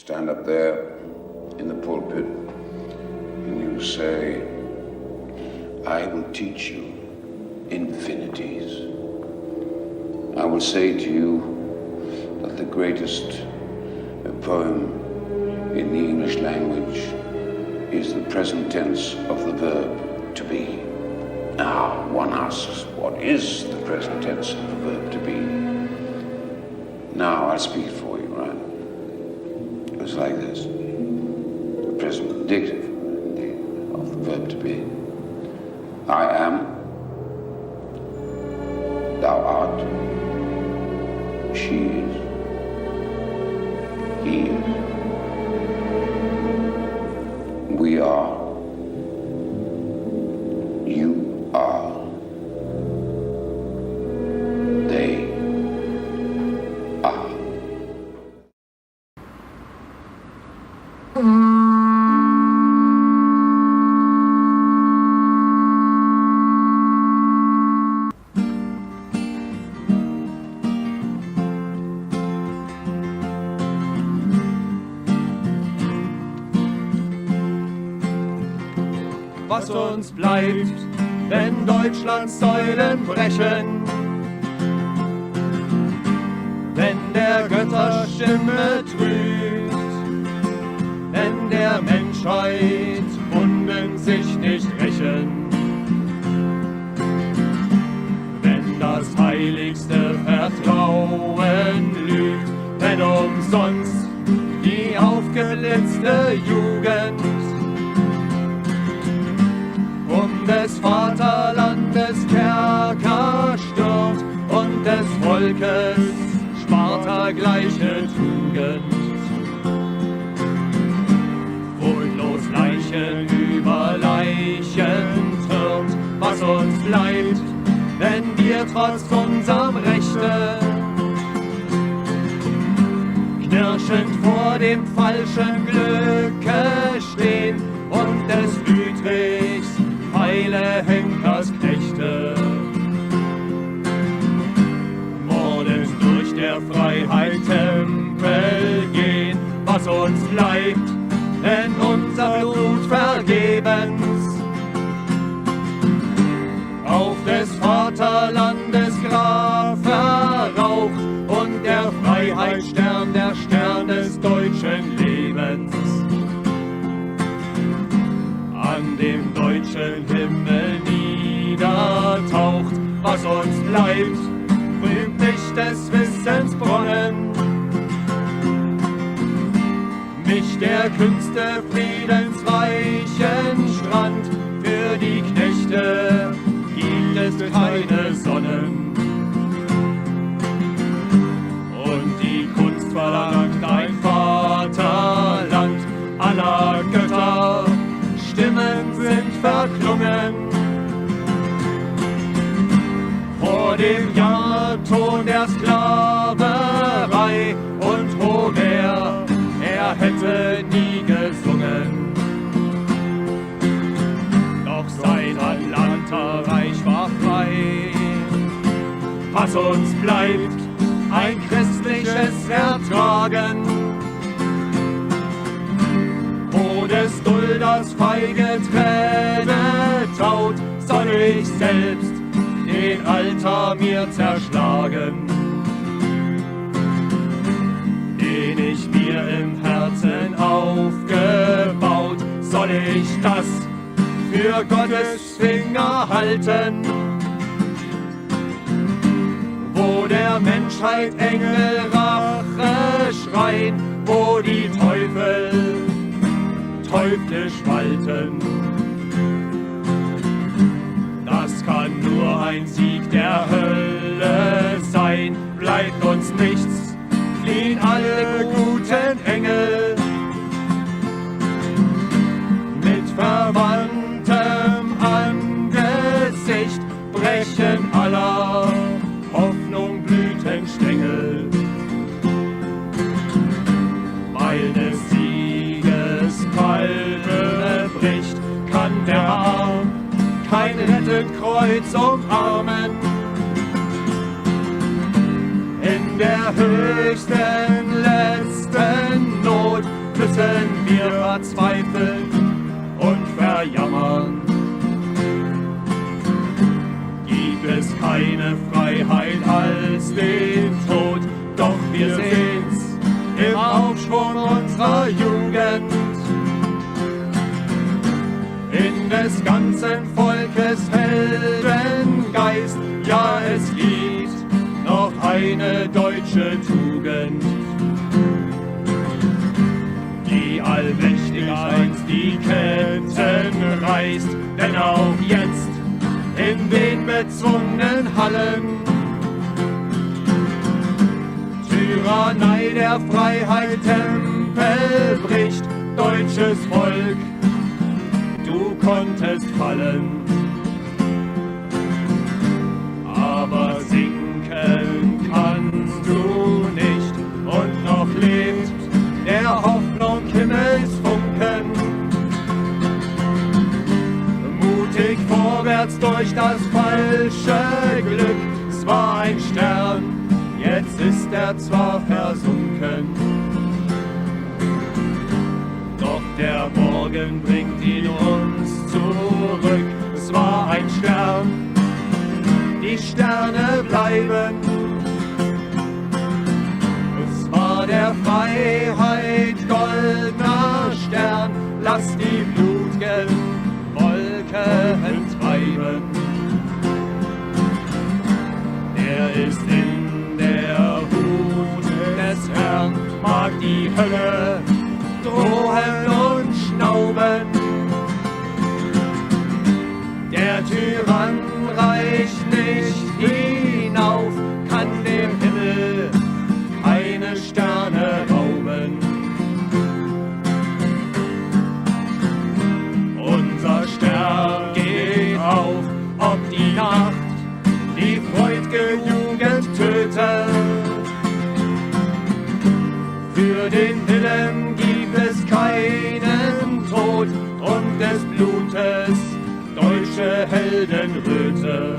stand up there in the pulpit and you say, I will teach you infinities. I will say to you that the greatest poem in the English language is the present tense of the verb to be. Now, one asks, what is the present tense of the verb to be? Now, I'll speak it for you, right? It goes like this. The present indicative, indeed, of the verb to be. I am, thou art, she is, he is, we are, you are, they are. Was uns bleibt, wenn Deutschlands Säulen brechen, wenn der Götterstimme trügt, wenn der Menschheit Wunden sich nicht rächen, wenn das heiligste Vertrauen lügt, wenn umsonst die aufgeblitzte Jugend des Vaterlandes Kerker stürmt und des Volkes Sparta gleiche Tugend. Furchtlos Leichen über Leichen türmt, was uns bleibt, wenn wir trotz unserem Rechte knirschend vor dem falschen Glücke stehen und des Friedrichs Pfeile Henkersknechte mordend durch der Freiheit Tempel gehen, was uns bleibt, wenn unser Blut vergebens auf des Vaterlandes Grab verraucht und der Freiheitsstern, der Stern des deutschen Lebens an dem deutschen Himmel niedertaucht, was uns bleibt, rühmt nicht des Wissens Brunnen, nicht der Künste friedensreichen Strand, für die Knechte gibt es keine Sonnen. Und die Kunst verlangt ein Vaterland aller Götter, Stimmen sind verklungen vor dem Jahrton der Sklaverei und Homer, er hätte nie gesungen. Doch sein Atlanterreich war frei. Was uns bleibt, ein christliches Ertragen, des Dulders feige Träne taut, soll ich selbst den Altar mir zerschlagen, den ich mir im Herzen aufgebaut, soll ich das für Gottes Finger halten, wo der Menschheit Engel Rache schreien, wo die Teufel teuflisch walten. Das kann nur ein Sieg der Hölle sein, bleibt uns nichts, fliehen alle guten Engel. Mit verwandtem Angesicht brechen aller Hoffnung Blütenstängel, weil des Palme bricht, kann der Arm kein Rettenkreuz umarmen. In der höchsten, letzten Not müssen wir verzweifeln und verjammern. Gibt es keine Freiheit als den Tod, doch wir sehen's im Aufschwung unserer Jugend. In des ganzen Volkes Heldengeist, ja, es gibt noch eine deutsche Tugend, die allmächtig einst die Ketten reißt, denn auch jetzt in den bezwungenen Hallen Tyrannei der Freiheit Tempel bricht. Deutsches Volk, du konntest fallen, aber sinken kannst du nicht, und noch lebt der Hoffnung Himmelsfunken. Mutig vorwärts durch das falsche Glück, es war ein Stern, jetzt ist er zwar versunken, doch der Morgen bringt ihn uns zurück. Es war ein Stern, die Sterne bleiben. Es war der Freiheit goldener Stern, lass die blutigen Wolken treiben. Er ist in der Hut des Herrn, mag die Hölle drohen und schnauben. Der Tyrann reicht nicht hinauf, kann dem Himmel keine Sterne rauben. Unser Stern geht auf, ob die Nacht die freud'ge Jugend tötet. Für den Willen gibt es keinen Tod, und des Blutes deutsche Heldenröte.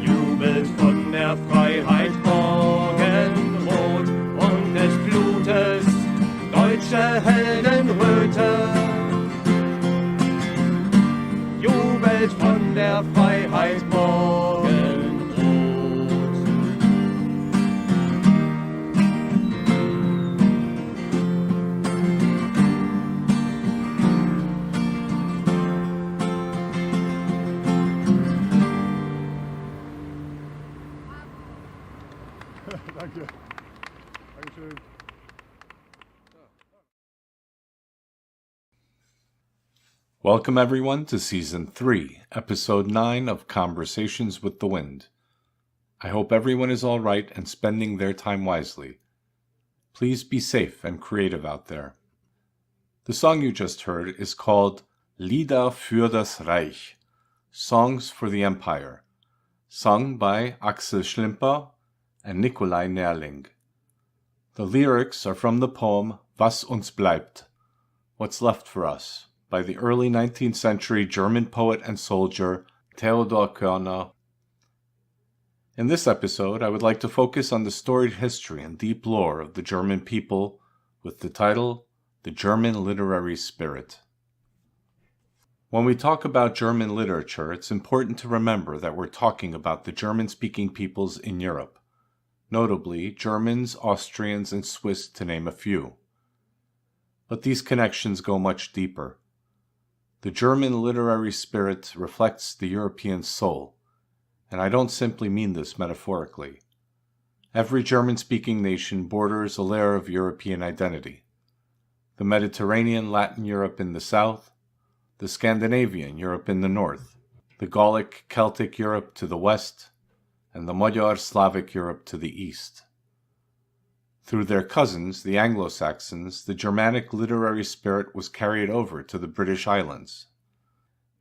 Jubelt von der Freiheit Morgenrot, und des Blutes deutsche Heldenröte. Jubelt von der Freiheit Morgenrot. Danke. Dankeschön. Welcome everyone to Season 3, Episode 9 of Conversations with the Wind. I hope everyone is all right and spending their time wisely. Please be safe and creative out there. The song you just heard is called Lieder für das Reich, Songs for the Empire, sung by Axel Schlimper and Nikolai Nerling. The lyrics are from the poem Was uns bleibt, What's Left for Us, by the early 19th century German poet and soldier Theodor Körner. In this episode, I would like to focus on the storied history and deep lore of the German people with the title, The German Literary Spirit. When we talk about German literature, it's important to remember that we're talking about the German-speaking peoples in Europe, notably Germans, Austrians, and Swiss, to name a few. But these connections go much deeper. The German literary spirit reflects the European soul, and I don't simply mean this metaphorically. Every German-speaking nation borders a layer of European identity. The Mediterranean Latin Europe in the south, the Scandinavian Europe in the north, the Gallic Celtic Europe to the west, and the Magyar Slavic Europe to the east. Through their cousins, the Anglo-Saxons, the Germanic literary spirit was carried over to the British Islands.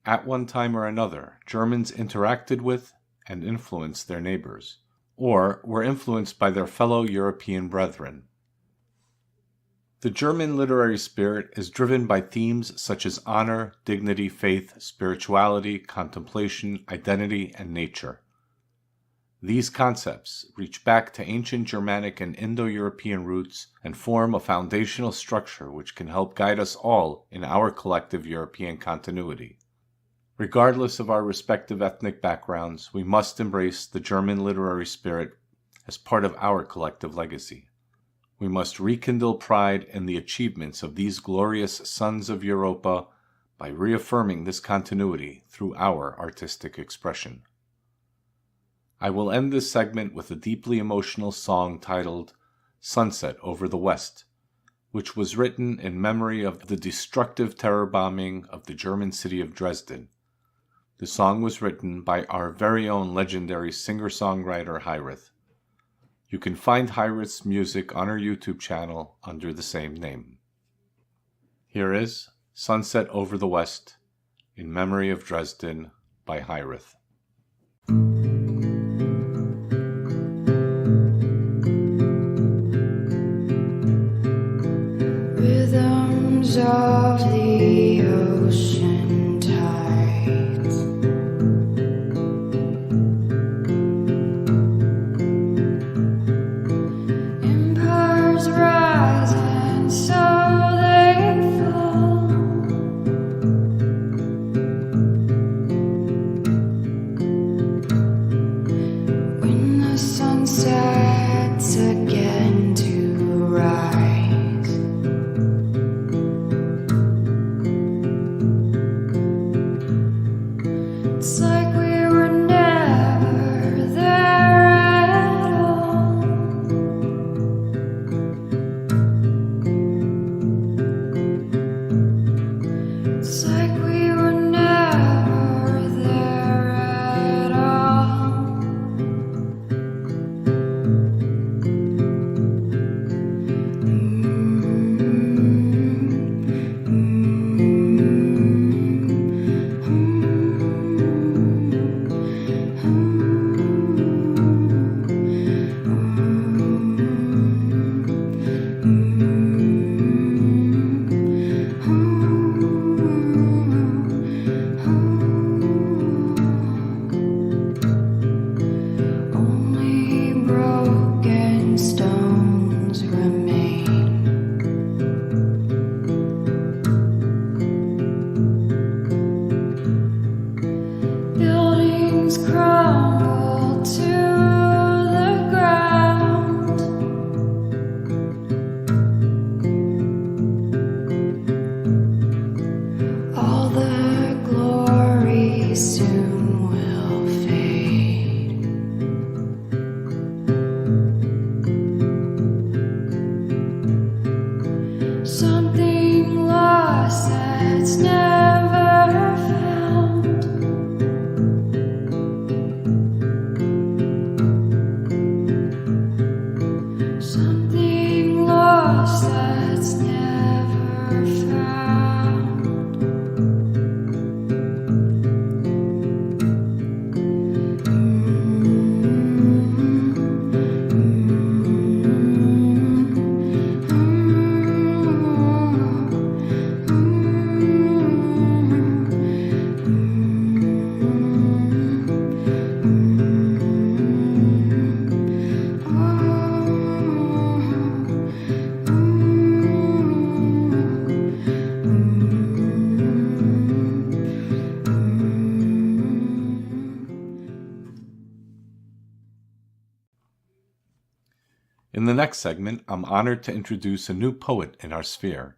At one time or another, Germans interacted with and influenced their neighbors, or were influenced by their fellow European brethren. The German literary spirit is driven by themes such as honor, dignity, faith, spirituality, contemplation, identity, and nature. These concepts reach back to ancient Germanic and Indo-European roots and form a foundational structure which can help guide us all in our collective European continuity. Regardless of our respective ethnic backgrounds, we must embrace the German literary spirit as part of our collective legacy. We must rekindle pride in the achievements of these glorious sons of Europa by reaffirming this continuity through our artistic expression. I will end this segment with a deeply emotional song titled Sunset Over the West, which was written in memory of the destructive terror bombing of the German city of Dresden. The song was written by our very own legendary singer-songwriter Hyrith. You can find Hyrith's music on our YouTube channel under the same name. Here is Sunset Over the West in memory of Dresden by Hyrith. Rhythms of the ocean tides, empires rise and so they fall. When the sun sets again to rise, it's like we were never there at all. It's like we were never there at all. Only broken stones remain. Buildings crumble to the ground. All the glory soon will fade. Something lost that's never found. Something lost that's never found. In the next segment, I'm honored to introduce a new poet in our sphere.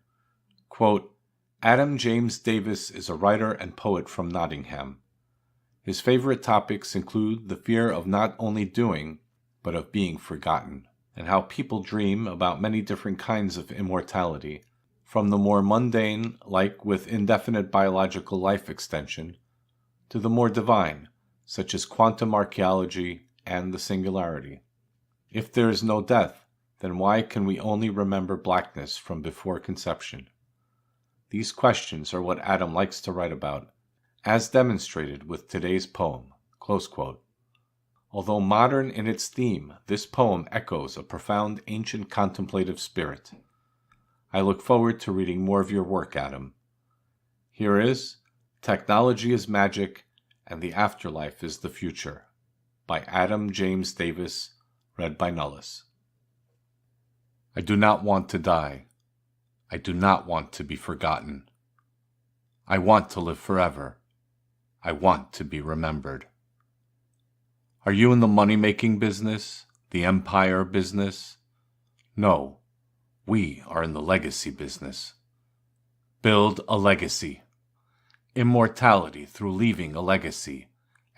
Quote, Adam James Davis is a writer and poet from Nottingham. His favorite topics include the fear of not only doing, but of being forgotten, and how people dream about many different kinds of immortality, from the more mundane, like with indefinite biological life extension, to the more divine, such as quantum archaeology and the singularity. If there is no death, then why can we only remember blackness from before conception? These questions are what Adam likes to write about, as demonstrated with today's poem. Close quote. Although modern in its theme, this poem echoes a profound ancient contemplative spirit. I look forward to reading more of your work, Adam. Here is Technology is Magic and the Afterlife is the Future by Adam James Davis, read by Nullis. I do not want to die. I do not want to be forgotten. I want to live forever. I want to be remembered. Are you in the money-making business? The empire business? No, we are in the legacy business. Build a legacy. Immortality through leaving a legacy,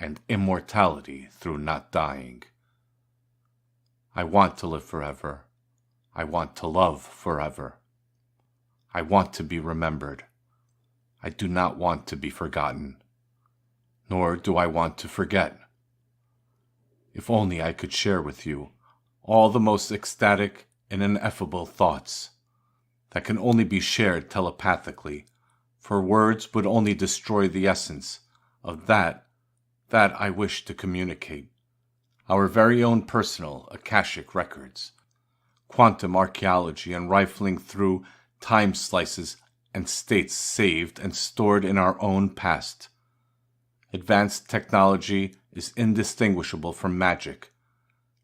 and immortality through not dying. I want to live forever. I want to love forever. I want to be remembered. I do not want to be forgotten. Nor do I want to forget. If only I could share with you all the most ecstatic and ineffable thoughts that can only be shared telepathically, for words would only destroy the essence of that I wish to communicate. Our very own personal Akashic records, quantum archaeology, and rifling through time slices and states saved and stored in our own past. Advanced technology is indistinguishable from magic.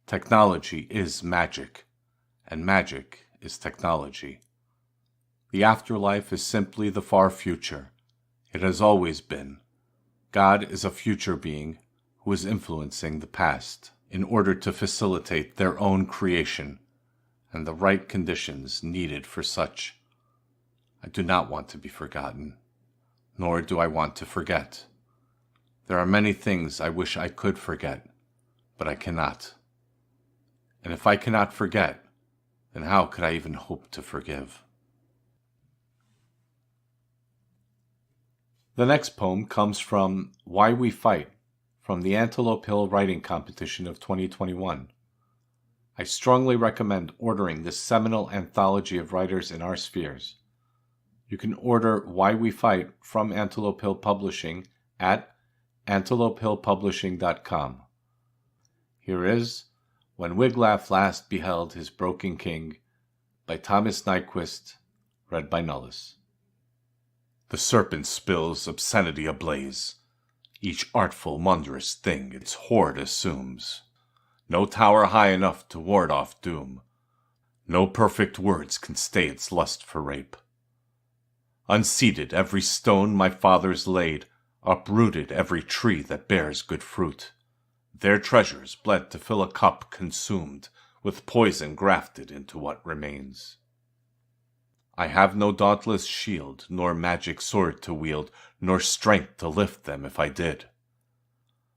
Technology is magic, and magic is technology. The afterlife is simply the far future. It has always been. God is a future being who is influencing the past in order to facilitate their own creation and the right conditions needed for such. I do not want to be forgotten, nor do I want to forget. There are many things I wish I could forget, but I cannot. And if I cannot forget, then how could I even hope to forgive? The next poem comes from Why We Fight, from the Antelope Hill Writing Competition of 2021. I strongly recommend ordering this seminal anthology of writers in our spheres. You can order Why We Fight from Antelope Hill Publishing at antelopehillpublishing.com. Here is When Wiglaf Last Beheld His Broken King by Thomas Nyquist, read by Nullis. The serpent spills obscenity ablaze. Each artful, wondrous thing its hoard assumes. No tower high enough to ward off doom. No perfect words can stay its lust for rape. Unseated every stone my fathers laid, uprooted every tree that bears good fruit. Their treasures bled to fill a cup consumed, with poison grafted into what remains. I have no dauntless shield, nor magic sword to wield, nor strength to lift them if I did.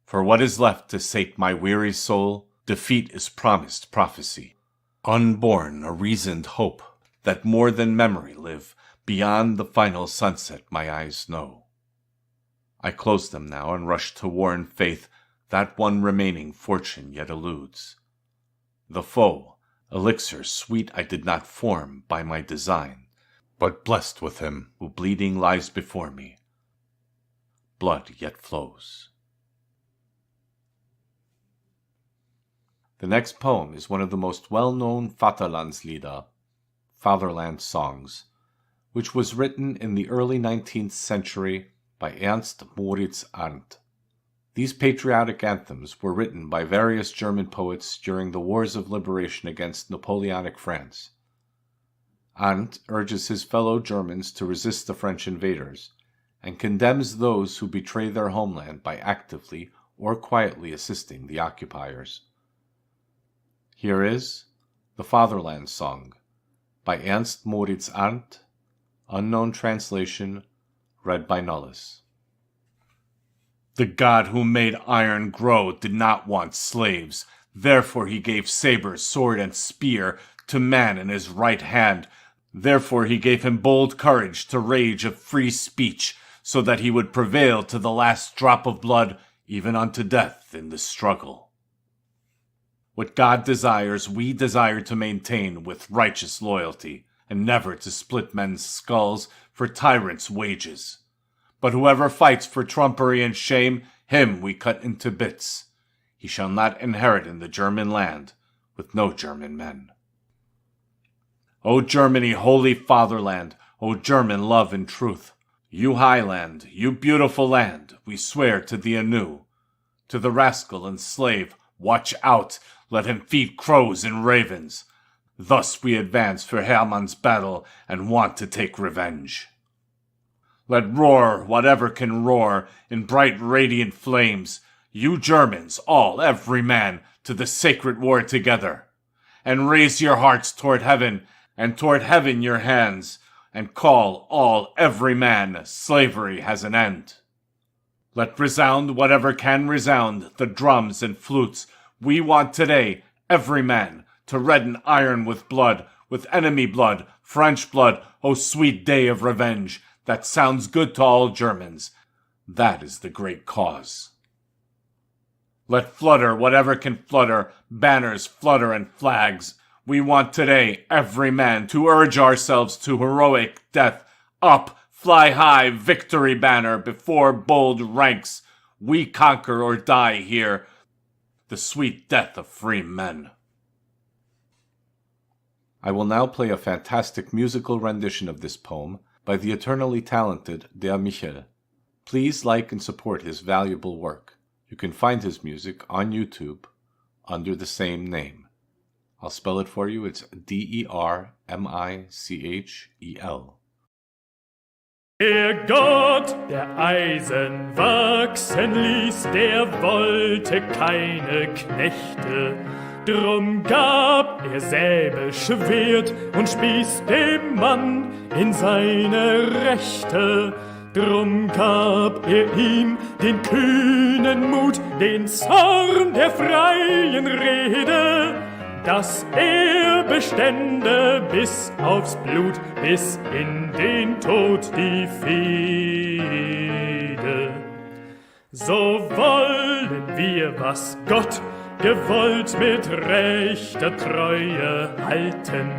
For what is left to sate my weary soul, defeat is promised prophecy. Unborn, a reasoned hope, that more than memory live, beyond the final sunset my eyes know. I close them now and rush to war in faith, that one remaining fortune yet eludes. The foe, elixir sweet I did not form by my design, but blessed with him who bleeding lies before me. Blood yet flows. The next poem is one of the most well-known Vaterlandslieder, fatherland songs, which was written in the early 19th century by Ernst Moritz Arndt. These patriotic anthems were written by various German poets during the wars of liberation against Napoleonic France. Arndt urges his fellow Germans to resist the French invaders, and condemns those who betray their homeland by actively or quietly assisting the occupiers. Here is The Fatherland Song by Ernst Moritz Arndt, unknown translation, read by Nullis. The God who made iron grow did not want slaves. Therefore he gave saber, sword, and spear to man in his right hand. Therefore he gave him bold courage to rage of free speech, so that he would prevail to the last drop of blood, even unto death in the struggle. What God desires, we desire to maintain with righteous loyalty, and never to split men's skulls for tyrants' wages. But whoever fights for trumpery and shame, him we cut into bits. He shall not inherit in the German land, with no German men. O Germany, holy fatherland, O German love and truth, you high land, you beautiful land, we swear to thee anew. To the rascal and slave, Watch out, let him feed crows and ravens. Thus we advance for Hermann's battle and want to take revenge. Let roar whatever can roar in bright radiant flames, you Germans, all, every man, to the sacred war together. And raise your hearts toward heaven, and toward heaven your hands, and call all, every man, slavery has an end. Let resound whatever can resound, the drums and flutes. We want today, every man, to redden iron with blood, with enemy blood, French blood, O sweet day of revenge, that sounds good to all Germans. That is the great cause. Let flutter whatever can flutter, banners flutter and flags. We want today, every man, to urge ourselves to heroic death. Up, fly high, victory banner before bold ranks. We conquer or die here, the sweet death of free men. I will now play a fantastic musical rendition of this poem by the eternally talented Der Michel. Please like and support his valuable work. You can find his music on YouTube under the same name. I'll spell it for you. It's Dermichel. Der Gott, der Eisen wachsen ließ, der wollte keine Knechte. Drum gab er Säbel, Schwert und Spieß dem Mann in seine Rechte. Drum gab er ihm den kühnen Mut, den Zorn der freien Rede, dass er bestände bis aufs Blut, bis in den Tod die Fehde. So wollen wir, was Gott gewollt, mit rechter Treue halten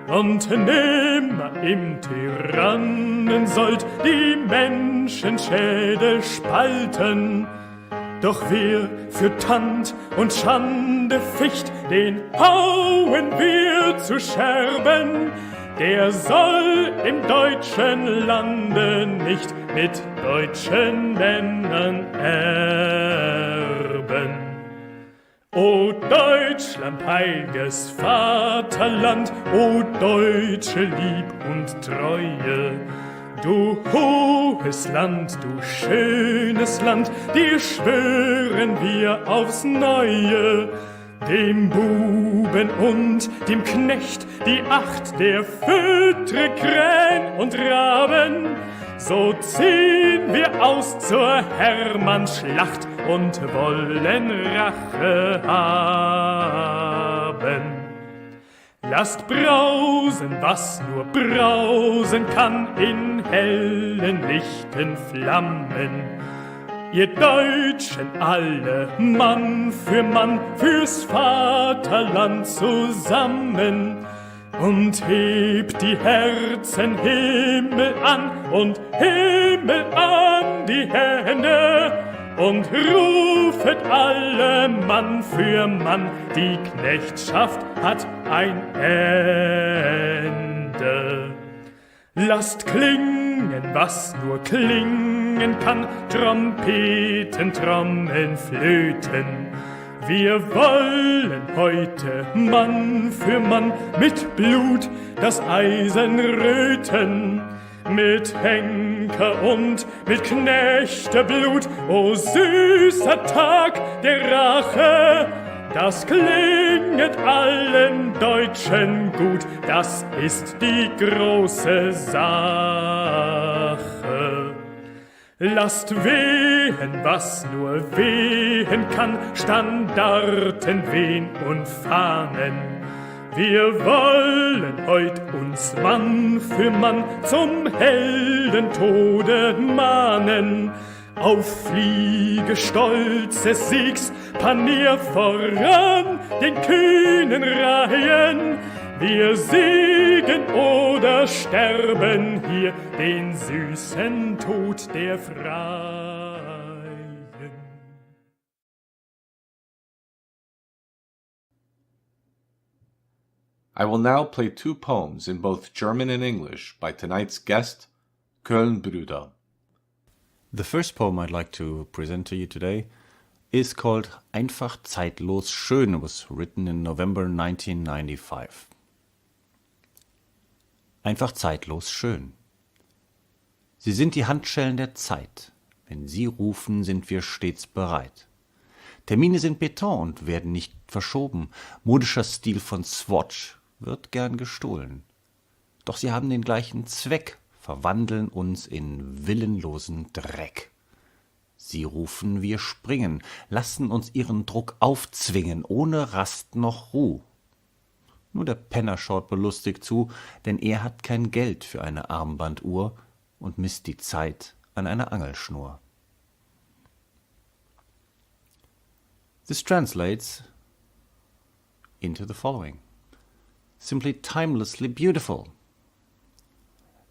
und nimmer im Tyrannensold die Menschenschädel spalten. Doch wer für Tand und Schande ficht, den hauen wir zu Scherben. Der soll im deutschen Lande nicht mit deutschen Männern erben. O Deutschland, heiliges Vaterland, o Deutsche Lieb und Treue, du hohes Land, du schönes Land, dir schwören wir aufs Neue, dem Buben und dem Knecht die Acht der Füttre, Krähen und Raben. So ziehen wir aus zur Hermannsschlacht und wollen Rache haben. Lasst brausen, was nur brausen kann, in hellen, lichten Flammen. Ihr Deutschen alle, Mann für Mann, fürs Vaterland zusammen. Und hebt die Herzen Himmel an und Himmel an die Hände. Und rufet alle Mann für Mann, die Knechtschaft hat ein Ende. Lasst klingen, was nur klingen kann, Trompeten, Trommeln, Flöten. Wir wollen heute Mann für Mann mit Blut das Eisen röten. Mit Henker und mit Knechteblut, o süßer Tag der Rache, das klinget allen Deutschen gut, das ist die große Sache. Lasst wehen, was nur wehen kann, Standarten wehen und Fahnen. Wir wollen heut uns Mann für Mann zum Heldentode mahnen. Auf Fliege stolzes Siegs Panier voran den kühnen Reihen. Wir siegen oder sterben hier den süßen Tod der Freien. I will now play two poems in both German and English by tonight's guest, Köln Brüder. The first poem I'd like to present to you today is called Einfach zeitlos schön. It was written in November 1995. Einfach zeitlos schön. Sie sind die Handschellen der Zeit. Wenn Sie rufen, sind wir stets bereit. Termine sind Beton und werden nicht verschoben. Modischer Stil von Swatch wird gern gestohlen. Doch sie haben den gleichen Zweck, verwandeln uns in willenlosen Dreck. Sie rufen, wir springen, lassen uns ihren Druck aufzwingen, ohne Rast noch Ruh. Nur der Penner schaut belustigt zu, denn er hat kein Geld für eine Armbanduhr und misst die Zeit an einer Angelschnur. This translates into the following. Simply timelessly beautiful.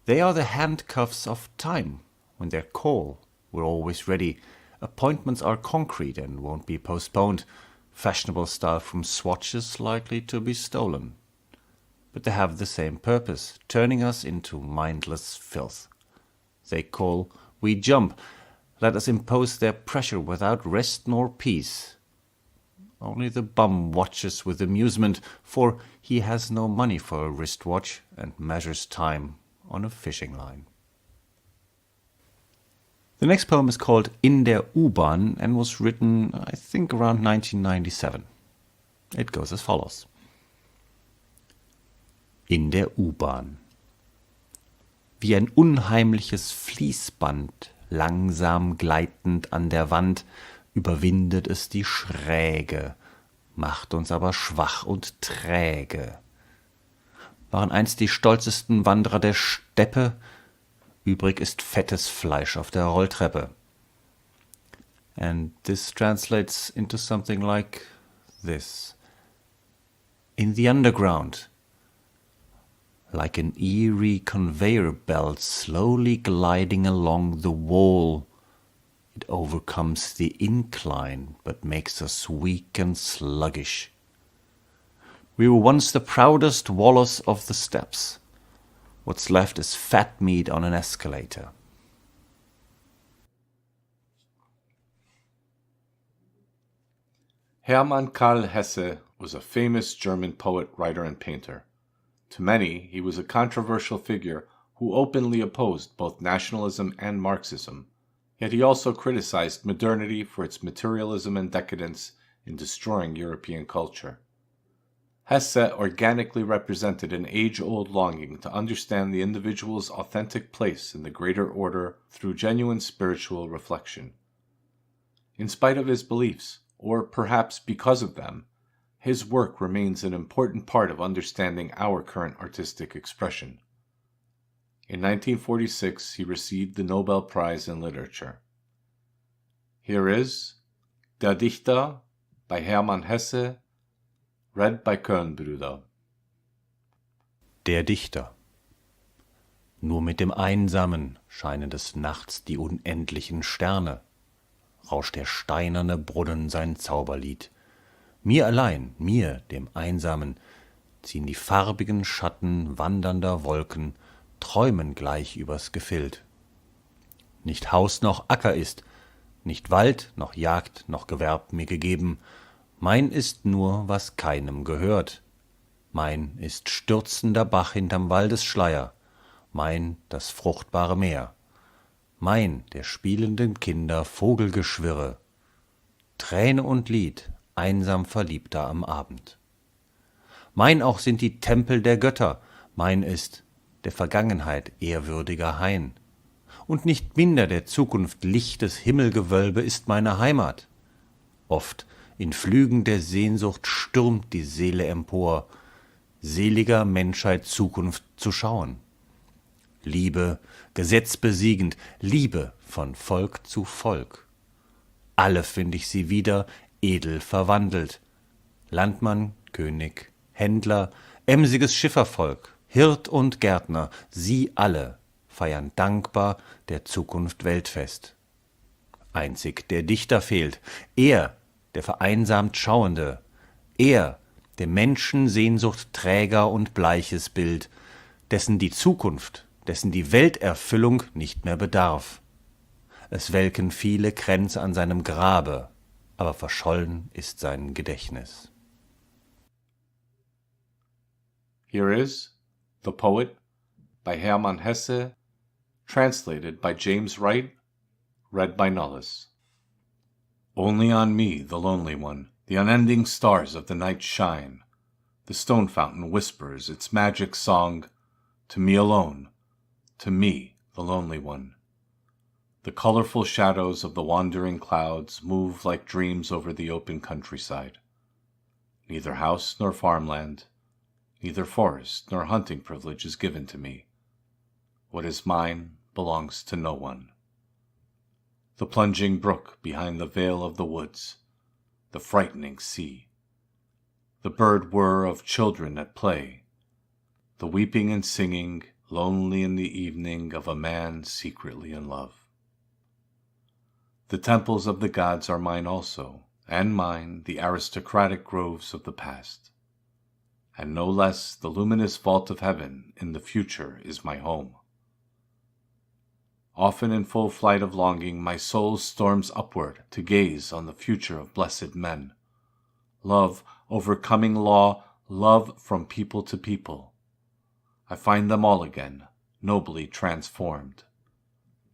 They are the handcuffs of time. When they call, we're always ready. Appointments are concrete and won't be postponed. Fashionable style from swatches likely to be stolen. But they have the same purpose, turning us into mindless filth. They call, we jump. Let us impose their pressure without rest nor peace. Only the bum watches with amusement, for he has no money for a wristwatch and measures time on a fishing line. The next poem is called In der U-Bahn and was written, I think, around 1997. It goes as follows. In der U-Bahn. Wie ein unheimliches Fließband, langsam gleitend an der Wand, überwindet es die Schräge, macht uns aber schwach und träge. Waren einst die stolzesten Wanderer der Steppe, übrig ist fettes Fleisch auf der Rolltreppe. And this translates into something like this. In the underground, like an eerie conveyor belt slowly gliding along the wall, it overcomes the incline, but makes us weak and sluggish. We were once the proudest wallers of the steps. What's left is fat meat on an escalator. Hermann Karl Hesse was a famous German poet, writer, and painter. To many, he was a controversial figure who openly opposed both nationalism and Marxism. Yet he also criticized modernity for its materialism and decadence in destroying European culture. Hesse organically represented an age-old longing to understand the individual's authentic place in the greater order through genuine spiritual reflection. In spite of his beliefs, or perhaps because of them, his work remains an important part of understanding our current artistic expression. In 1946, he received the Nobel Prize in Literature. Here is Der Dichter by Hermann Hesse, read by Köln-Brüder. Der Dichter. Nur mit dem Einsamen scheinen des Nachts die unendlichen Sterne, rauscht der steinerne Brunnen sein Zauberlied. Mir allein, mir, dem Einsamen, ziehen die farbigen Schatten wandernder Wolken, träumen gleich übers Gefild. Nicht Haus noch Acker ist, nicht Wald noch Jagd noch Gewerb mir gegeben, mein ist nur, was keinem gehört. Mein ist stürzender Bach hinterm Waldesschleier, mein das fruchtbare Meer, mein der spielenden Kinder Vogelgeschwirre, Träne und Lied, einsam Verliebter am Abend. Mein auch sind die Tempel der Götter, mein ist der Vergangenheit ehrwürdiger Hain. Und nicht minder der Zukunft lichtes Himmelgewölbe ist meine Heimat. Oft in Flügen der Sehnsucht stürmt die Seele empor, seliger Menschheit Zukunft zu schauen. Liebe, Gesetz besiegend, Liebe von Volk zu Volk. Alle find ich sie wieder edel verwandelt. Landmann, König, Händler, emsiges Schiffervolk, Hirt und Gärtner, sie alle feiern dankbar der Zukunft Weltfest. Einzig der Dichter fehlt, er, der vereinsamt Schauende, er, der Menschen Sehnsucht Träger und bleiches Bild, dessen die Zukunft, dessen die Welterfüllung nicht mehr bedarf. Es welken viele Kränze an seinem Grabe, aber verschollen ist sein Gedächtnis. Here is The Poet by Hermann Hesse, translated by James Wright, read by Nullis. Only on me, the lonely one, the unending stars of the night shine. The stone fountain whispers its magic song, to me alone, to me, the lonely one. The colorful shadows of the wandering clouds move like dreams over the open countryside. Neither house nor farmland, neither forest nor hunting privilege is given to me. What is mine belongs to no one. The plunging brook behind the veil of the woods, the frightening sea, the bird whir of children at play, the weeping and singing, lonely in the evening, of a man secretly in love. The temples of the gods are mine also, and mine the aristocratic groves of the past. And no less the luminous vault of heaven in the future is my home. Often in full flight of longing, my soul storms upward to gaze on the future of blessed men. Love overcoming law, love from people to people. I find them all again, nobly transformed.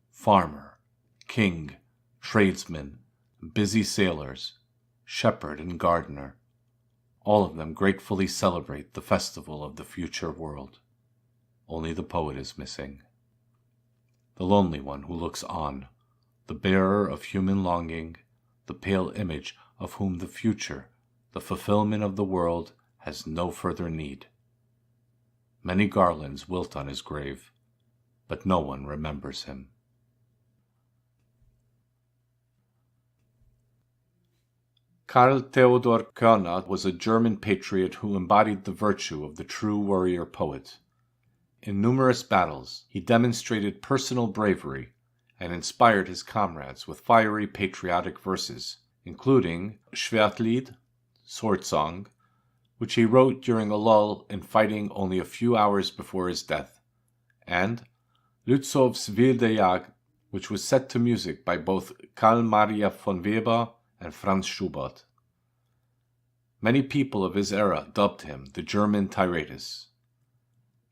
Farmer, king, tradesman, busy sailors, shepherd and gardener, all of them gratefully celebrate the festival of the future world. Only the poet is missing. The lonely one who looks on, the bearer of human longing, the pale image of whom the future, the fulfillment of the world, has no further need. Many garlands wilt on his grave, but no one remembers him. Karl Theodor Körner was a German patriot who embodied the virtue of the true warrior poet. In numerous battles, he demonstrated personal bravery and inspired his comrades with fiery patriotic verses, including Schwertlied, Sword Song, which he wrote during a lull in fighting only a few hours before his death, and Lützow's Wilde Jagd, which was set to music by both Karl Maria von Weber and Franz Schubert. Many people of his era dubbed him the German Tiratus.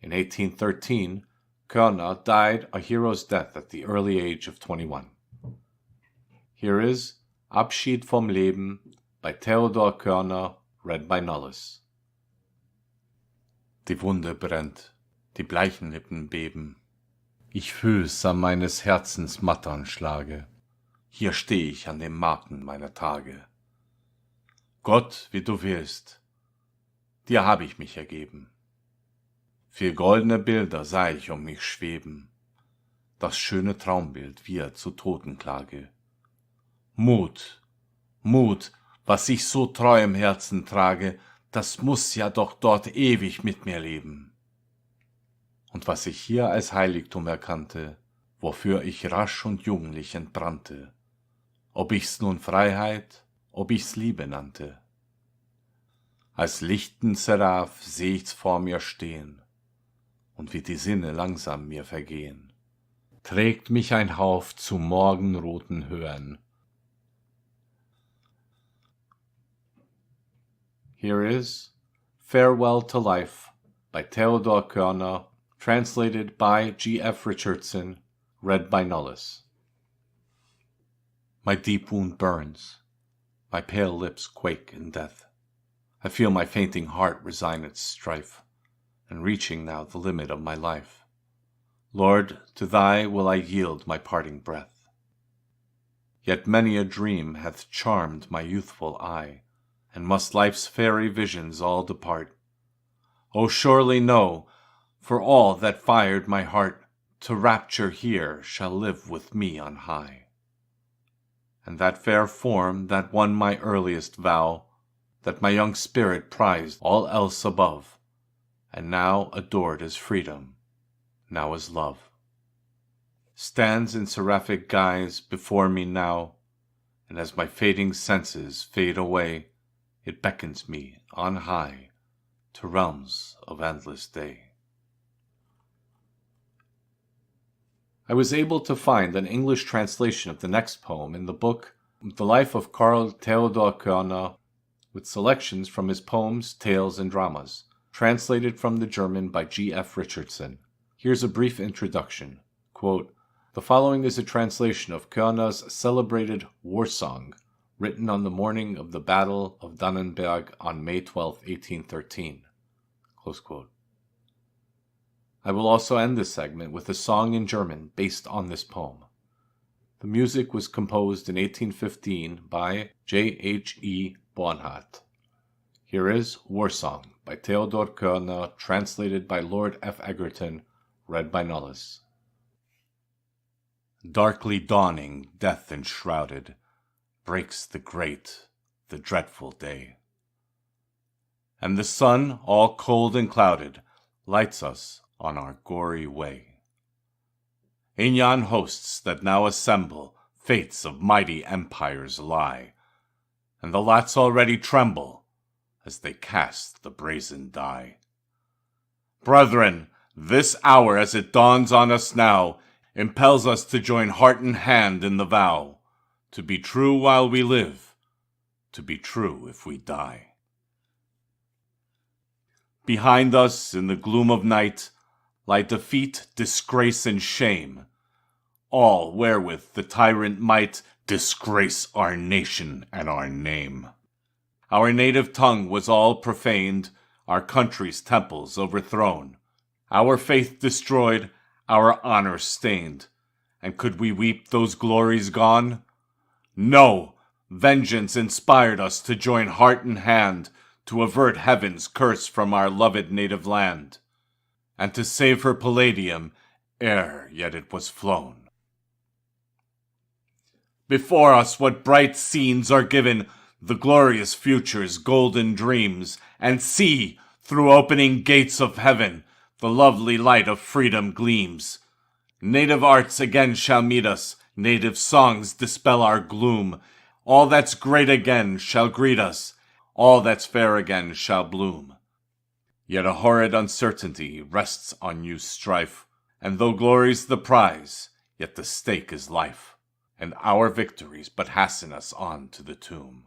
In 1813, Körner died a hero's death at the early age of 21. Here is Abschied vom Leben by Theodor Körner, read by Nullis. Die Wunde brennt, die bleichen Lippen beben. Ich fühl's an meines Herzens mattern Schlage. Hier steh ich an dem Marken meiner Tage. Gott, wie du willst, dir hab ich mich ergeben. Viel goldene Bilder sah ich um mich schweben, das schöne Traumbild wir zu Totenklage. Mut, Mut, was ich so treu im Herzen trage, das muß ja doch dort ewig mit mir leben. Und was ich hier als Heiligtum erkannte, wofür ich rasch und jugendlich entbrannte, ob ich's nun Freiheit, ob ich's Liebe nannte. Als lichten Seraph seh ich's vor mir stehen, und wie die Sinne langsam mir vergehen, trägt mich ein Hauf zu morgenroten Höhen. Here is Farewell to Life by Theodor Körner, translated by G.F. Richardson, read by Nullis. My deep wound burns, my pale lips quake in death. I feel my fainting heart resign its strife, and reaching now the limit of my life. Lord, to Thy will I yield my parting breath. Yet many a dream hath charmed my youthful eye, and must life's fairy visions all depart. O surely know, for all that fired my heart to rapture here shall live with me on high. And that fair form that won my earliest vow, that my young spirit prized all else above, and now adored as freedom, now as love, stands in seraphic guise before me now, and as my fading senses fade away, it beckons me on high to realms of endless day. I was able to find an English translation of the next poem in the book The life of Karl Theodor Körner, with selections from his poems, tales, and dramas, translated from the German by G.F. Richardson. Here's a brief introduction. Quote, "The following is a translation of Körner's celebrated war song, written on the morning of the Battle of Dannenberg on May 12, 1813. Close quote. I will also end this segment with a song in German based on this poem. The music was composed in 1815 by J.H.E. Bornhardt. Here is War Song by Theodor Körner, translated by Lord F. Egerton, read by Nullis. Darkly dawning, death enshrouded, breaks the great, the dreadful day. And the sun, all cold and clouded, lights us on our gory way. In yon hosts that now assemble, fates of mighty empires lie, and the lots already tremble as they cast the brazen die. Brethren, this hour as it dawns on us now impels us to join heart and hand in the vow, to be true while we live, to be true if we die. Behind us in the gloom of night lie defeat, disgrace, and shame, all wherewith the tyrant might disgrace our nation and our name. Our native tongue was all profaned, our country's temples overthrown, our faith destroyed, our honor stained. And could we weep those glories gone? No! Vengeance inspired us to join heart and hand to avert heaven's curse from our loved native land, and to save her palladium ere yet it was flown. Before us what bright scenes are given, the glorious future's golden dreams, and see, through opening gates of heaven, the lovely light of freedom gleams. Native arts again shall meet us, native songs dispel our gloom. All that's great again shall greet us, all that's fair again shall bloom. Yet a horrid uncertainty rests on youth's strife, and though glory's the prize, yet the stake is life, and our victories but hasten us on to the tomb.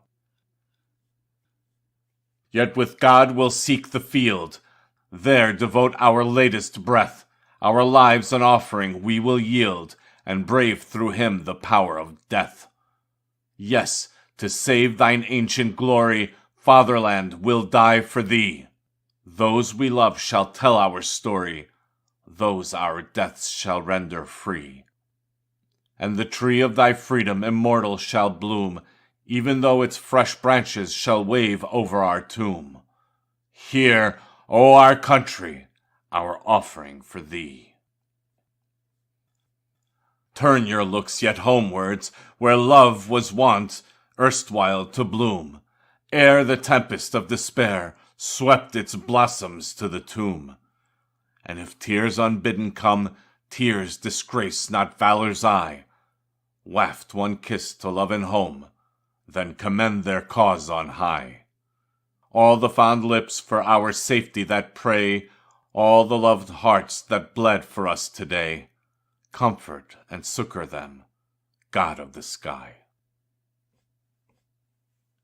Yet with God we'll seek the field, there devote our latest breath, our lives an offering we will yield, and brave through him the power of death. Yes, to save thine ancient glory, fatherland will die for thee. Those we love shall tell our story, those our deaths shall render free. And the tree of thy freedom immortal shall bloom, even though its fresh branches shall wave over our tomb. Here, O our country, our offering for thee. Turn your looks yet homewards, where love was wont erstwhile to bloom, ere the tempest of despair swept its blossoms to the tomb. And if tears unbidden come, tears disgrace not valor's eye. Waft one kiss to love and home, then commend their cause on high. All the fond lips for our safety that pray, all the loved hearts that bled for us today, comfort and succor them, God of the sky.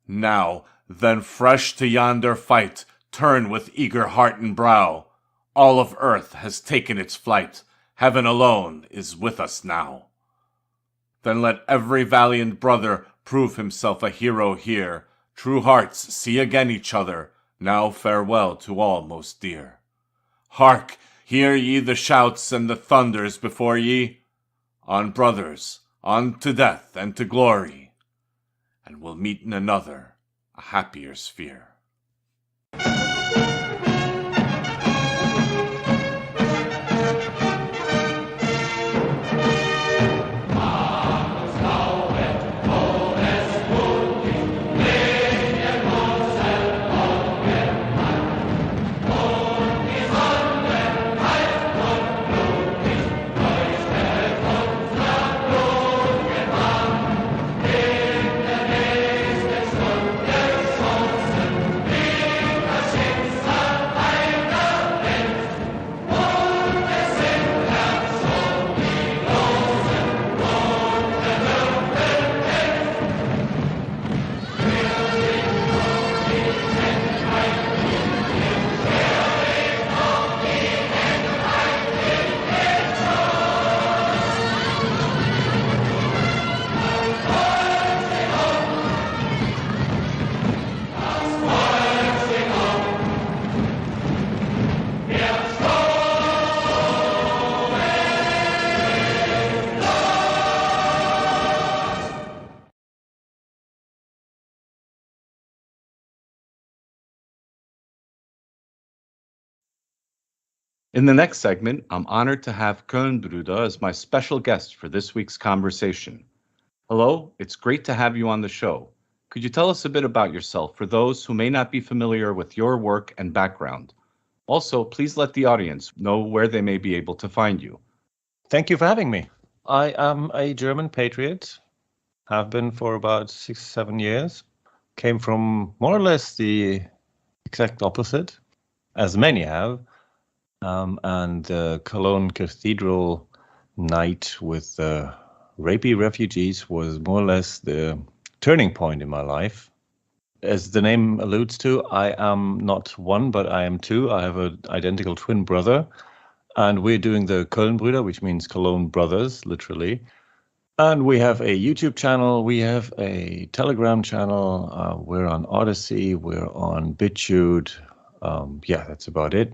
Now, then fresh to yonder fight, turn with eager heart and brow. All of earth has taken its flight, heaven alone is with us now. Then let every valiant brother prove himself a hero here. True hearts see again each other, now farewell to all most dear. Hark, hear ye the shouts and the thunders before ye? On, brothers, on to death and to glory, and we'll meet in another, a happier sphere. In the next segment, I'm honored to have CwtW as my special guest for this week's conversation. Hello, it's great to have you on the show. Could you tell us a bit about yourself for those who may not be familiar with your work and background? Also, please let the audience know where they may be able to find you. Thank you for having me. I am a German patriot, have been for about 6-7 years. Came from more or less the exact opposite, as many have. And the Cologne Cathedral night with rapey refugees was more or less the turning point in my life. As the name alludes to, I am not one, but I am two. I have an identical twin brother, and we're doing the Köln-Brüder, which means Cologne Brothers, literally. And we have a YouTube channel, we have a Telegram channel, we're on Odyssey, we're on BitChute. That's about it.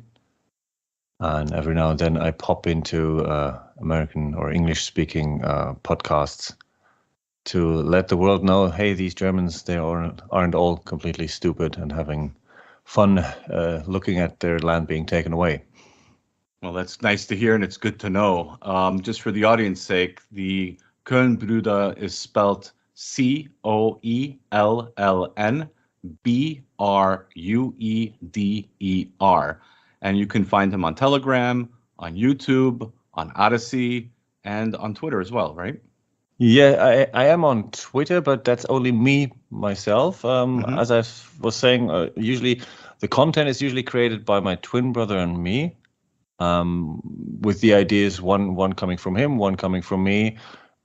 And every now and then I pop into American or English-speaking podcasts to let the world know, hey, these Germans, they aren't all completely stupid and having fun looking at their land being taken away. Well, that's nice to hear, and it's good to know. Just for the audience's sake, the Köln-Brüder is spelled CoellBrueder. And you can find him on Telegram, on YouTube, on Odyssey, and on Twitter as well, right? Yeah, I am on Twitter, but that's only me, myself. As I was saying, usually the content is usually created by my twin brother and me, with the ideas, one coming from him, one coming from me.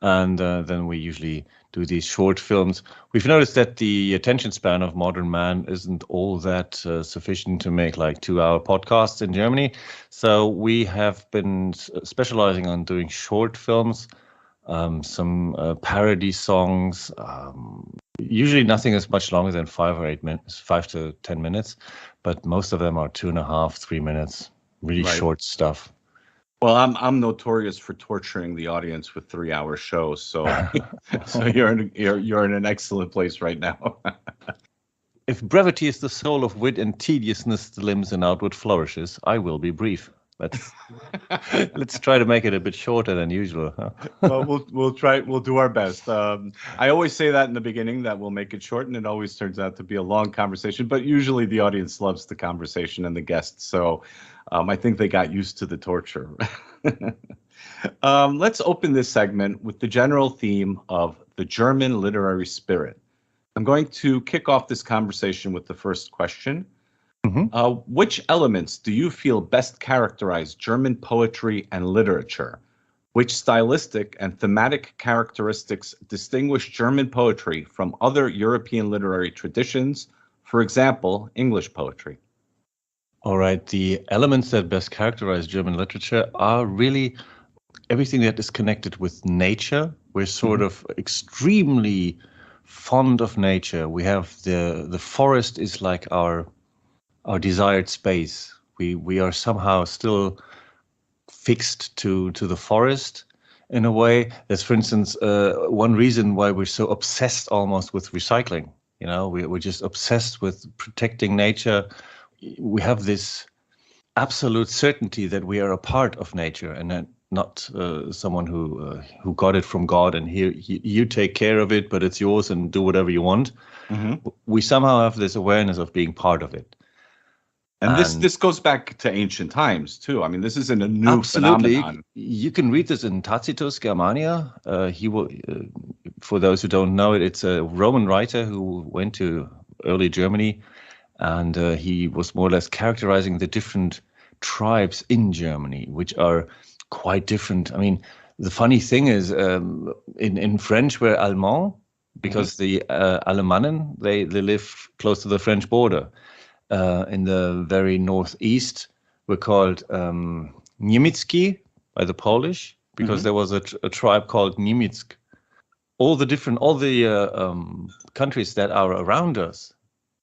And then we usually do these short films. We've noticed that the attention span of modern man isn't all that sufficient to make like 2-hour podcasts in Germany. So we have been specializing on doing short films, some parody songs. Usually nothing is much longer than 5 or 8 minutes, 5 to 10 minutes, but most of them are 2.5, 3 minutes, really short stuff. Well, I'm notorious for torturing the audience with 3-hour shows, so you're in an excellent place right now. If brevity is the soul of wit and tediousness the limbs and outward flourishes, I will be brief. Let's try to make it a bit shorter than usual. Huh? Well, we'll try. We'll do our best. I always say that in the beginning that we'll make it short, and it always turns out to be a long conversation. But usually the audience loves the conversation and the guests, so I think they got used to the torture. Let's open this segment with the general theme of the German literary spirit. I'm going to kick off this conversation with the first question. Which elements do you feel best characterize German poetry and literature? Which stylistic and thematic characteristics distinguish German poetry from other European literary traditions, for example, English poetry? All right, the elements that best characterize German literature are really everything that is connected with nature. We're sort of extremely fond of nature. We have the forest is like our desired space. We are somehow still fixed to the forest in a way. That's, for instance, one reason why we're so obsessed almost with recycling. You know, we're just obsessed with protecting nature. We have this absolute certainty that we are a part of nature and not someone who got it from God and here you take care of it, but it's yours and do whatever you want. We somehow have this awareness of being part of it. And this goes back to ancient times too. I mean, this isn't a new phenomenon. You can read this in Tacitus Germania. He will, for those who don't know it, it's a Roman writer who went to early Germany, and he was more or less characterizing the different tribes in Germany, which are quite different. I mean, the funny thing is, in French we're Allemand because the Alemannen they live close to the French border. In the very northeast, we're called Niemiecki by the Polish because there was a tribe called Niemiec. All the countries that are around us,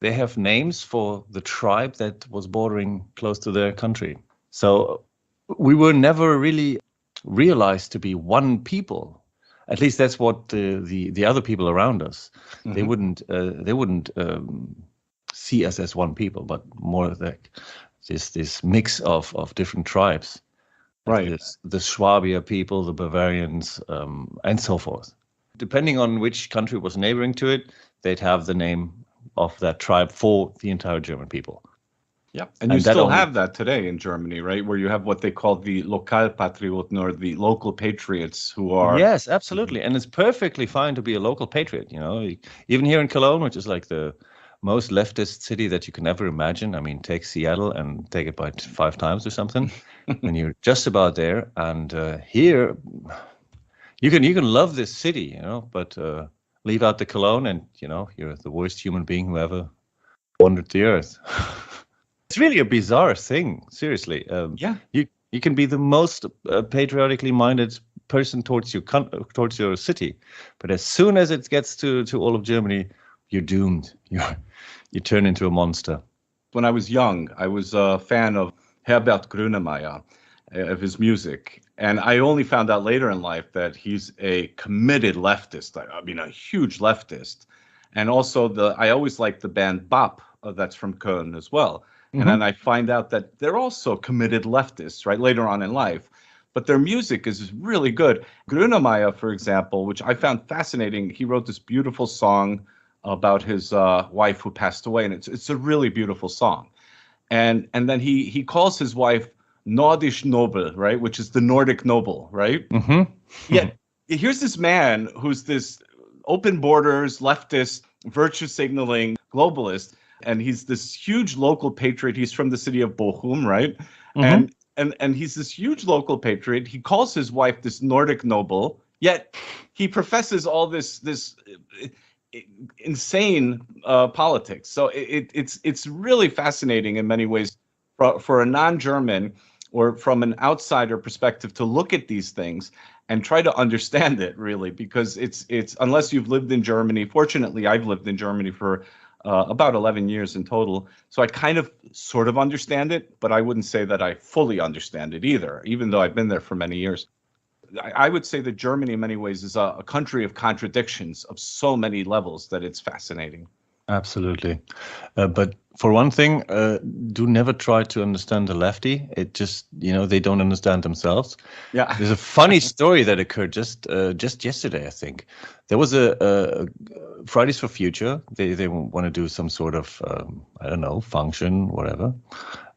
they have names for the tribe that was bordering close to their country. So we were never really realized to be one people. At least that's what the other people around us. They wouldn't see us as one people, but more like this mix of different tribes. Right. The Swabia people, the Bavarians, and so forth. Depending on which country was neighboring to it, they'd have the name of that tribe for the entire German people. Yeah, and you And that still only- have that today in Germany, right? Where you have what they call the Lokalpatrioten, or the local patriots, who are Yes, absolutely. And it's perfectly fine to be a local patriot, you know. Even here in Cologne, which is like the most leftist city that you can ever imagine. I mean, take Seattle and take it by 5 times or something, and you're just about there. And here, you can love this city, you know, but leave out the Cologne, and you know you're the worst human being who ever wandered the earth. It's really a bizarre thing, seriously. Yeah. You can be the most patriotically minded person towards your city, but as soon as it gets to all of Germany, you're doomed. You turn into a monster. When I was young, I was a fan of Herbert Grönemeyer, of his music. And I only found out later in life that he's a committed leftist. I mean, a huge leftist. And also, I always liked the band Bop, that's from Köln as well. And then I find out that they're also committed leftists, right, later on in life. But their music is really good. Grönemeyer, for example, which I found fascinating, he wrote this beautiful song about his wife who passed away, and it's a really beautiful song. And then he calls his wife Nordisch Nobel, right, which is the Nordic noble, right? Mm-hmm. Yet here's this man who's this open borders, leftist, virtue signaling globalist, and he's this huge local patriot. He's from the city of Bochum, right? Mm-hmm. And he's this huge local patriot. He calls his wife this Nordic noble, yet he professes all this insane politics. So it's really fascinating in many ways for a non-German or from an outsider perspective to look at these things and try to understand it, really, because it's unless you've lived in Germany. Fortunately, I've lived in Germany for about 11 years in total. So I kind of sort of understand it, but I wouldn't say that I fully understand it either, even though I've been there for many years. I would say that Germany in many ways is a country of contradictions of so many levels that it's fascinating. Absolutely. But for one thing, do never try to understand the lefty. It just, they don't understand themselves. Yeah. There's a funny story that occurred just yesterday, I think. There was a Fridays for Future. They want to do some sort of, function, whatever.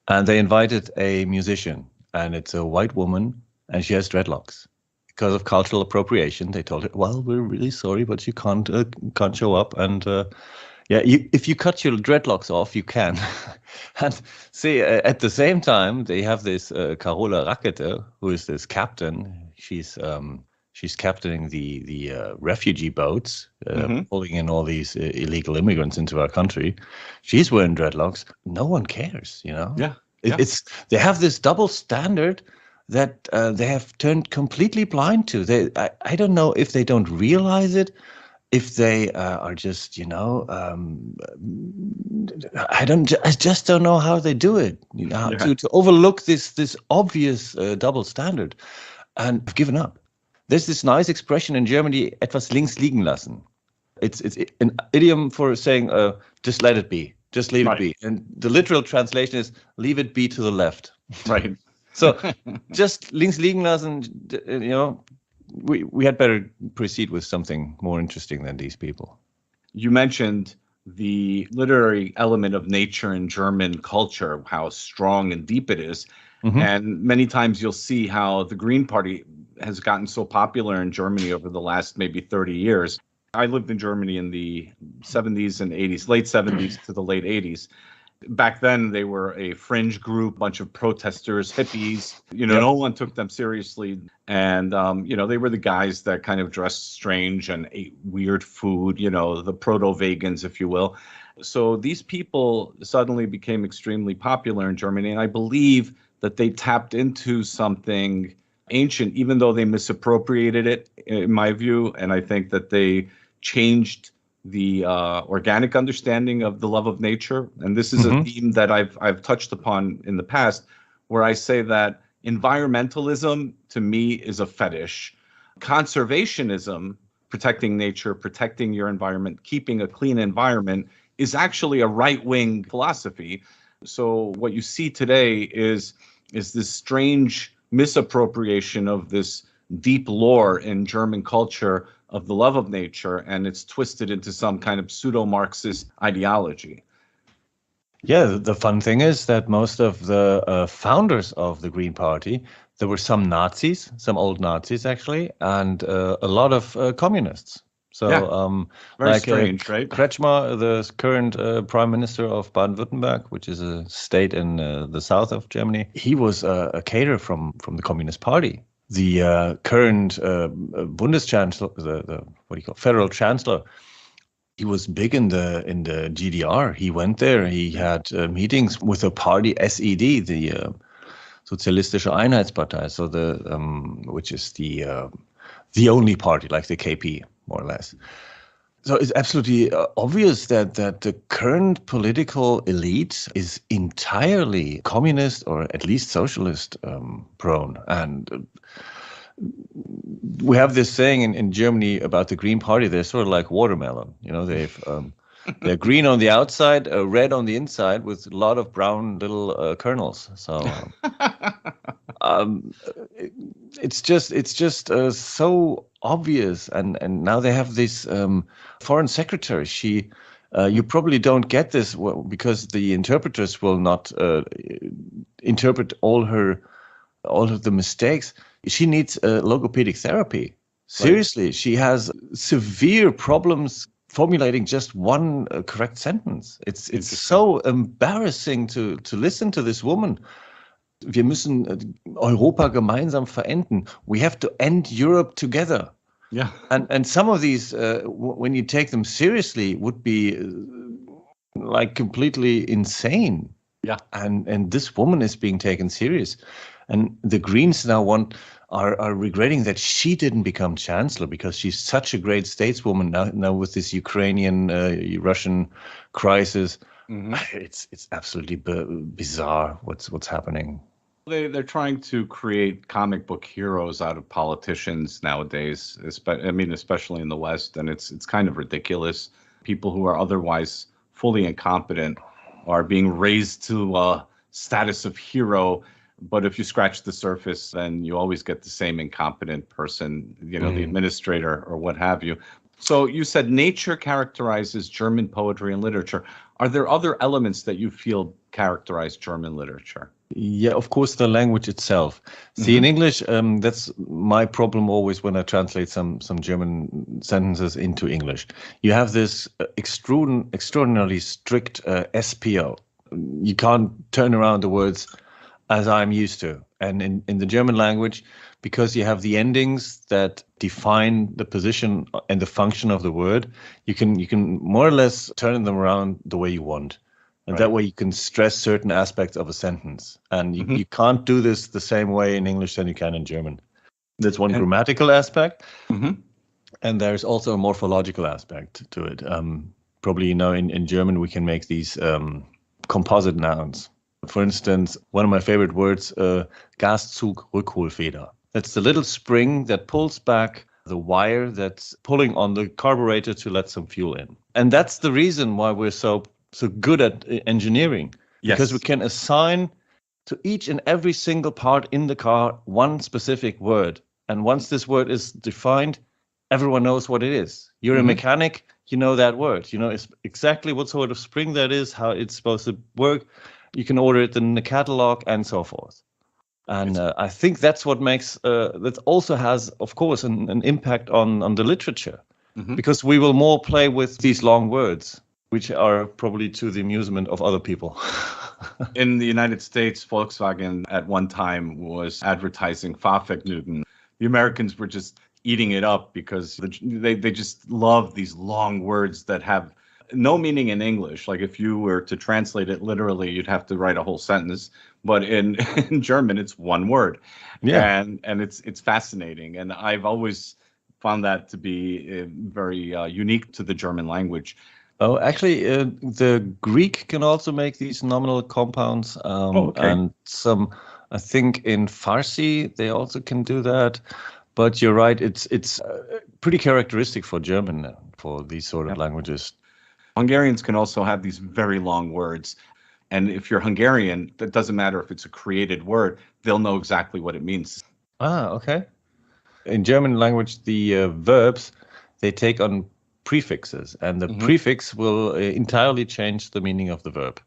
And they invited a musician, and it's a white woman, and she has dreadlocks. Because of cultural appropriation, they told her, well, we're really sorry, but you can't show up. And if you cut your dreadlocks off, you can. And see, at the same time, they have this Carola Rakete, who is this captain. She's captaining the refugee boats, pulling in all these illegal immigrants into our country. She's wearing dreadlocks. No one cares, Yeah. They have this double standard that they have turned completely blind to. I don't know if they don't realize it, if they are just, I just don't know how they do it. To overlook this obvious double standard, and I've given up. There's this nice expression in Germany, etwas links liegen lassen. It's an idiom for saying just let it be, just leave it be, and the literal translation is leave it be to the left. Right. So just links liegen lassen, we had better proceed with something more interesting than these people. You mentioned the literary element of nature in German culture, how strong and deep it is. Mm-hmm. And many times you'll see how the Green Party has gotten so popular in Germany over the last maybe 30 years. I lived in Germany in the 70s and 80s, late 70s to the late 80s. Back then, they were a fringe group, bunch of protesters, hippies. No one took them seriously. And, they were the guys that kind of dressed strange and ate weird food, the proto-vegans, if you will. So these people suddenly became extremely popular in Germany. And I believe that they tapped into something ancient, even though they misappropriated it, in my view. And I think that they changed the organic understanding of the love of nature. And this is a theme that I've touched upon in the past, where I say that environmentalism, to me, is a fetish. Conservationism, protecting nature, protecting your environment, keeping a clean environment, is actually a right-wing philosophy. So what you see today is this strange misappropriation of this deep lore in German culture of the love of nature, and it's twisted into some kind of pseudo-Marxist ideology. Yeah, the fun thing is that most of the founders of the Green Party, there were some Nazis, some old Nazis actually, and a lot of communists. So, Yeah, very like strange, right? Kretschmer, the current prime minister of Baden-Württemberg, which is a state in the south of Germany, he was a cadre from the Communist Party. The current Bundeschancellor, the what do you call federal chancellor, he was big in the GDR. He went there. He had meetings with the party SED, the Sozialistische Einheitspartei, so the which is the only party like the KP, more or less. So it's absolutely obvious that the current political elite is entirely communist or at least socialist prone. And we have this saying in Germany about the Green Party. They're sort of like watermelon. You know, they're green on the outside, red on the inside, with a lot of brown little kernels. So it's just so obvious. And now they have this foreign secretary. You probably don't get this because the interpreters will not interpret all of the mistakes. She needs logopedic therapy. Seriously, right. She has severe problems formulating just one correct sentence. It's so embarrassing to listen to this woman. Wir müssen Europa gemeinsam verenden. We have to end Europe together. Yeah. And some of these, when you take them seriously, would be like completely insane. Yeah. And this woman is being taken serious. And the Greens now are regretting that she didn't become chancellor because she's such a great stateswoman now with this Ukrainian Russian crisis. Mm-hmm. It's absolutely bizarre what's happening. They're trying to create comic book heroes out of politicians nowadays. Especially in the West, and it's kind of ridiculous. People who are otherwise fully incompetent are being raised to a status of hero. But if you scratch the surface, then you always get the same incompetent person, the administrator or what have you. So you said nature characterizes German poetry and literature. Are there other elements that you feel characterize German literature? Yeah, of course, the language itself. See, in English, that's my problem always when I translate some German sentences into English. You have this extraordinarily strict SPO. You can't turn around the words as I'm used to. And in the German language, because you have the endings that define the position and the function of the word, you can more or less turn them around the way you want. And right. That way you can stress certain aspects of a sentence. And you can't do this the same way in English than you can in German. That's one grammatical aspect. And there's also a morphological aspect to it. Probably, in German we can make these composite nouns. For instance, one of my favorite words, Gaszug-Rückholfeder. That's the little spring that pulls back the wire that's pulling on the carburetor to let some fuel in. And that's the reason why we're so good at engineering. Yes. Because we can assign to each and every single part in the car one specific word. And once this word is defined, everyone knows what it is. You're a mechanic, you know that word. You know exactly what sort of spring that is, how it's supposed to work. You can order it in the catalog and so forth. And I think that's what makes, that also has, of course, an impact on the literature. Because we will more play with these long words, which are probably to the amusement of other people. In the United States, Volkswagen at one time was advertising Fahrvergnügen. The Americans were just eating it up because they just love these long words that have no meaning in English. Like if you were to translate it literally, you'd have to write a whole sentence. But in German, it's one word. Yeah. And it's fascinating. And I've always found that to be very unique to the German language. Oh, actually, the Greek can also make these nominal compounds. Okay. And some, I think in Farsi, they also can do that. But you're right, it's pretty characteristic for German, for these sort of languages. Hungarians can also have these very long words. And if you're Hungarian, that doesn't matter if it's a created word, they'll know exactly what it means. Ah, okay. In German language, the verbs, they take on prefixes, and the prefix will entirely change the meaning of the verb,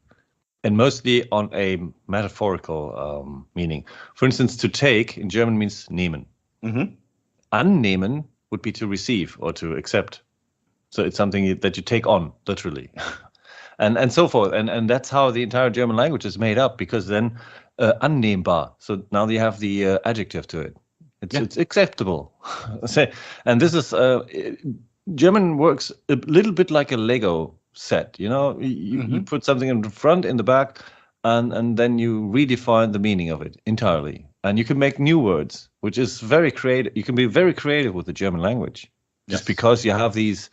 and mostly on a metaphorical meaning. For instance, to take in German means nehmen. Annehmen would be to receive or to accept. So it's something that you take on, literally. and so forth. And that's how the entire German language is made up, because then annehmbar. So now you have the adjective to it. It's acceptable. And this is German works a little bit like a Lego set. You put something in the front, in the back, and then you redefine the meaning of it entirely. And you can make new words, which is very creative. You can be very creative with the German language, just because you have these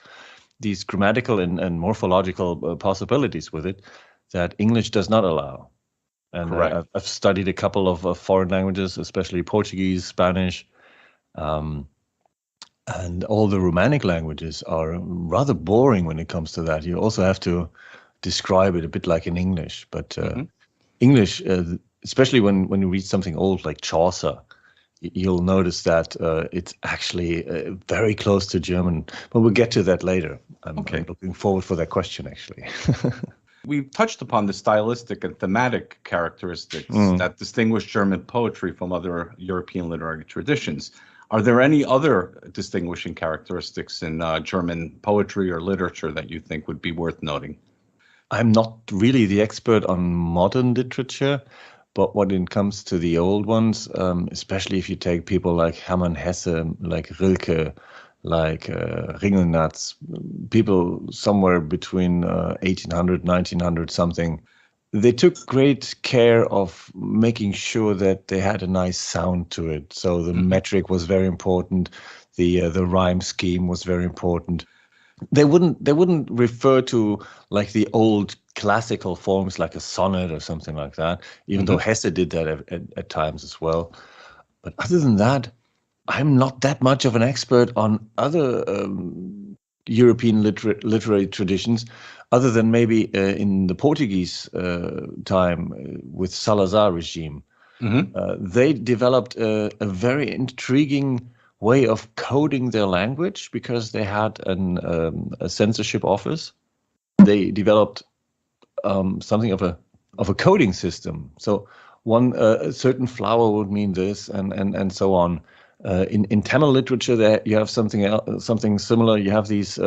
grammatical and morphological possibilities with it that English does not allow. And I've studied a couple of foreign languages, especially Portuguese, Spanish, and all the Romanic languages are rather boring when it comes to that. You also have to describe it a bit like in English. But English, especially when you read something old like Chaucer, you'll notice that it's actually very close to German. But we'll get to that later. I'm looking forward for that question, actually. We've touched upon the stylistic and thematic characteristics that distinguish German poetry from other European literary traditions. Are there any other distinguishing characteristics in German poetry or literature that you think would be worth noting? I'm not really the expert on modern literature, but when it comes to the old ones, especially if you take people like Hermann Hesse, like Rilke, like Ringelnatz, people somewhere between 1800, 1900 something, they took great care of making sure that they had a nice sound to it. So the metric was very important. The rhyme scheme was very important. They wouldn't refer to like the old classical forms like a sonnet or something like that, even though Hesse did that at times as well. But other than that, I'm not that much of an expert on other European literary traditions, other than maybe in the Portuguese time with Salazar regime. They developed a very intriguing way of coding their language because they had a censorship office. They developed something of a coding system. So a certain flower would mean this, and so on. In Tamil literature, there you have something similar. You have these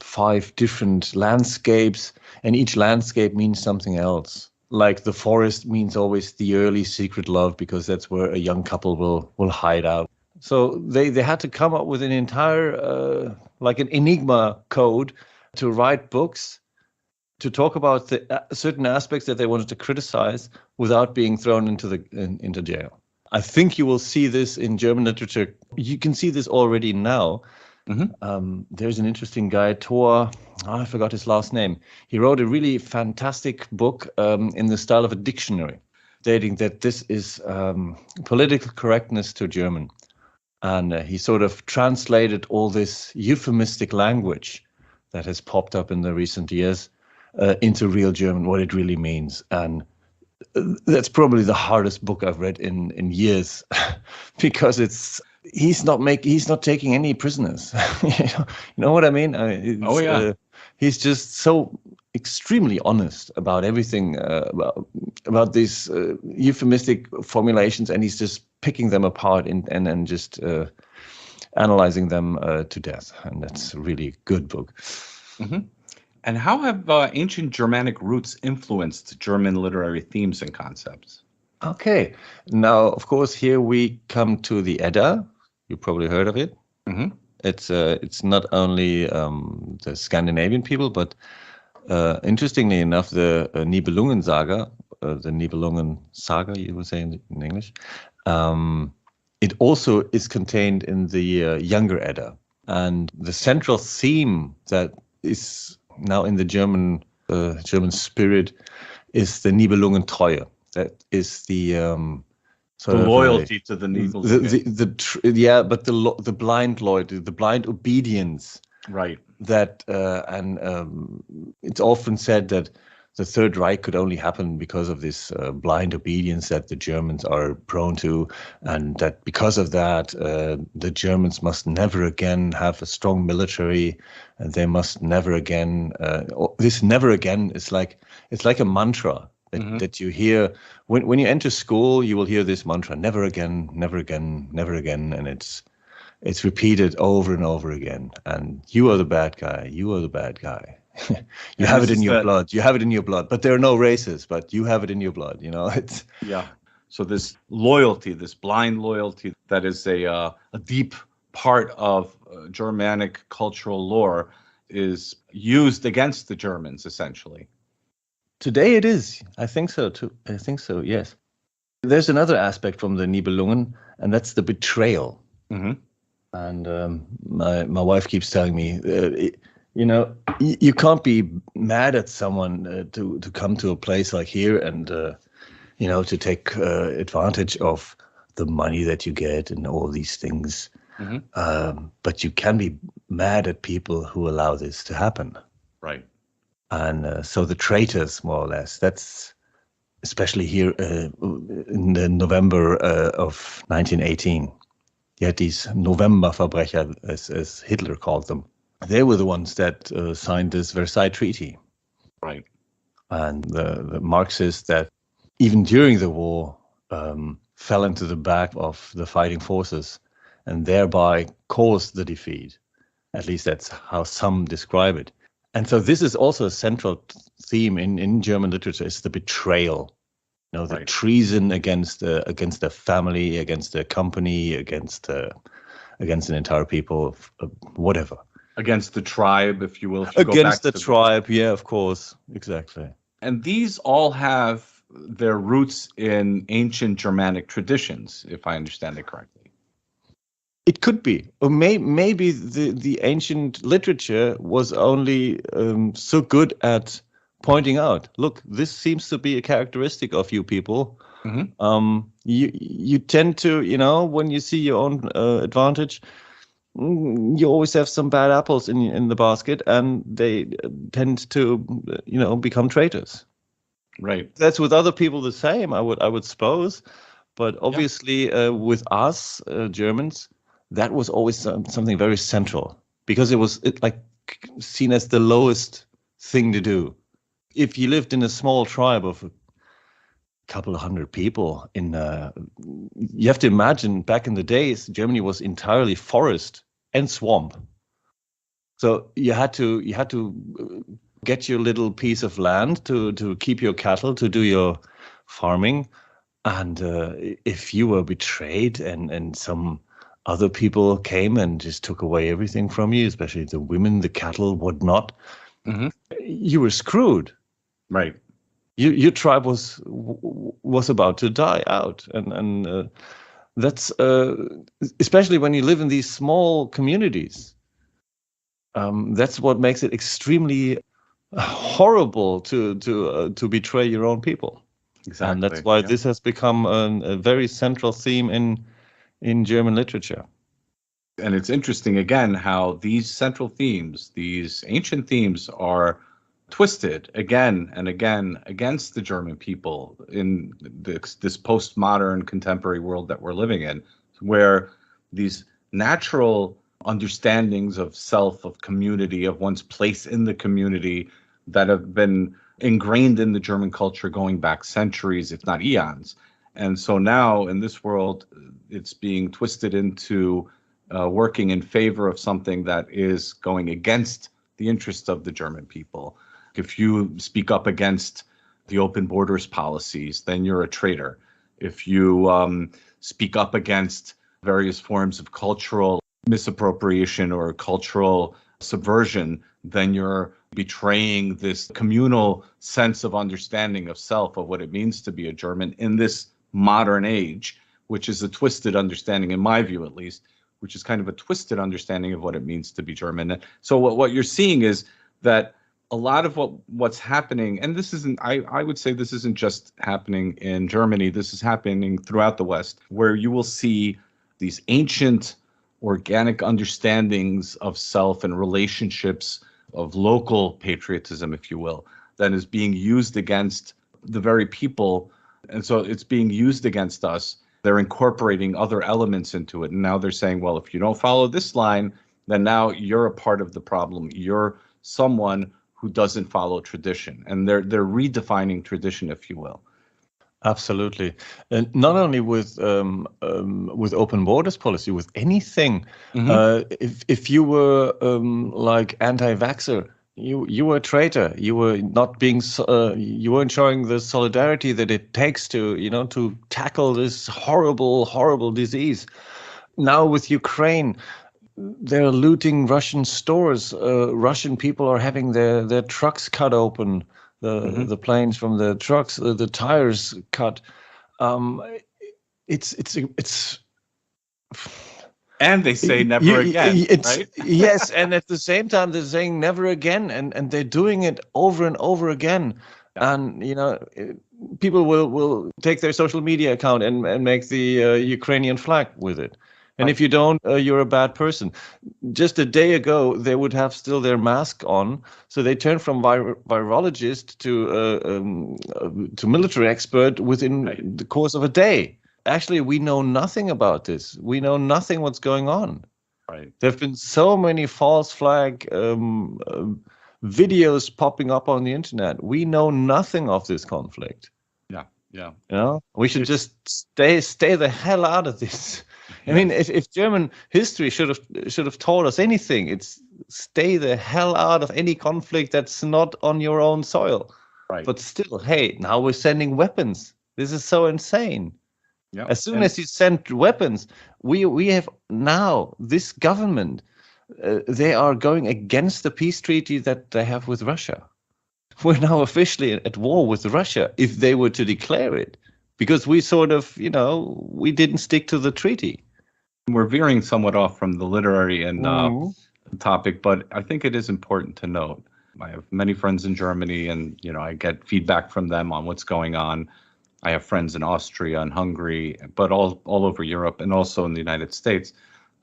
5 different landscapes, and each landscape means something else. Like the forest means always the early secret love, because that's where a young couple will hide out. So they had to come up with an entire like an enigma code to write books, to talk about the certain aspects that they wanted to criticize without being thrown into jail. I think you will see this in German literature. You can see this already now. There's an interesting guy, Thor, I forgot his last name. He wrote a really fantastic book in the style of a dictionary, stating that this is political correctness to German. And he sort of translated all this euphemistic language that has popped up in the recent years into real German, what it really means. And that's probably the hardest book I've read in years, because he's not taking any prisoners. You know what I mean? He's just so extremely honest about everything, about these euphemistic formulations, and he's just picking them apart and just analyzing them to death. And that's a really good book. And how have ancient Germanic roots influenced German literary themes and concepts? Okay. Now, of course, here we come to the Edda. You probably heard of it. It's not only the Scandinavian people, but interestingly enough, the Nibelungen Saga, the Nibelungen Saga, you would say in English, it also is contained in the Younger Edda. And the central theme that is now in the German spirit is the Nibelungentreue. That is the sort of loyalty to the Nibelungen. But the blind loyalty, the blind obedience. Right. That and it's often said that the Third Reich could only happen because of this blind obedience that the Germans are prone to, and that because of that, the Germans must never again have a strong military, and they must never again. This never again is like it's like a mantra that you hear when you enter school. You will hear this mantra: never again, never again, never again, and it's repeated over and over again. And you are the bad guy. You are the bad guy. You have it in your blood. You have it in your blood. But there are no races, but you have it in your blood. It's So this loyalty, this blind loyalty that is a deep part of Germanic cultural lore is used against the Germans, essentially. Today it is. I think so too. I think so, yes. There's another aspect from the Nibelungen, and that's the betrayal. And my wife keeps telling me, you can't be mad at someone to come to a place like here and, to take advantage of the money that you get and all these things. But you can be mad at people who allow this to happen. Right. And so the traitors, more or less, that's especially here in the November of 1918. You had these Novemberverbrecher, as Hitler called them. They were the ones that signed this Versailles Treaty. Right. And the Marxists that even during the war fell into the back of the fighting forces and thereby caused the defeat. At least that's how some describe it. And so this is also a central theme in German literature, is the betrayal. The treason against a family, against a company, against an entire people, whatever. Against the tribe, if you will. Against the tribe, yeah, of course, exactly. And these all have their roots in ancient Germanic traditions, if I understand it correctly. It could be, or maybe the ancient literature was only so good at pointing out, look, this seems to be a characteristic of you people. You tend to, when you see your own advantage, you always have some bad apples in the basket, and they tend to, become traitors. Right. That's with other people the same, I would suppose, but obviously with us Germans, that was always something very central, because it was seen as the lowest thing to do. If you lived in a small tribe of a couple of hundred people, you have to imagine back in the days, Germany was entirely forest and swamp. So you had to get your little piece of land to keep your cattle, to do your farming. And if you were betrayed and some other people came and just took away everything from you, especially the women, the cattle, whatnot, you were screwed. Right. Your tribe was about to die out, and that's especially when you live in these small communities. That's what makes it extremely horrible to betray your own people. Exactly. And that's why this has become a very central theme in German literature. And it's interesting, again, how these central themes, these ancient themes, are twisted again and again against the German people in this postmodern contemporary world that we're living in, where these natural understandings of self, of community, of one's place in the community that have been ingrained in the German culture going back centuries, if not eons. And so now in this world, it's being twisted into working in favor of something that is going against the interests of the German people. If you speak up against the open borders policies, then you're a traitor. If you speak up against various forms of cultural misappropriation or cultural subversion, then you're betraying this communal sense of understanding of self, of what it means to be a German in this modern age, which is a twisted understanding, in my view at least, which is kind of a twisted understanding of what it means to be German. So what you're seeing is that a lot of what's happening, and this isn't, I would say this isn't just happening in Germany, this is happening throughout the West, where you will see these ancient organic understandings of self and relationships, of local patriotism, if you will, then is being used against the very people. And so it's being used against us. They're incorporating other elements into it. And now they're saying, well, if you don't follow this line, then now you're a part of the problem. You're someone who doesn't follow tradition. And they're redefining tradition, if you will. Absolutely, and not only with open borders policy, with anything. If you were like anti-vaxxer, you were a traitor. You were not being. You weren't showing the solidarity that it takes to tackle this horrible disease. Now with Ukraine, they're looting Russian stores. Russian people are having their trucks cut open. The planes from the trucks, the tires cut. It's. And they say never again, right? Yes, and at the same time they're saying never again, and they're doing it over and over again. And people will take their social media account and make the Ukrainian flag with it. And if you don't, you're a bad person. Just a day ago, they would have still their mask on. So they turned from virologist to military expert within the course of a day. Actually, we know nothing about this. We know nothing what's going on. Right. There have been so many false flag videos popping up on the internet. We know nothing of this conflict. Yeah. We should just stay the hell out of this. I mean, if German history should have taught us anything, it's stay the hell out of any conflict that's not on your own soil. Right. But still, hey, now we're sending weapons. This is so insane. Yeah. As soon as you send weapons, we have now this government. They are going against the peace treaty that they have with Russia. We're now officially at war with Russia if they were to declare it, because we sort of, we didn't stick to the treaty. We're veering somewhat off from the literary and topic, but I think it is important to note. I have many friends in Germany, and I get feedback from them on what's going on. I have friends in Austria and Hungary, but all over Europe and also in the United States.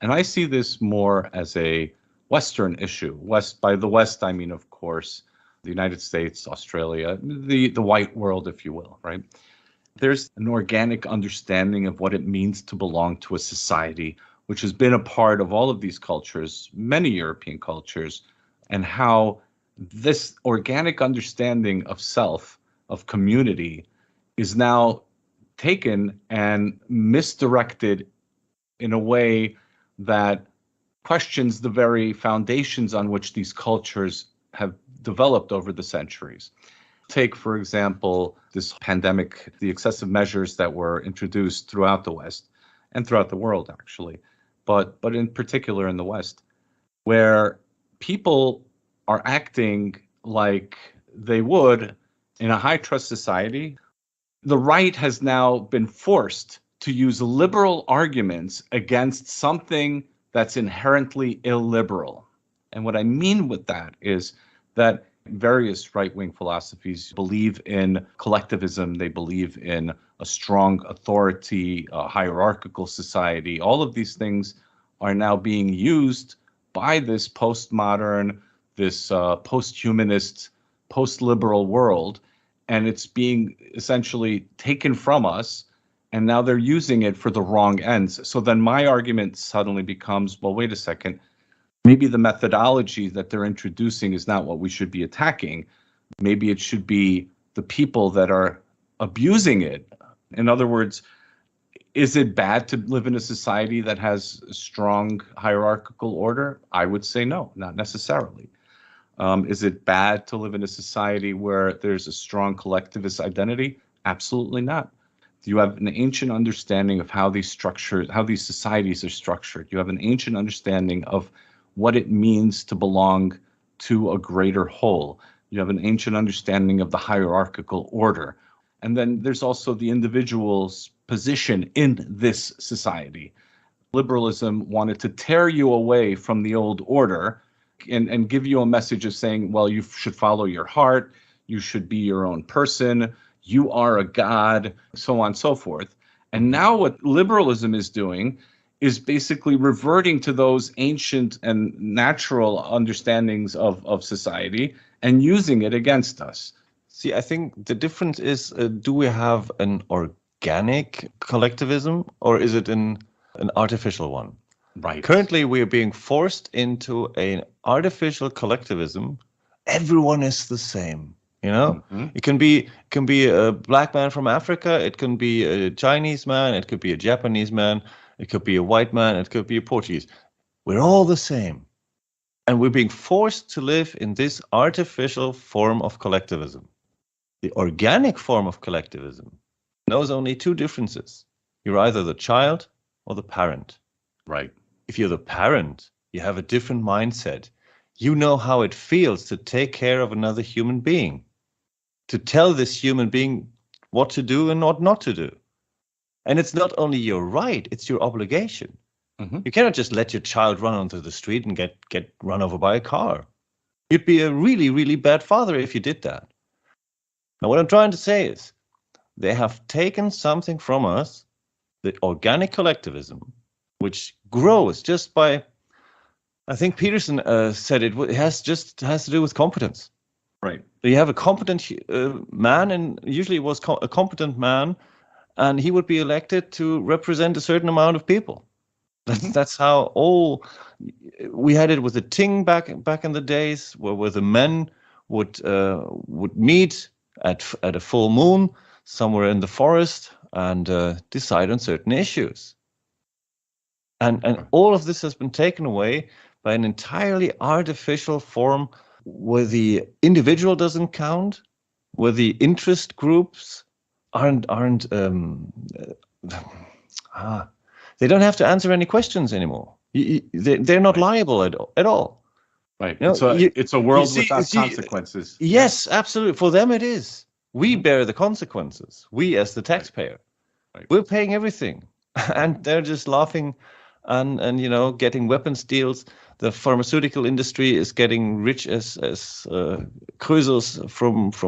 And I see this more as a Western issue. By the West, I mean, of course, the United States, Australia, the white world, if you will, right? There's an organic understanding of what it means to belong to a society, which has been a part of all of these cultures, many European cultures, and how this organic understanding of self, of community, is now taken and misdirected in a way that questions the very foundations on which these cultures have developed over the centuries. Take, for example, this pandemic, the excessive measures that were introduced throughout the West and throughout the world, actually, but in particular in the West, where people are acting like they would in a high-trust society. The right has now been forced to use liberal arguments against something that's inherently illiberal. And what I mean with that is that various right-wing philosophies believe in collectivism. They believe in a strong authority, a hierarchical society. All of these things are now being used by this postmodern, this post-humanist, post-liberal world, and it's being essentially taken from us, and now they're using it for the wrong ends. So then my argument suddenly becomes, well, wait a second, maybe the methodology that they're introducing is not what we should be attacking. Maybe it should be the people that are abusing it. In other words, is it bad to live in a society that has a strong hierarchical order? I would say no, not necessarily. Is it bad to live in a society where there's a strong collectivist identity? Absolutely not. Do you have an ancient understanding of how these societies are structured? You have an ancient understanding of what it means to belong to a greater whole. You have an ancient understanding of the hierarchical order. And then there's also the individual's position in this society. Liberalism wanted to tear you away from the old order and give you a message of saying, well, you should follow your heart, you should be your own person, you are a god, so on and so forth. And now what liberalism is doing is basically reverting to those ancient and natural understandings of society and using it against us. See, I think the difference is, do we have an organic collectivism or is it an artificial one? Right. Currently, we are being forced into an artificial collectivism. Everyone is the same. It can be a black man from Africa. It can be a Chinese man. It could be a Japanese man. It could be a white man. It could be a Portuguese. We're all the same. And we're being forced to live in this artificial form of collectivism. The organic form of collectivism knows only two differences. You're either the child or the parent. Right. If you're the parent, you have a different mindset. You know how it feels to take care of another human being, to tell this human being what to do and what not to do. And it's not only your right, it's your obligation. You cannot just let your child run onto the street and get run over by a car. You'd be a really, really bad father if you did that. Now, what I'm trying to say is they have taken something from us, the organic collectivism, which grows just by, I think Peterson said it has to do with competence. Right. You have a competent man, and usually it was a competent man, and he would be elected to represent a certain amount of people. That's how we had it with the Ting back in the days, where the men would meet at a full moon somewhere in the forest and decide on certain issues. And all of this has been taken away by an entirely artificial form where the individual doesn't count, where the interest groups aren't they don't have to answer any questions anymore. They're not liable at all. Right. It's a world without consequences. Yes, absolutely. For them it is. We bear the consequences. We as the taxpayer. Right. We're paying everything. And they're just laughing and getting weapons deals. The pharmaceutical industry is getting rich as cruisers from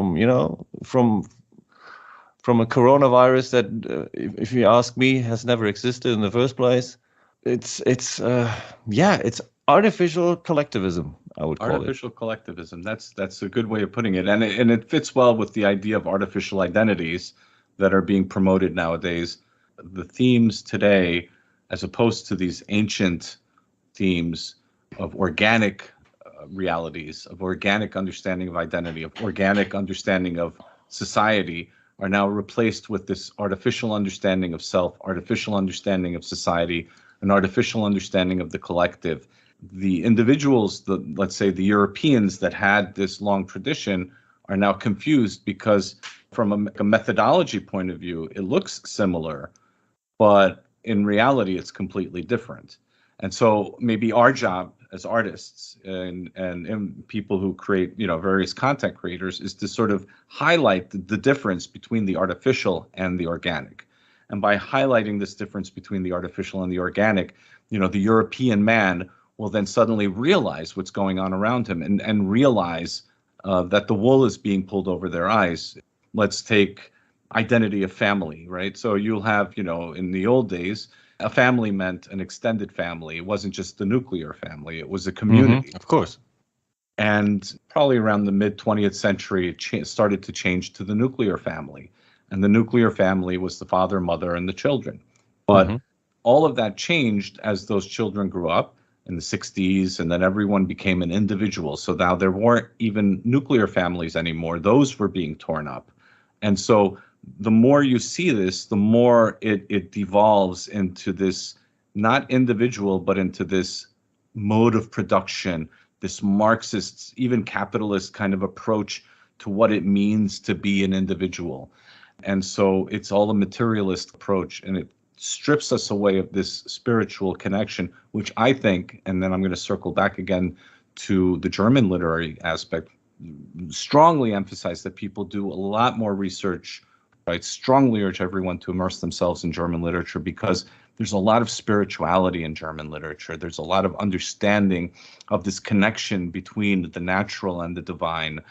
a coronavirus that, if you ask me, has never existed in the first place. It's artificial collectivism, I would call it. Artificial collectivism. That's a good way of putting it, and it fits well with the idea of artificial identities that are being promoted nowadays. The themes today, as opposed to these ancient themes of organic realities, of organic understanding of identity, of organic understanding of society, are now replaced with this artificial understanding of self, artificial understanding of society, an artificial understanding of the collective. The individuals, let's say the Europeans that had this long tradition, are now confused because from a methodology point of view, it looks similar, but in reality, it's completely different. And so maybe our job as artists and people who create, various content creators is to sort of highlight the difference between the artificial and the organic. And by highlighting this difference between the artificial and the organic, the European man will then suddenly realize what's going on around him and realize that the wool is being pulled over their eyes. Let's take identity of family, right? So you'll have, in the old days, a family meant an extended family. It wasn't just the nuclear family. It was a community. Of course. And probably around the mid-20th century, it started to change to the nuclear family. And the nuclear family was the father, mother, and the children. But all of that changed as those children grew up in the 60s, and then everyone became an individual. So now there weren't even nuclear families anymore. Those were being torn up. And so the more you see this, the more it devolves into this, not individual, but into this mode of production, this Marxist, even capitalist kind of approach to what it means to be an individual. And so it's all a materialist approach, and it strips us away of this spiritual connection, which I think, and then I'm going to circle back again to the German literary aspect, strongly emphasize that people do a lot more research. I strongly urge everyone to immerse themselves in German literature because there's a lot of spirituality in German literature. There's a lot of understanding of this connection between the natural and the divine.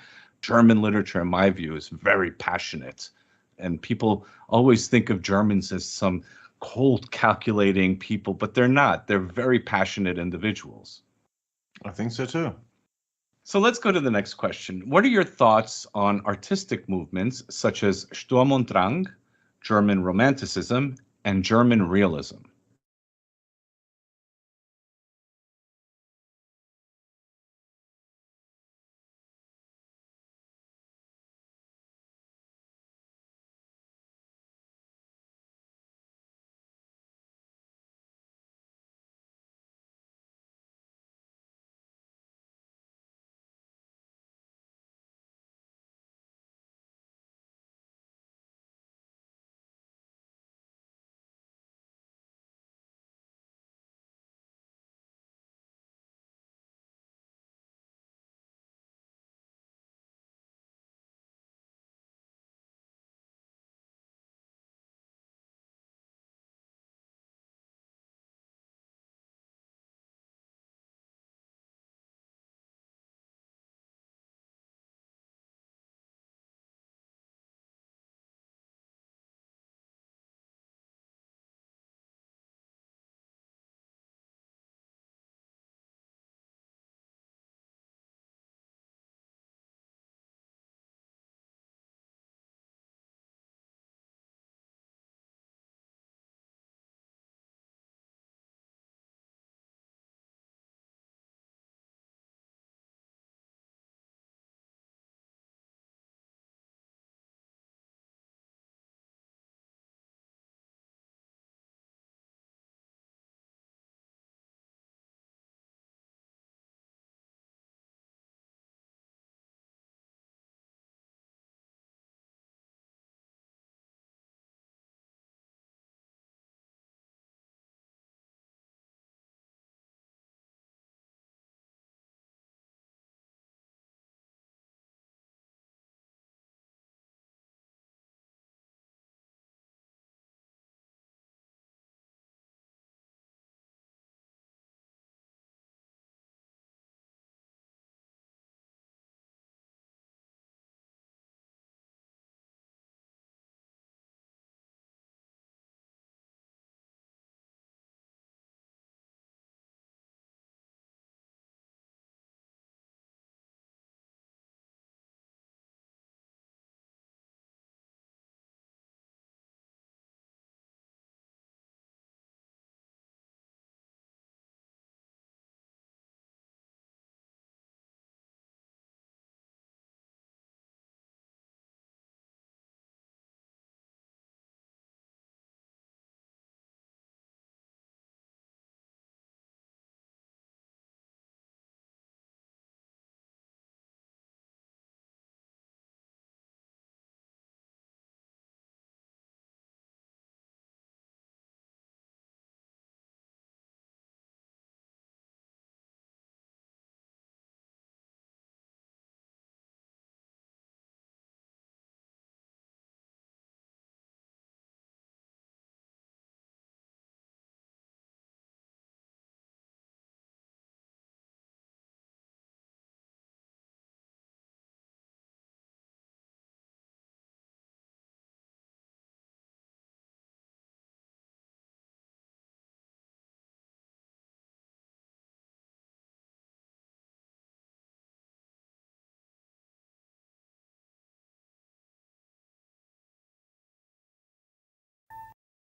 German literature, in my view, is very passionate. And people always think of Germans as some cold, calculating people, but they're not. They're very passionate individuals. I think so too. So let's go to the next question. What are your thoughts on artistic movements such as Sturm und Drang, German Romanticism, and German Realism?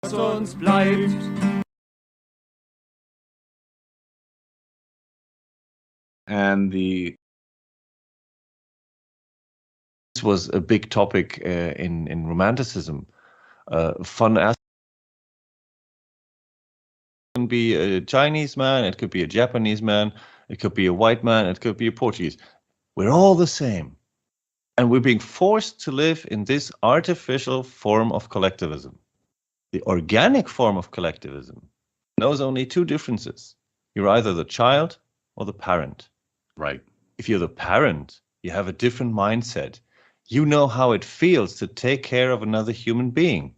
Was uns bleibt. And the This was a big topic in Romanticism. Fun aspect can be a Chinese man, it could be a Japanese man, it could be a white man, it could be a Portuguese. We're all the same. And we're being forced to live in this artificial form of collectivism. The organic form of collectivism knows only two differences. You're either the child or the parent. right. If you're the parent, you have a different mindset. You know how it feels to take care of another human being,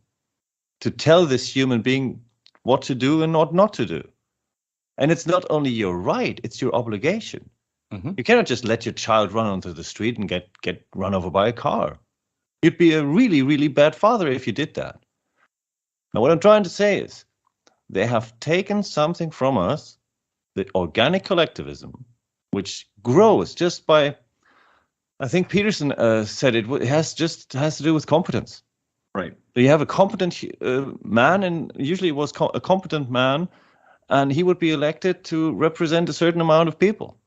to tell this human being what to do and what not to do. And it's not only your right, it's your obligation. Mhm. You cannot just let your child run onto the street and get run over by a car. You'd be a really, really bad father if you did that. Now, what I'm trying to say is they have taken something from us, the organic collectivism, which grows just by. I think Peterson said it has to do with competence. Right. So you have a competent man, and usually it was a competent man, and he would be elected to represent a certain amount of people.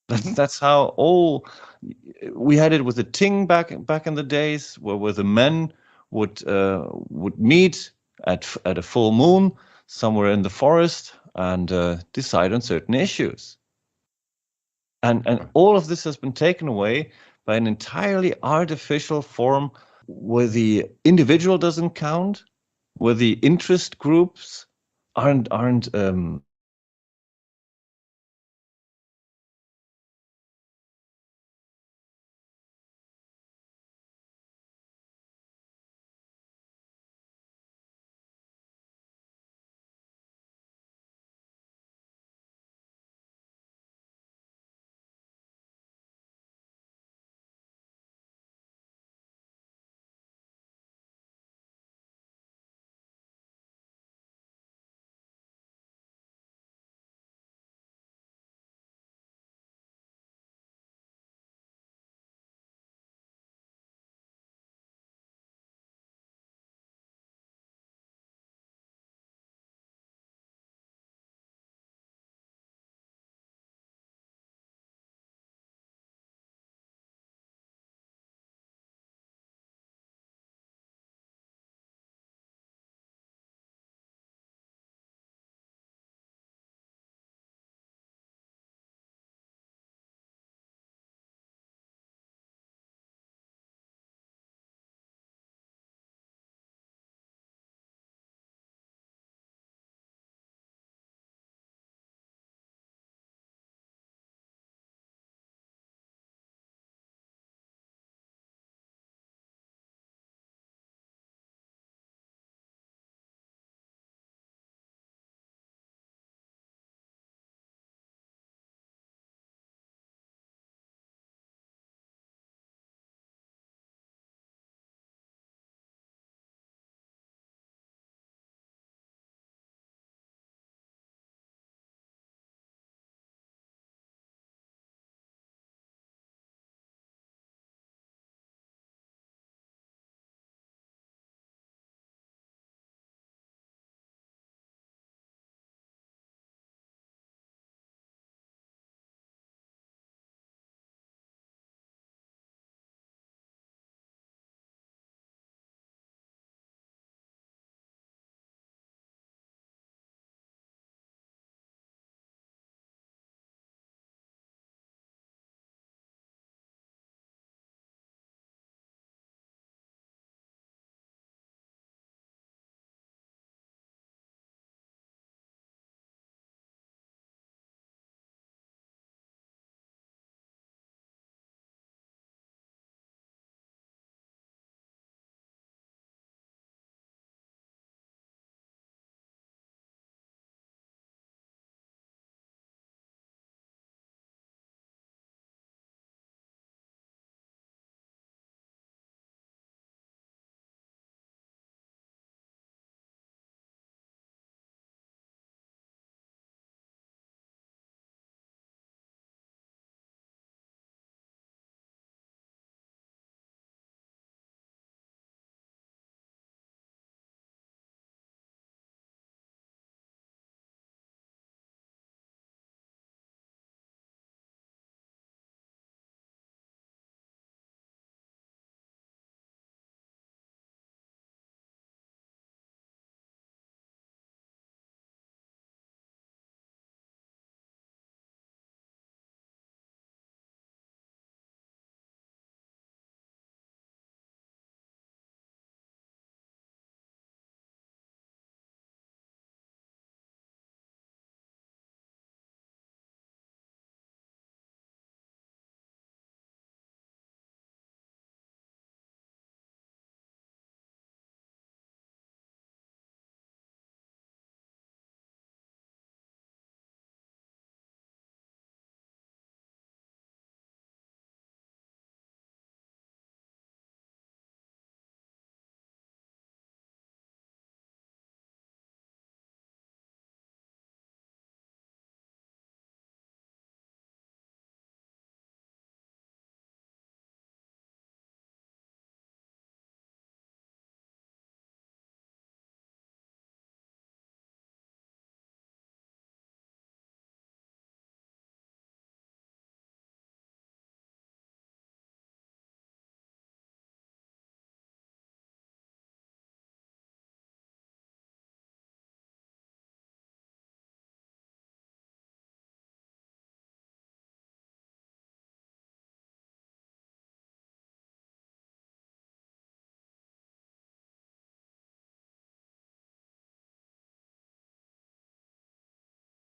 That's how all we had it with the Ting back in the days, where the men would meet at a full moon somewhere in the forest and decide on certain issues. And all of this has been taken away by an entirely artificial form where the individual doesn't count, where the interest groups aren't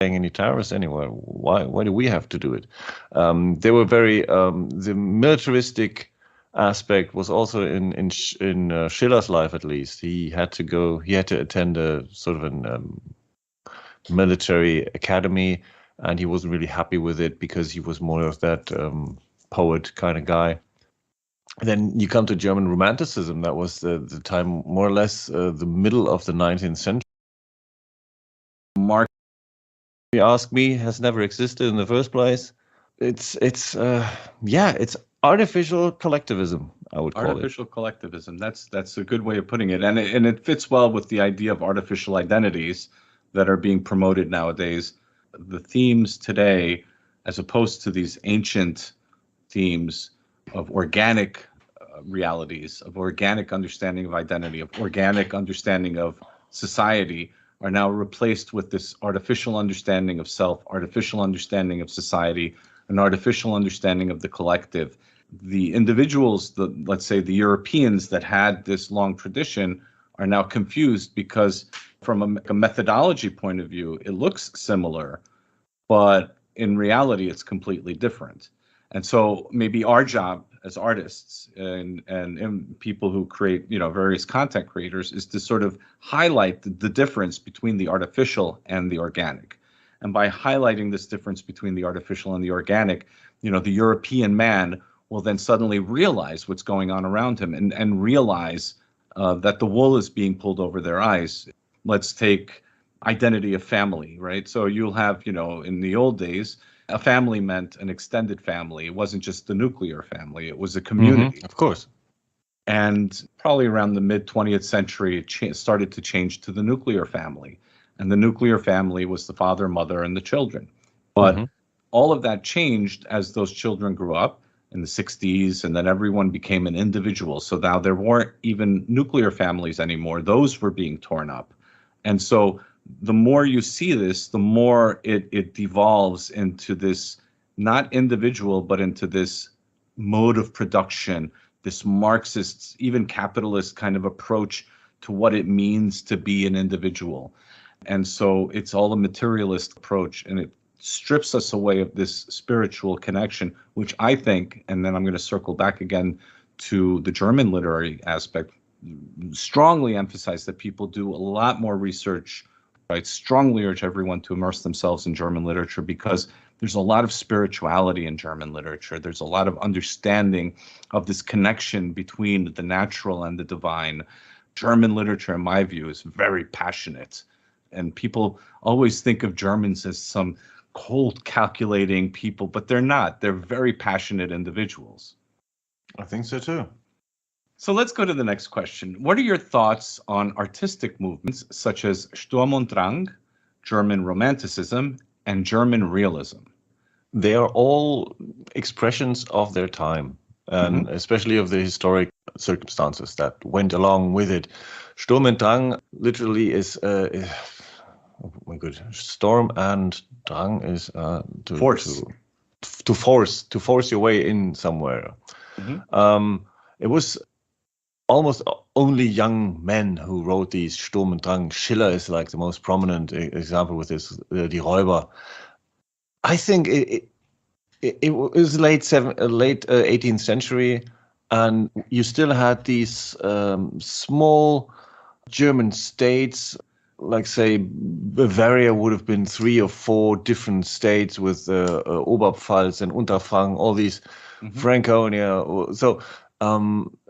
paying any tariffs anywhere. Why do we have to do it? They were very the militaristic aspect was also in Schiller's life, at least. He had to attend a sort of an military academy, and he wasn't really happy with it because he was more of that poet kind of guy. Then you come to German Romanticism. That was the time, more or less, the middle of the 19th century. Marx, if you ask me, has never existed in the first place. It's artificial collectivism, I would call it. Artificial collectivism. That's a good way of putting it, and it fits well with the idea of artificial identities that are being promoted nowadays. The themes today, as opposed to these ancient themes of organic realities, of organic understanding of identity, of organic understanding of society, are now replaced with this artificial understanding of self, artificial understanding of society, an artificial understanding of the collective. The individuals, let's say the Europeans that had this long tradition, are now confused because from a methodology point of view, it looks similar, but in reality, it's completely different. And so maybe our job as artists and people who create, various content creators, is to sort of highlight the difference between the artificial and the organic. And by highlighting this difference between the artificial and the organic, the European man will then suddenly realize what's going on around him and realize that the wool is being pulled over their eyes. Let's take identity of family, right? So you'll have, in the old days, a family meant an extended family. It wasn't just the nuclear family. It was a community. Of course. And probably around the mid-20th century, it started to change to the nuclear family. And the nuclear family was the father, mother, and the children. But all of that changed as those children grew up in the 60s, and then everyone became an individual. So now there weren't even nuclear families anymore. Those were being torn up. And so the more you see this, the more it devolves into this, not individual, but into this mode of production, this Marxist, even capitalist kind of approach to what it means to be an individual. And so it's all a materialist approach, and it strips us away of this spiritual connection, which I think, and then I'm going to circle back again to the German literary aspect, strongly emphasize that people do a lot more research. I strongly urge everyone to immerse themselves in German literature because there's a lot of spirituality in German literature. There's a lot of understanding of this connection between the natural and the divine. German literature, in my view, is very passionate. And people always think of Germans as some cold, calculating people, but they're not. They're very passionate individuals. I think so too. So let's go to the next question. What are your thoughts on artistic movements such as Sturm und Drang, German Romanticism, and German Realism? They are all expressions of their time, and especially of the historic circumstances that went along with it. Sturm und Drang literally is, oh my God, Storm and Drang is to force your way in somewhere. It was almost only young men who wrote these Sturm und Drang. Schiller is like the most prominent example with this, Die Räuber. I think it was late 18th century, and you still had these small German states, like say Bavaria would have been 3 or 4 different states with Oberpfalz and Unterfranken, all these Franconia. So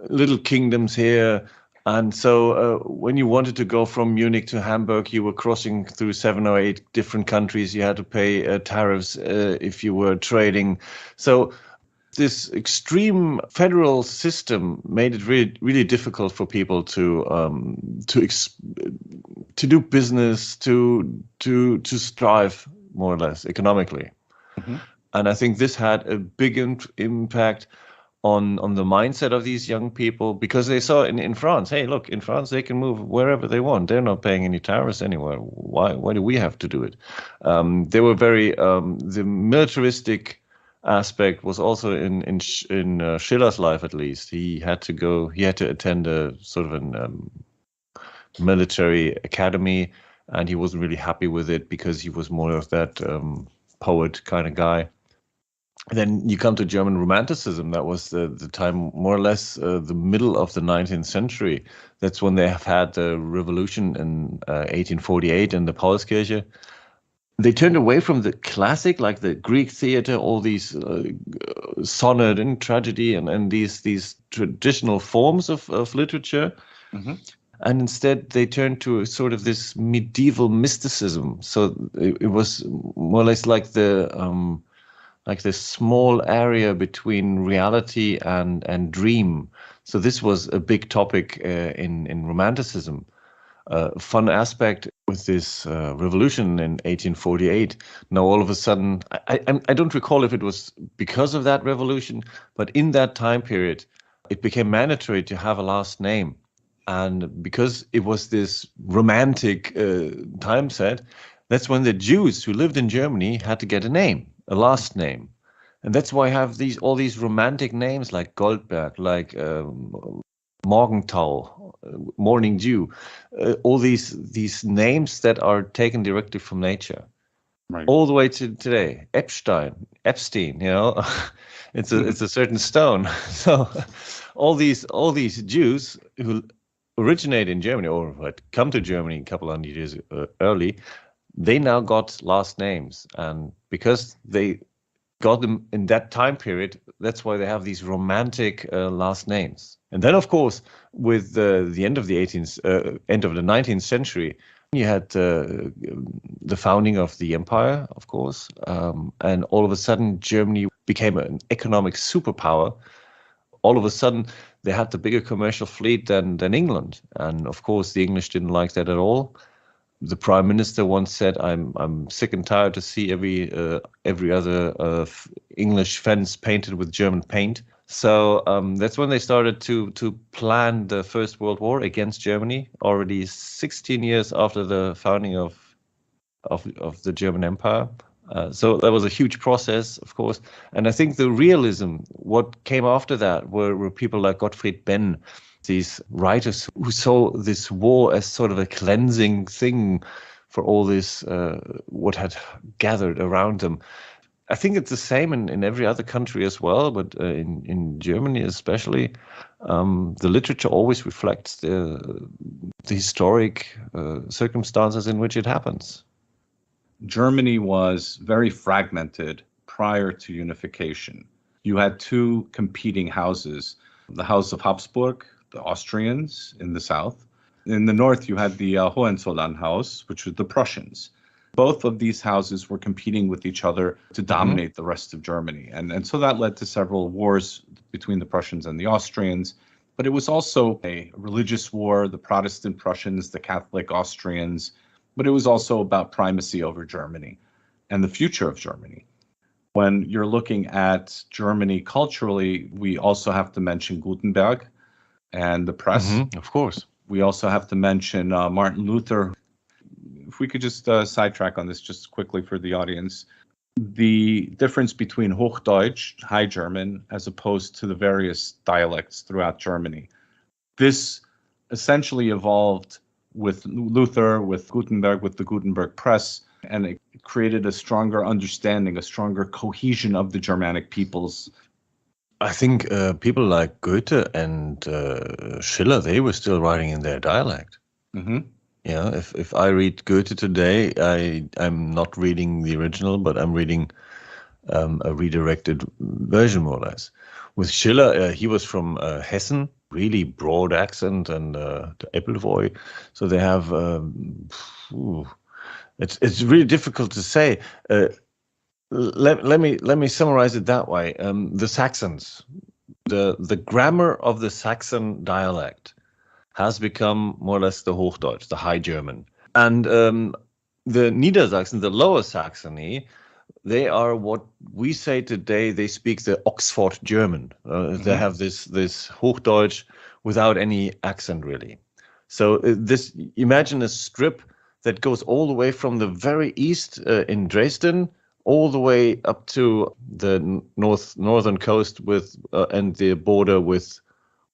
little kingdoms here. And so when you wanted to go from Munich to Hamburg, you were crossing through 7 or 8 different countries. You had to pay tariffs if you were trading. So this extreme federal system made it really, really difficult for people to do business, to strive more or less economically. And I think this had a big impact on the mindset of these young people, because they saw in France, hey, look, in France they can move wherever they want. They're not paying any tariffs anywhere. Why do we have to do it? They were very the militaristic aspect was also in Schiller's life, at least. He had to attend a sort of an military academy, and he wasn't really happy with it because he was more of that poet kind of guy. Then you come to German Romanticism. That was the time, more or less, the middle of the 19th century. That's when they have had the revolution in 1848 in the Paulskirche. They turned away from the classic, like the Greek theater, all these sonnet and tragedy and these traditional forms of literature. Mm-hmm. And instead, they turned to sort of this medieval mysticism. So it was more or less like this small area between reality and dream. So this was a big topic in Romanticism. Fun aspect with this revolution in 1848. Now all of a sudden, I don't recall if it was because of that revolution, but in that time period, it became mandatory to have a last name. And because it was this romantic time set, that's when the Jews who lived in Germany had to get a name, a last name. And that's why I have all these romantic names like Goldberg, like Morgenthau, Morning Dew, all these names that are taken directly from nature. Right. All the way to today. Epstein, it's a certain stone. So all these Jews who originate in Germany or had come to Germany a couple hundred years early, they now got last names, and because they got them in that time period, that's why they have these romantic last names. And then, of course, with the end of the 19th century, you had the founding of the empire, of course, and all of a sudden Germany became an economic superpower. All of a sudden, they had the bigger commercial fleet than England, and of course, the English didn't like that at all. The prime minister once said, "I'm sick and tired to see every other English fence painted with German paint." So that's when they started to plan the First World War against Germany, already 16 years after the founding of the German Empire. So that was a huge process, of course. And I think the realism, what came after that, were people like Gottfried Benn, these writers who saw this war as sort of a cleansing thing for all this, what had gathered around them. I think it's the same in every other country as well, but in Germany especially, the literature always reflects the historic circumstances in which it happens. Germany was very fragmented prior to unification. You had two competing houses, the House of Habsburg, the Austrians in the south. In the north, you had the Hohenzollern House, which was the Prussians. Both of these houses were competing with each other to dominate the rest of Germany. And so that led to several wars between the Prussians and the Austrians. But it was also a religious war, the Protestant Prussians, the Catholic Austrians. But it was also about primacy over Germany and the future of Germany. When you're looking at Germany culturally, we also have to mention Gutenberg and the press. Of course. We also have to mention Martin Luther. If we could just sidetrack on this just quickly for the audience. The difference between Hochdeutsch, High German, as opposed to the various dialects throughout Germany. This essentially evolved with Luther, with Gutenberg, with the Gutenberg press, and it created a stronger understanding, a stronger cohesion of the Germanic peoples. I think people like Goethe and Schiller, they were still writing in their dialect. Mm-hmm. Yeah, if I read Goethe today, I'm not reading the original, but I'm reading a redirected version, more or less. With Schiller, he was from Hessen, really broad accent, and the Eppelwoi. So they have, it's really difficult to say. Let me summarize it that way. The Saxons, the grammar of the Saxon dialect has become more or less the Hochdeutsch, the High German. And the Niedersachsen, the Lower Saxony, they are what we say today, they speak the Oxford German. They have this Hochdeutsch without any accent, really. So imagine a strip that goes all the way from the very east in Dresden, all the way up to the northern coast and the border with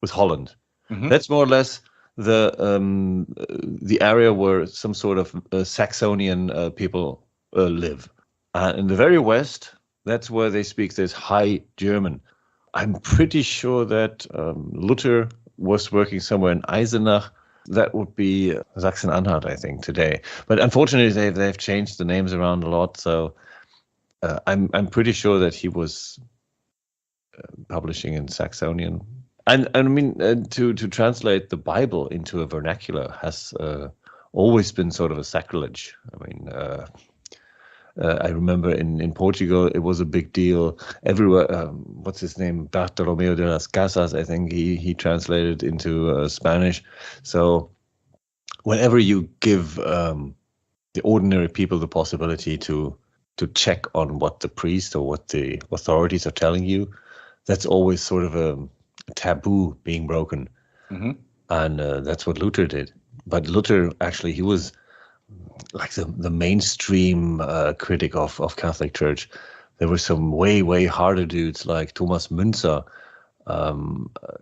Holland. Mm-hmm. That's more or less the area where some sort of Saxonian people live. In the very west, that's where they speak this High German. I'm pretty sure that Luther was working somewhere in Eisenach. That would be Sachsen-Anhalt, I think, today. But unfortunately, they've changed the names around a lot. So I'm pretty sure that he was publishing in Saxonian. And I mean, to translate the Bible into a vernacular has always been sort of a sacrilege. I mean, I remember in Portugal, it was a big deal everywhere. What's his name? Bartolomeo de las Casas, I think he translated into Spanish. So whenever you give the ordinary people the possibility to check on what the priest or what the authorities are telling you, that's always sort of a taboo being broken. Mm-hmm. And that's what Luther did. But Luther, actually, he was like the mainstream critic of Catholic Church. There were some way harder dudes like Thomas Münzer.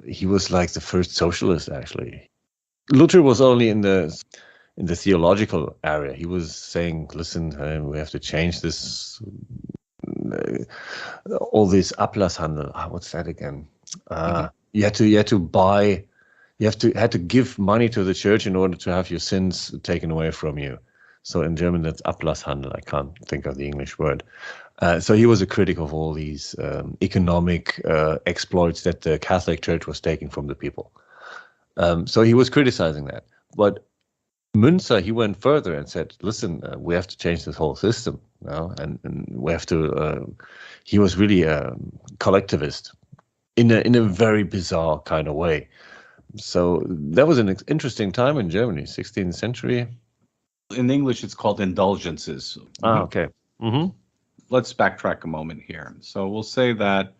He was like the first socialist, actually. Luther was only in the theological area. He was saying, listen, we have to change this, all this Ablasshandel. What's that again? You had to give money to the church in order to have your sins taken away from you. So in German, that's Ablasshandel. I can't think of the English word. So he was a critic of all these economic exploits that the Catholic Church was taking from the people. So he was criticizing that. But Münzer, he went further and said, listen, we have to change this whole system now. And we have to, he was really a collectivist in a very bizarre kind of way. So that was an interesting time in Germany, 16th century. In English, it's called indulgences. Okay. Mm-hmm. Let's backtrack a moment here. So we'll say that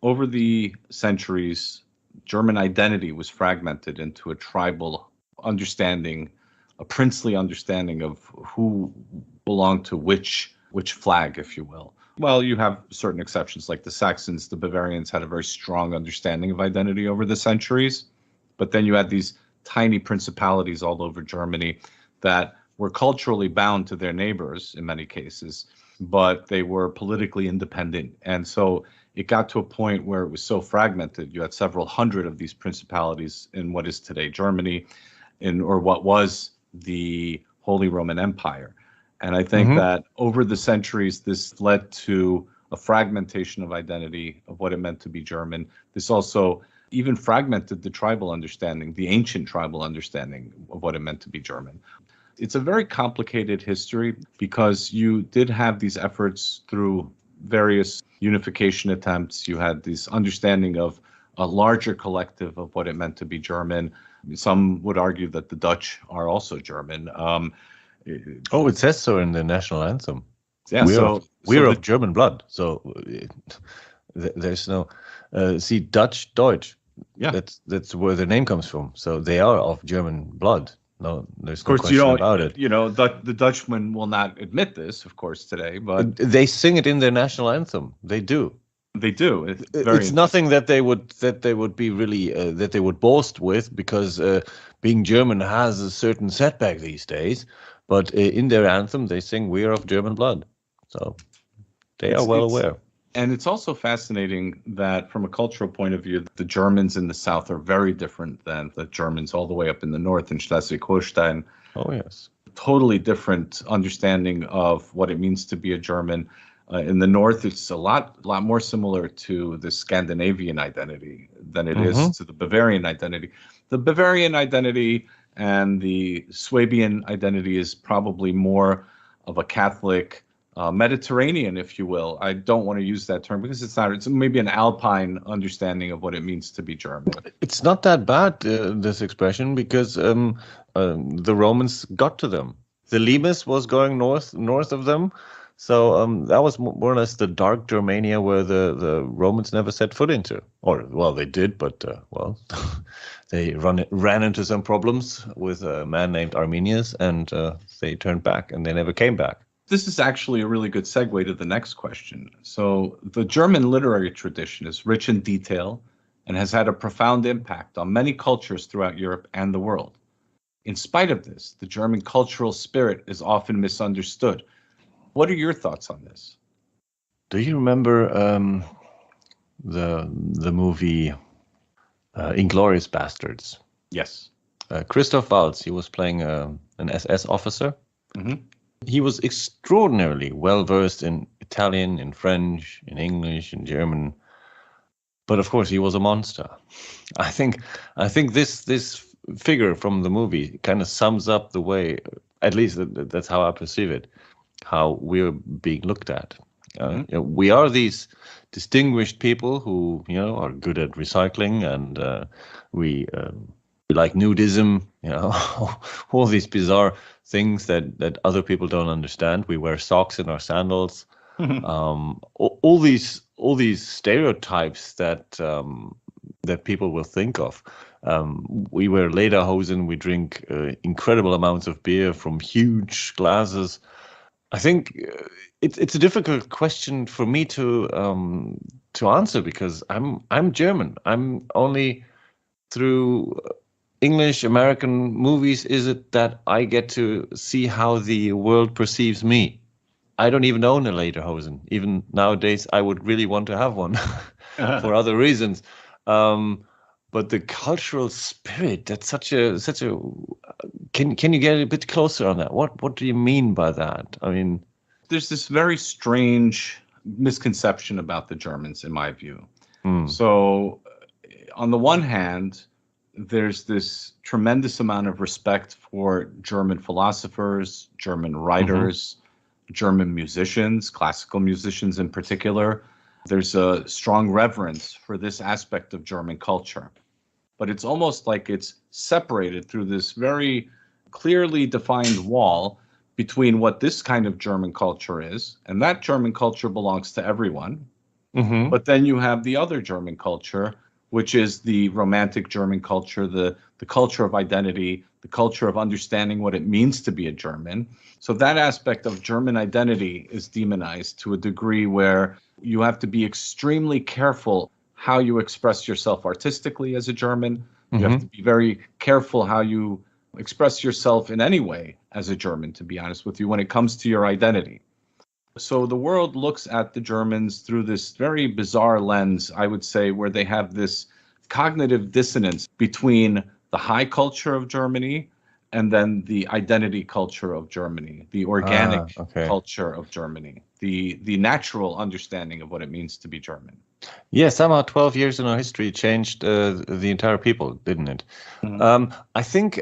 over the centuries, German identity was fragmented into a tribal understanding, a princely understanding of who belonged to which flag, if you will. Well, you have certain exceptions, like the Saxons, the Bavarians had a very strong understanding of identity over the centuries. But then you had these tiny principalities all over Germany that were culturally bound to their neighbors in many cases, but they were politically independent. And so it got to a point where it was so fragmented. You had several hundred of these principalities in what is today Germany, or what was the Holy Roman Empire. And I think that over the centuries, this led to a fragmentation of identity, of what it meant to be German. This also even fragmented the tribal understanding, the ancient tribal understanding of what it meant to be German. It's a very complicated history because you did have these efforts through various unification attempts. You had this understanding of a larger collective of what it meant to be German. Some would argue that the Dutch are also German. It says so in the national anthem. Yeah, we're of German blood. So there's no see Dutch, Deutsch. Yeah, that's where the name comes from. So they are of German blood. No, there's no question about it. You know, the Dutchmen will not admit this, of course, today, but they sing it in their national anthem. They do. They do. It's nothing that they would be really that they would boast with, because being German has a certain setback these days. But in their anthem, they sing, "We are of German blood." So they are well aware. And it's also fascinating that from a cultural point of view, the Germans in the South are very different than the Germans all the way up in the North in Schleswig-Holstein. Oh, yes. Totally different understanding of what it means to be a German. In the North, it's a lot more similar to the Scandinavian identity than it is to the Bavarian identity. The Bavarian identity and the Swabian identity is probably more of a Catholic Mediterranean, if you will. I don't want to use that term because it's not. It's maybe an Alpine understanding of what it means to be German. It's not that bad, this expression, because the Romans got to them. The Limes was going north of them. So that was more or less the dark Germania where the Romans never set foot into. Or, well, they did, but, they ran into some problems with a man named Arminius, and they turned back, and they never came back. This is actually a really good segue to the next question. So the German literary tradition is rich in detail and has had a profound impact on many cultures throughout Europe and the world. In spite of this, the German cultural spirit is often misunderstood. What are your thoughts on this? Do you remember the movie Inglourious Bastards? Yes. Christoph Waltz, he was playing an SS officer. Mhm. He was extraordinarily well versed in Italian, in French, in English, in German. But of course, he was a monster. I think this figure from the movie kind of sums up the way, at least that's how I perceive it, how we're being looked at. You know, we are these distinguished people who, you know, are good at recycling, and we like nudism, you know, all these bizarre things that other people don't understand. We wear socks in our sandals. All these stereotypes that that people will think of. We wear lederhosen. We drink incredible amounts of beer from huge glasses. I think it's a difficult question for me to answer, because I'm German. I'm only through English American movies is it that I get to see how the world perceives me. I don't even own a lederhosen. Even nowadays, I would really want to have one for other reasons. But the cultural spirit, that's such a. Can you get a bit closer on that? What do you mean by that? I mean, there's this very strange misconception about the Germans, in my view. So, on the one hand, there's this tremendous amount of respect for German philosophers, German writers, German musicians, classical musicians in particular. There's a strong reverence for this aspect of German culture. But it's almost like it's separated through this very clearly defined wall between what this kind of German culture is, and that German culture belongs to everyone. But then you have the other German culture, which is the romantic German culture, the culture of identity, the culture of understanding what it means to be a German. So that aspect of German identity is demonized to a degree where you have to be extremely careful how you express yourself artistically as a German. You have to be very careful how you express yourself in any way as a German, to be honest with you, when it comes to your identity. So the world looks at the Germans through this very bizarre lens, I would say, where they have this cognitive dissonance between the high culture of Germany and then the identity culture of Germany, the organic culture of Germany, the natural understanding of what it means to be German. Yeah, somehow 12 years in our history changed the entire people, didn't it? I think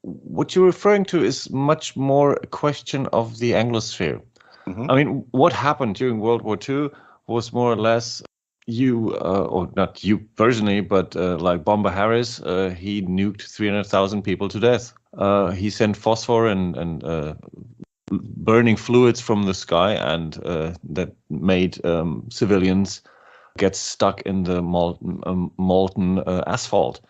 what you're referring to is much more a question of the Anglosphere. I mean, what happened during World War II was more or less you, or not you personally, but like Bomber Harris, he nuked 300,000 people to death. He sent phosphor and burning fluids from the sky, and that made civilians get stuck in the molten asphalt.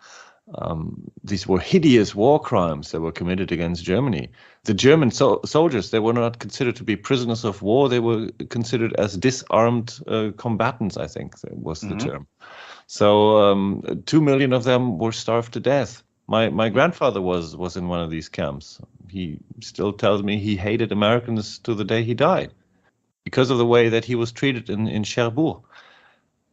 These were hideous war crimes that were committed against Germany. The German soldiers, they were not considered to be prisoners of war. They were considered as disarmed combatants, I think that was the term. So 2 million of them were starved to death. My grandfather was in one of these camps. He still tells me he hated Americans to the day he died because of the way that he was treated in Cherbourg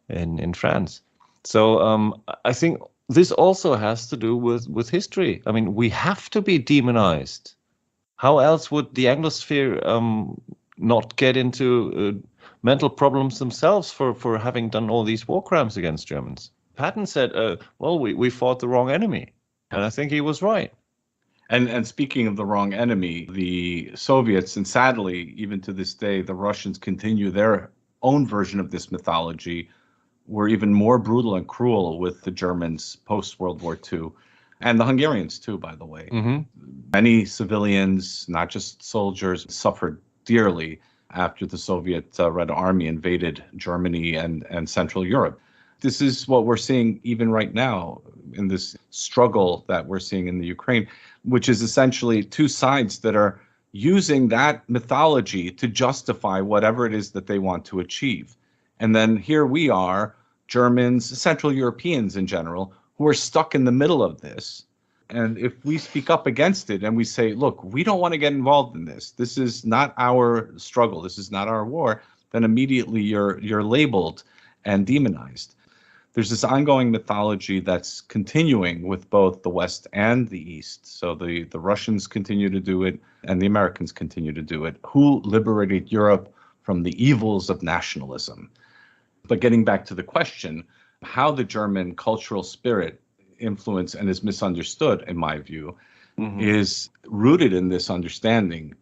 in France. So I think this also has to do with history. I mean, we have to be demonized. How else would the Anglosphere not get into mental problems themselves for having done all these war crimes against Germans? Patton said, well, we fought the wrong enemy. And I think he was right. And speaking of the wrong enemy, the Soviets, and sadly, even to this day, the Russians continue their own version of this mythology, were even more brutal and cruel with the Germans post-World War II, and the Hungarians too, by the way. Many civilians, not just soldiers, suffered dearly after the Soviet Red Army invaded Germany and Central Europe. This is what we're seeing even right now in this struggle that we're seeing in the Ukraine, which is essentially two sides that are using that mythology to justify whatever it is that they want to achieve. And then here we are Germans, Central Europeans in general, who are stuck in the middle of this. And if we speak up against it and we say, look, we don't want to get involved in this, this is not our struggle, this is not our war, then immediately you're labeled and demonized. There's this ongoing mythology that's continuing with both the West and the East. So the Russians continue to do it and the Americans continue to do it. Who liberated Europe from the evils of nationalism? But getting back to the question, how the German cultural spirit influenced and is misunderstood, in my view, is rooted in this understanding.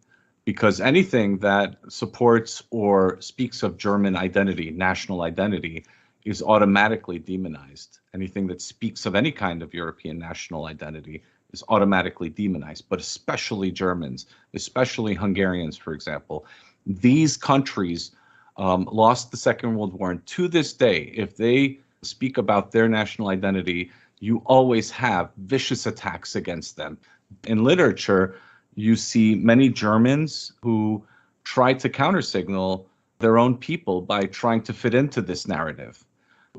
Because anything that supports or speaks of German identity, national identity, is automatically demonized. Anything that speaks of any kind of European national identity is automatically demonized, but especially Germans, especially Hungarians, for example. These countries lost the Second World War, and to this day, if they speak about their national identity, you always have vicious attacks against them. In literature, you see many Germans who try to countersignal their own people by trying to fit into this narrative.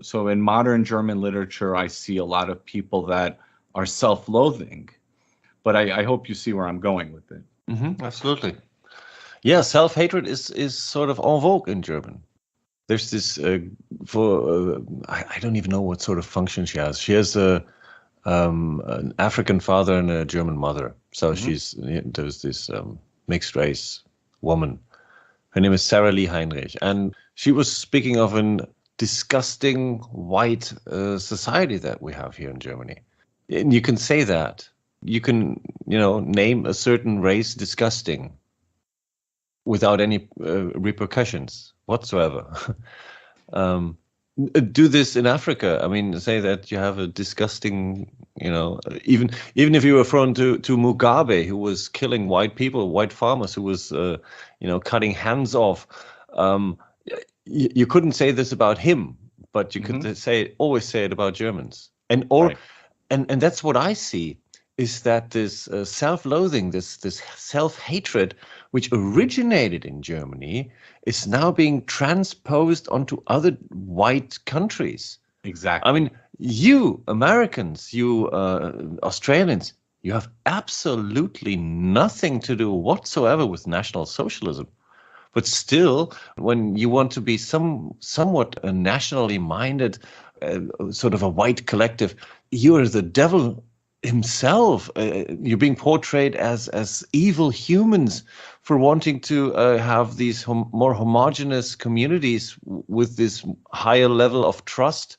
So in modern German literature, I see a lot of people that are self-loathing, but I hope you see where I'm going with it. Absolutely. Yeah, self-hatred is sort of en vogue in German. There's this, I don't even know what sort of function she has. She has an African father and a German mother. So there's this mixed race woman. Her name is Sarah Lee Heinrich. And she was speaking of an disgusting white society that we have here in Germany. And you can say that. You can, name a certain race disgusting without any repercussions whatsoever. Do this in Africa. I mean, say that you have a disgusting, even if you were thrown to Mugabe, who was killing white people, white farmers, who was, cutting hands off. You couldn't say this about him, but you could always say it about Germans. And that's what I see, is that this self-loathing, this self-hatred, which originated in Germany, is now being transposed onto other white countries. Exactly. I mean, you Americans, you Australians, you have absolutely nothing to do whatsoever with National Socialism. But still, when you want to be somewhat nationally minded, sort of a white collective, you are the devil himself. You're being portrayed as evil humans for wanting to have these more homogeneous communities with this higher level of trust,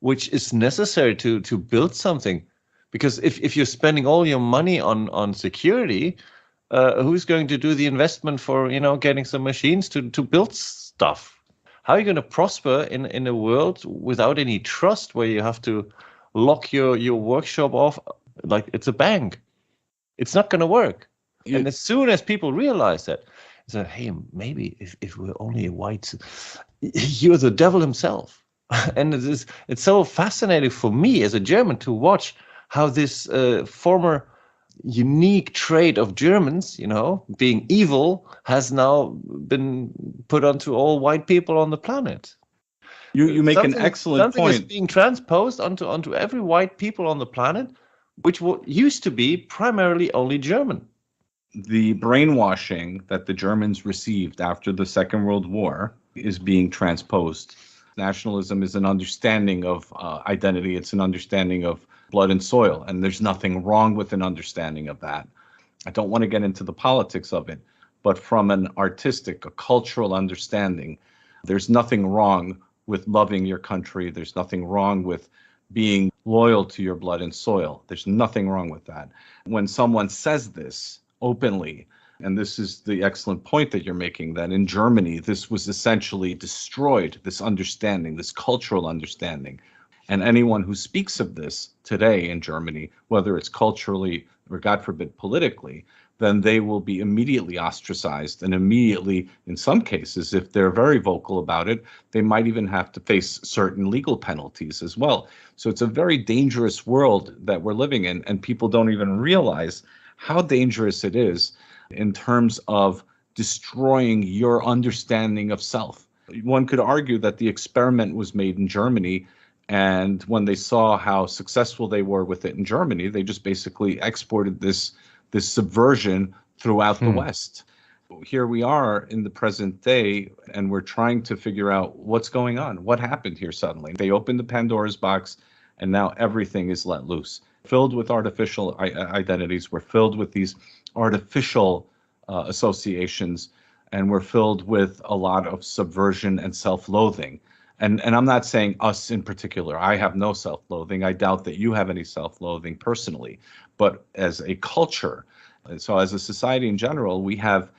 which is necessary to build something. Because if you're spending all your money on security, who's going to do the investment for getting some machines to build stuff? How are you going to prosper in a world without any trust, where you have to lock your workshop off like it's a bank? It's not going to work. And as soon as people realize that, it's like, hey, maybe if we're only whites, you're the devil himself. And it's so fascinating for me as a German to watch how this former unique trait of Germans, being evil, has now been put onto all white people on the planet. You make an excellent point. Something is being transposed onto every white people on the planet, which used to be primarily only German. The brainwashing that the Germans received after the Second World War is being transposed. Nationalism is an understanding of identity. It's an understanding of blood and soil, and there's nothing wrong with an understanding of that. I don't want to get into the politics of it, but from an artistic, a cultural understanding, there's nothing wrong with loving your country. There's nothing wrong with being loyal to your blood and soil. There's nothing wrong with that. When someone says this openly, and this is the excellent point that you're making, that in Germany, this was essentially destroyed, this understanding, this cultural understanding. And anyone who speaks of this today in Germany, whether it's culturally or, God forbid, politically, then they will be immediately ostracized, and immediately, in some cases, if they're very vocal about it, they might even have to face certain legal penalties as well. So it's a very dangerous world that we're living in, and people don't even realize how dangerous it is in terms of destroying your understanding of self. One could argue that the experiment was made in Germany, and when they saw how successful they were with it in Germany, they just basically exported this subversion throughout the West. Here we are in the present day, and we're trying to figure out what's going on. What happened here suddenly? They opened the Pandora's box, and now everything is let loose. Filled with artificial identities. We're filled with these artificial associations, and we're filled with a lot of subversion and self-loathing. And I'm not saying us in particular. I have no self-loathing. I doubt that you have any self-loathing personally. But as a culture, so as a society in general, we have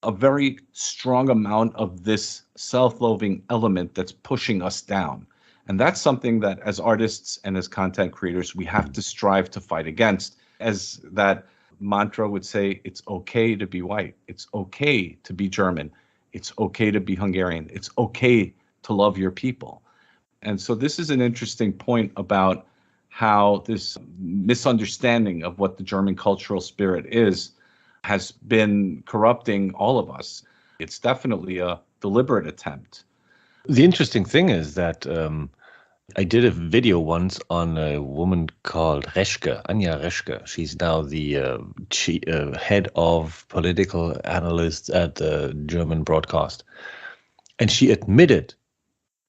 a very strong amount of this self-loathing element that's pushing us down. And that's something that as artists and as content creators, we have to strive to fight against. As that mantra would say, it's okay to be white. It's okay to be German. It's okay to be Hungarian. It's okay to love your people. And so this is an interesting point about how this misunderstanding of what the German cultural spirit is has been corrupting all of us. It's definitely a deliberate attempt. The interesting thing is that I did a video once on a woman called Reschke, Anja Reschke. She's now the head of political analysts at the German broadcast. And she admitted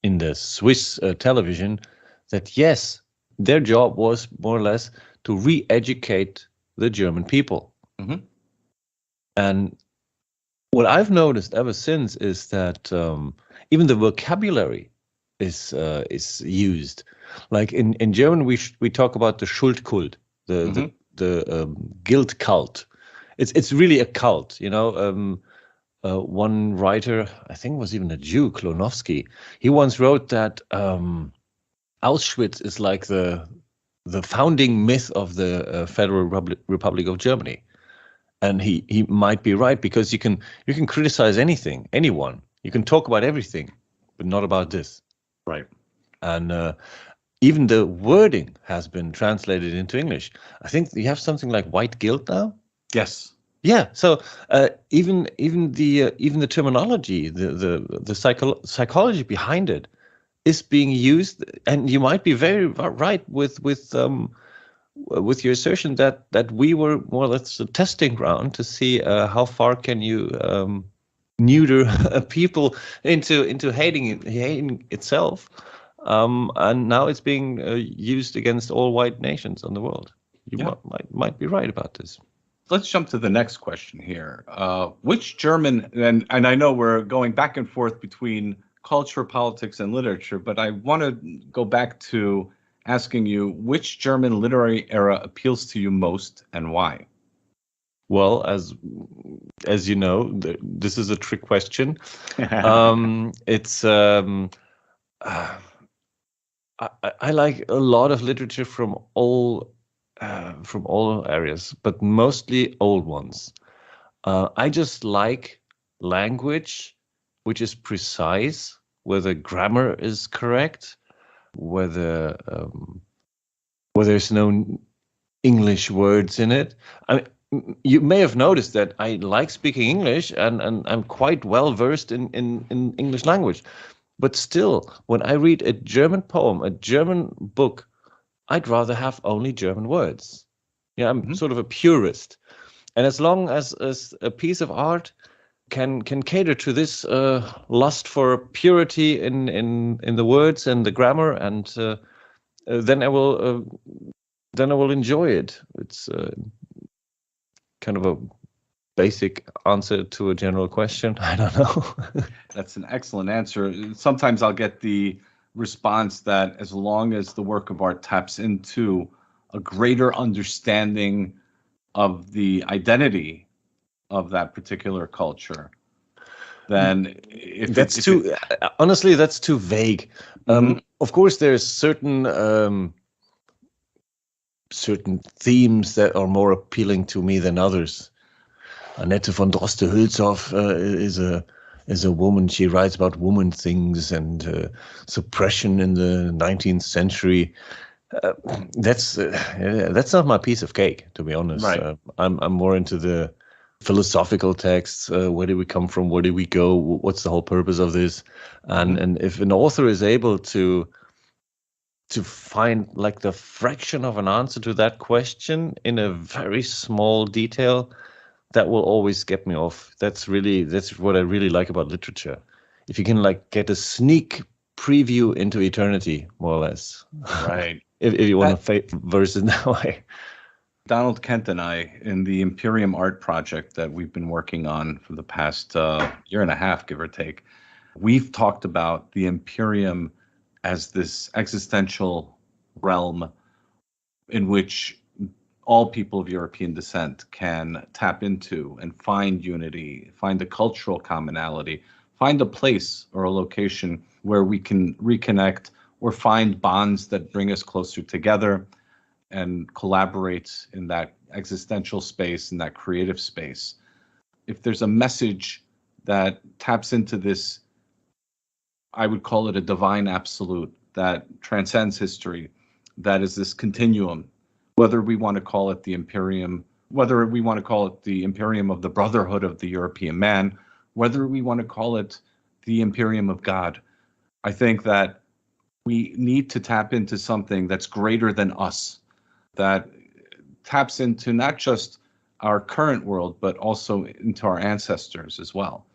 in the Swiss television that, yes, their job was more or less to re-educate the German people. Mm-hmm. And what I've noticed ever since is that even the vocabulary is used. Like in German, we talk about the Schuldkult, the guilt cult. It's really a cult, you know. One writer, I think it was even a Jew, Klonowski, he once wrote that Auschwitz is like the founding myth of the Federal Republic of Germany. And he might be right, because you can criticize anyone. You can talk about everything, but not about this. Right. And even the wording has been translated into English. I think you have something like white guilt now. Yes. Yeah. So even the terminology, the psychology behind it is being used, and you might be very right with your assertion that we were more or less a testing ground to see how far can you neuter people into hating itself, and now it's being used against all white nations in the world. You might be right about this. Let's jump to the next question here. Which German, and I know we're going back and forth between culture, politics, and literature, but I want to go back to asking you, which German literary era appeals to you most and why? Well, as you know, this is a trick question. It's I like a lot of literature from all areas, but mostly old ones. I just like language which is precise, where the grammar is correct, where there's no English words in it. I mean, you may have noticed that I like speaking English, and I'm quite well versed in English language. But still, when I read a German poem, a German book, I'd rather have only German words. Yeah, I'm sort of a purist. And as long as a piece of art can cater to this lust for purity in the words and the grammar, and then I will enjoy it. It's kind of a basic answer to a general question. I don't know. That's an excellent answer. Sometimes I'll get the response that as long as the work of art taps into a greater understanding of the identity of that particular culture, then honestly, that's too vague. Of course, there's certain themes that are more appealing to me than others. Annette von Droste-Hülshoff is a woman. She writes about woman things and suppression in the 19th century. That's not my piece of cake, to be honest. Right. I'm more into the philosophical texts. Where do we come from? Where do we go? What's the whole purpose of this? And if an author is able to find like the fraction of an answer to that question in a very small detail, that will always get me off. That's what I really like about literature. If you can like get a sneak preview into eternity, more or less. Right. if you want to verse it that way. Donald Kent and I, in the Imperium Art project that we've been working on for the past year and a half, give or take, we've talked about the Imperium as this existential realm in which all people of European descent can tap into and find unity, find a cultural commonality, find a place or a location where we can reconnect or find bonds that bring us closer together and collaborate in that existential space, in that creative space. If there's a message that taps into this, I would call it a divine absolute that transcends history, that is this continuum, whether we want to call it the Imperium, whether we want to call it the Imperium of the Brotherhood of the European Man, whether we want to call it the Imperium of God. I think that we need to tap into something that's greater than us, that taps into not just our current world, but also into our ancestors as well.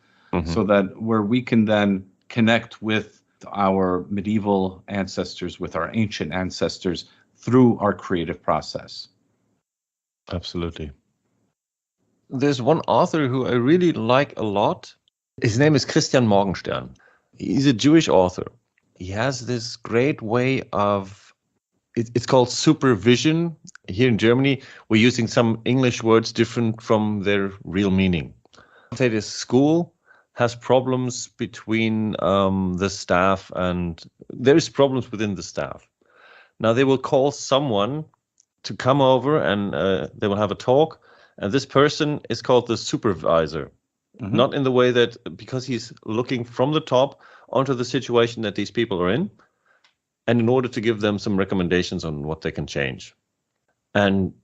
So that where we can then connect with our medieval ancestors, with our ancient ancestors through our creative process. Absolutely. There's one author who I really like a lot. His name is Christian Morgenstern. He's a Jewish author. He has this great way of, it's called supervision. Here in Germany, we're using some English words different from their real meaning. Say this school has problems between the staff, and there is problems within the staff. Now they will call someone to come over and they will have a talk, and this person is called the supervisor. Not in the way that, because he's looking from the top onto the situation that these people are in, and in order to give them some recommendations on what they can change. And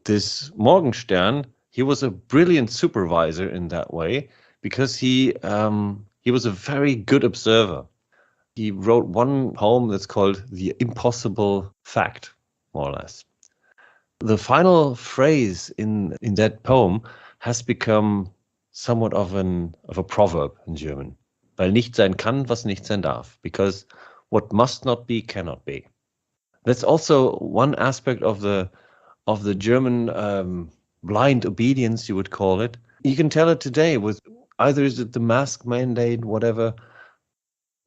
this Morgenstern, he was a brilliant supervisor in that way, because he was a very good observer. He wrote one poem that's called The Impossible Fact, more or less. The final phrase in that poem has become somewhat of a proverb in German. Weil nicht sein kann, was nicht sein darf. Because what must not be, cannot be. That's also one aspect of the German blind obedience, you would call it. You can tell it today with either is it the mask mandate, whatever.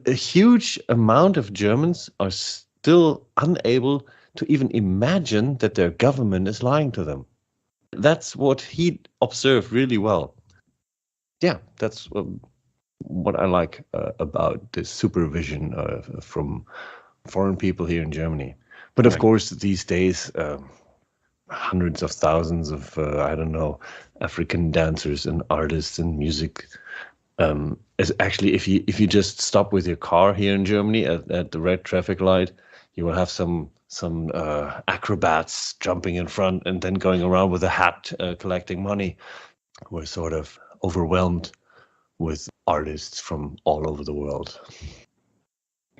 A huge amount of Germans are still unable to even imagine that their government is lying to them. That's what he observed really well. Yeah, that's what I like about this supervision from foreign people here in Germany. But of course, these days, hundreds of thousands of, African dancers and artists and music. As actually, if you just stop with your car here in Germany at the red traffic light, you will have some acrobats jumping in front and then going around with a hat collecting money. We're sort of overwhelmed with artists from all over the world.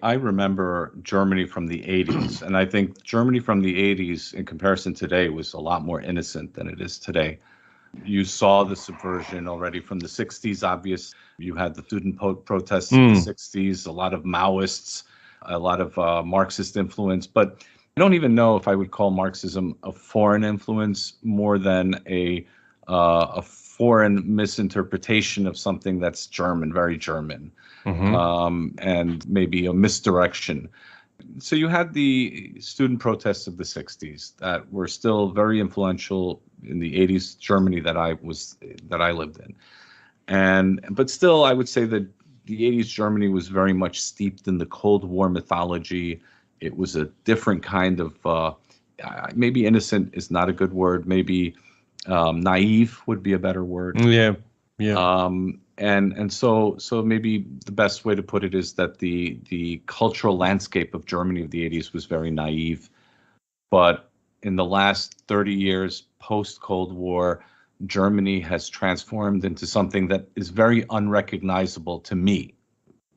I remember Germany from the 80s, and I think Germany from the 80s in comparison today was a lot more innocent than it is today. You saw the subversion already from the 60s, obvious. You had the student protests in the 60s, a lot of Maoists, a lot of Marxist influence. But I don't even know if I would call Marxism a foreign influence more than a foreign misinterpretation of something that's German, very German, and maybe a misdirection. So you had the student protests of the 60s that were still very influential in the 80s Germany that I lived in. But still, I would say that the 80s Germany was very much steeped in the Cold War mythology. It was a different kind of, maybe innocent is not a good word, maybe naive would be a better word. Yeah. And so maybe the best way to put it is that the cultural landscape of Germany of the 80s was very naive. But in the last 30 years, post-Cold War, Germany has transformed into something that is very unrecognizable to me.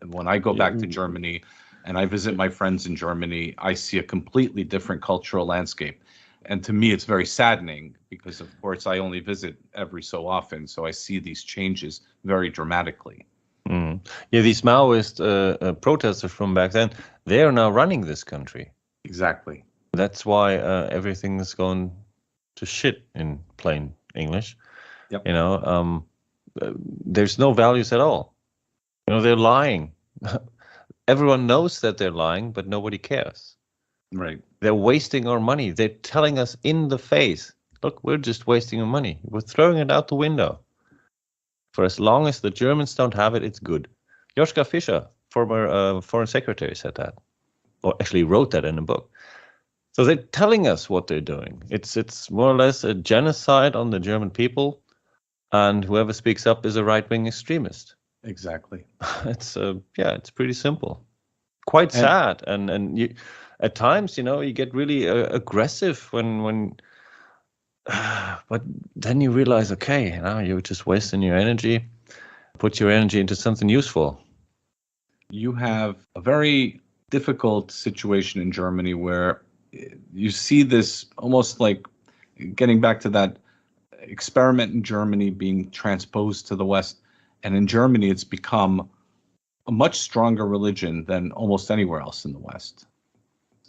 And when I go back to Germany and I visit my friends in Germany, I see a completely different cultural landscape. And to me, it's very saddening because, of course, I only visit every so often. So I see these changes very dramatically. Yeah, these Maoist protesters from back then, they are now running this country. Exactly. That's why everything is going to shit in plain English. Yep. You know, there's no values at all. You know, they're lying. Everyone knows that they're lying, but nobody cares. Right. They're wasting our money. They're telling us in the face, look, we're just wasting our money. We're throwing it out the window. For as long as the Germans don't have it, it's good. Joschka Fischer, former foreign secretary, said that, or actually wrote that in a book. So they're telling us what they're doing. It's more or less a genocide on the German people, and whoever speaks up is a right-wing extremist. Exactly. It's it's pretty simple. Quite sad, and you, at times, you know, you get really aggressive when. But then you realize, okay, now you're just wasting your energy. Put your energy into something useful. You have a very difficult situation in Germany where you see this almost like getting back to that experiment in Germany being transposed to the West. And in Germany, it's become a much stronger religion than almost anywhere else in the West.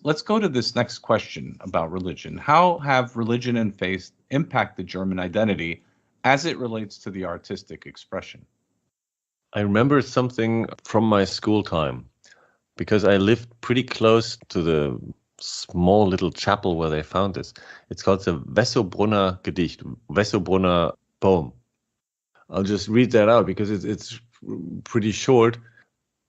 Let's go to this next question about religion. How have religion and faith impacted German identity as it relates to the artistic expression? I remember something from my school time, because I lived pretty close to the small little chapel where they found this. It's called the Wessobrunner Gedicht, Wessobrunner poem. I'll just read that out because it's pretty short.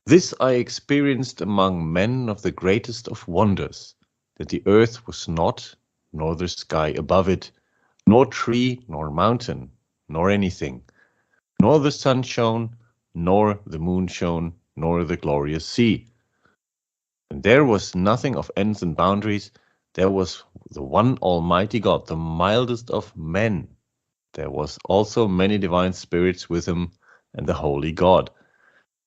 This I experienced among men of the greatest of wonders, that the earth was not, nor the sky above it, nor tree, nor mountain, nor anything, nor the sun shone, nor the moon shone, nor the glorious sea. And there was nothing of ends and boundaries. There was the one almighty God, the mildest of men. There was also many divine spirits with him, and the holy God.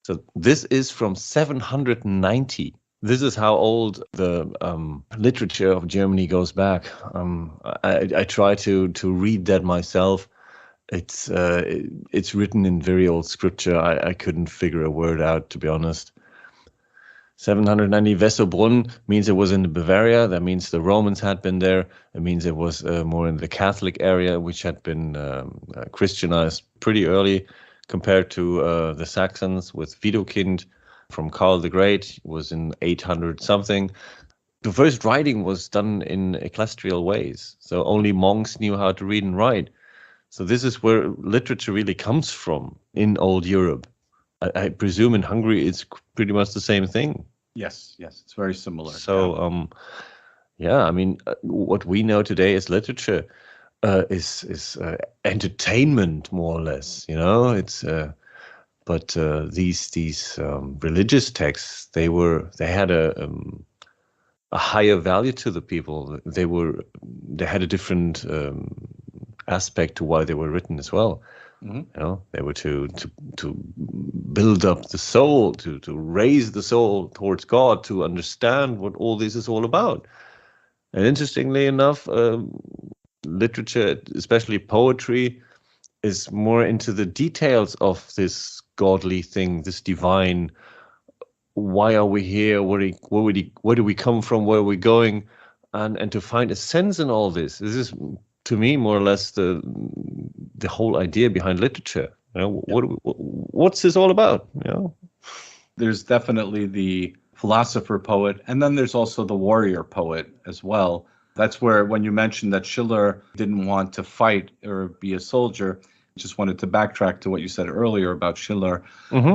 So this is from 790. This is how old the literature of Germany goes back. I try to read that myself. It's written in very old scripture. I couldn't figure a word out, to be honest. 790 Wessobrunn means it was in Bavaria. That means the Romans had been there. It means it was more in the Catholic area, which had been Christianized pretty early compared to the Saxons with Widukind from Karl the Great. Was in 800 something. The first writing was done in ecclesiastical ways. So only monks knew how to read and write. So this is where literature really comes from in old Europe. I presume in Hungary it's pretty much the same thing. Yes, it's very similar. So, I mean, what we know today as literature is entertainment, more or less. You know, it's but these religious texts, they had a higher value to the people. They had a different aspect to why they were written as well. Mm-hmm. You know, they were to build up the soul, to raise the soul towards God, to understand what all this is all about. And interestingly enough, literature, especially poetry, is more into the details of this godly thing, this divine. Why are we here? Where do we come from? Where are we going? And to find a sense in all this. This is, to me, more or less the whole idea behind literature. You know, what's this all about? You know, there's definitely the philosopher poet, and then there's also the warrior poet as well. That's where, when you mentioned that Schiller didn't want to fight or be a soldier, I just wanted to backtrack to what you said earlier about Schiller,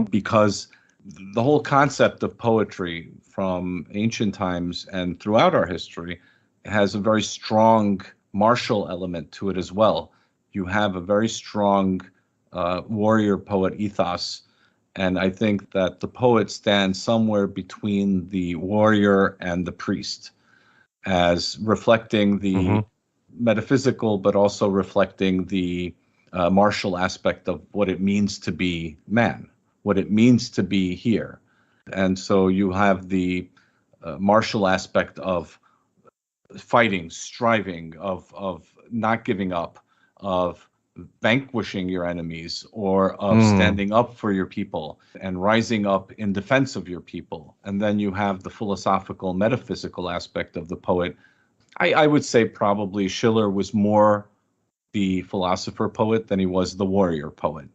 because the whole concept of poetry from ancient times and throughout our history has a very strong martial element to it as well. You have a very strong warrior poet ethos, and I think that the poet stands somewhere between the warrior and the priest, as reflecting the metaphysical, but also reflecting the martial aspect of what it means to be man, what it means to be here. And so you have the martial aspect of fighting, striving, of not giving up, of vanquishing your enemies, or of standing up for your people and rising up in defense of your people. And then you have the philosophical, metaphysical aspect of the poet. I would say probably Schiller was more the philosopher poet than he was the warrior poet.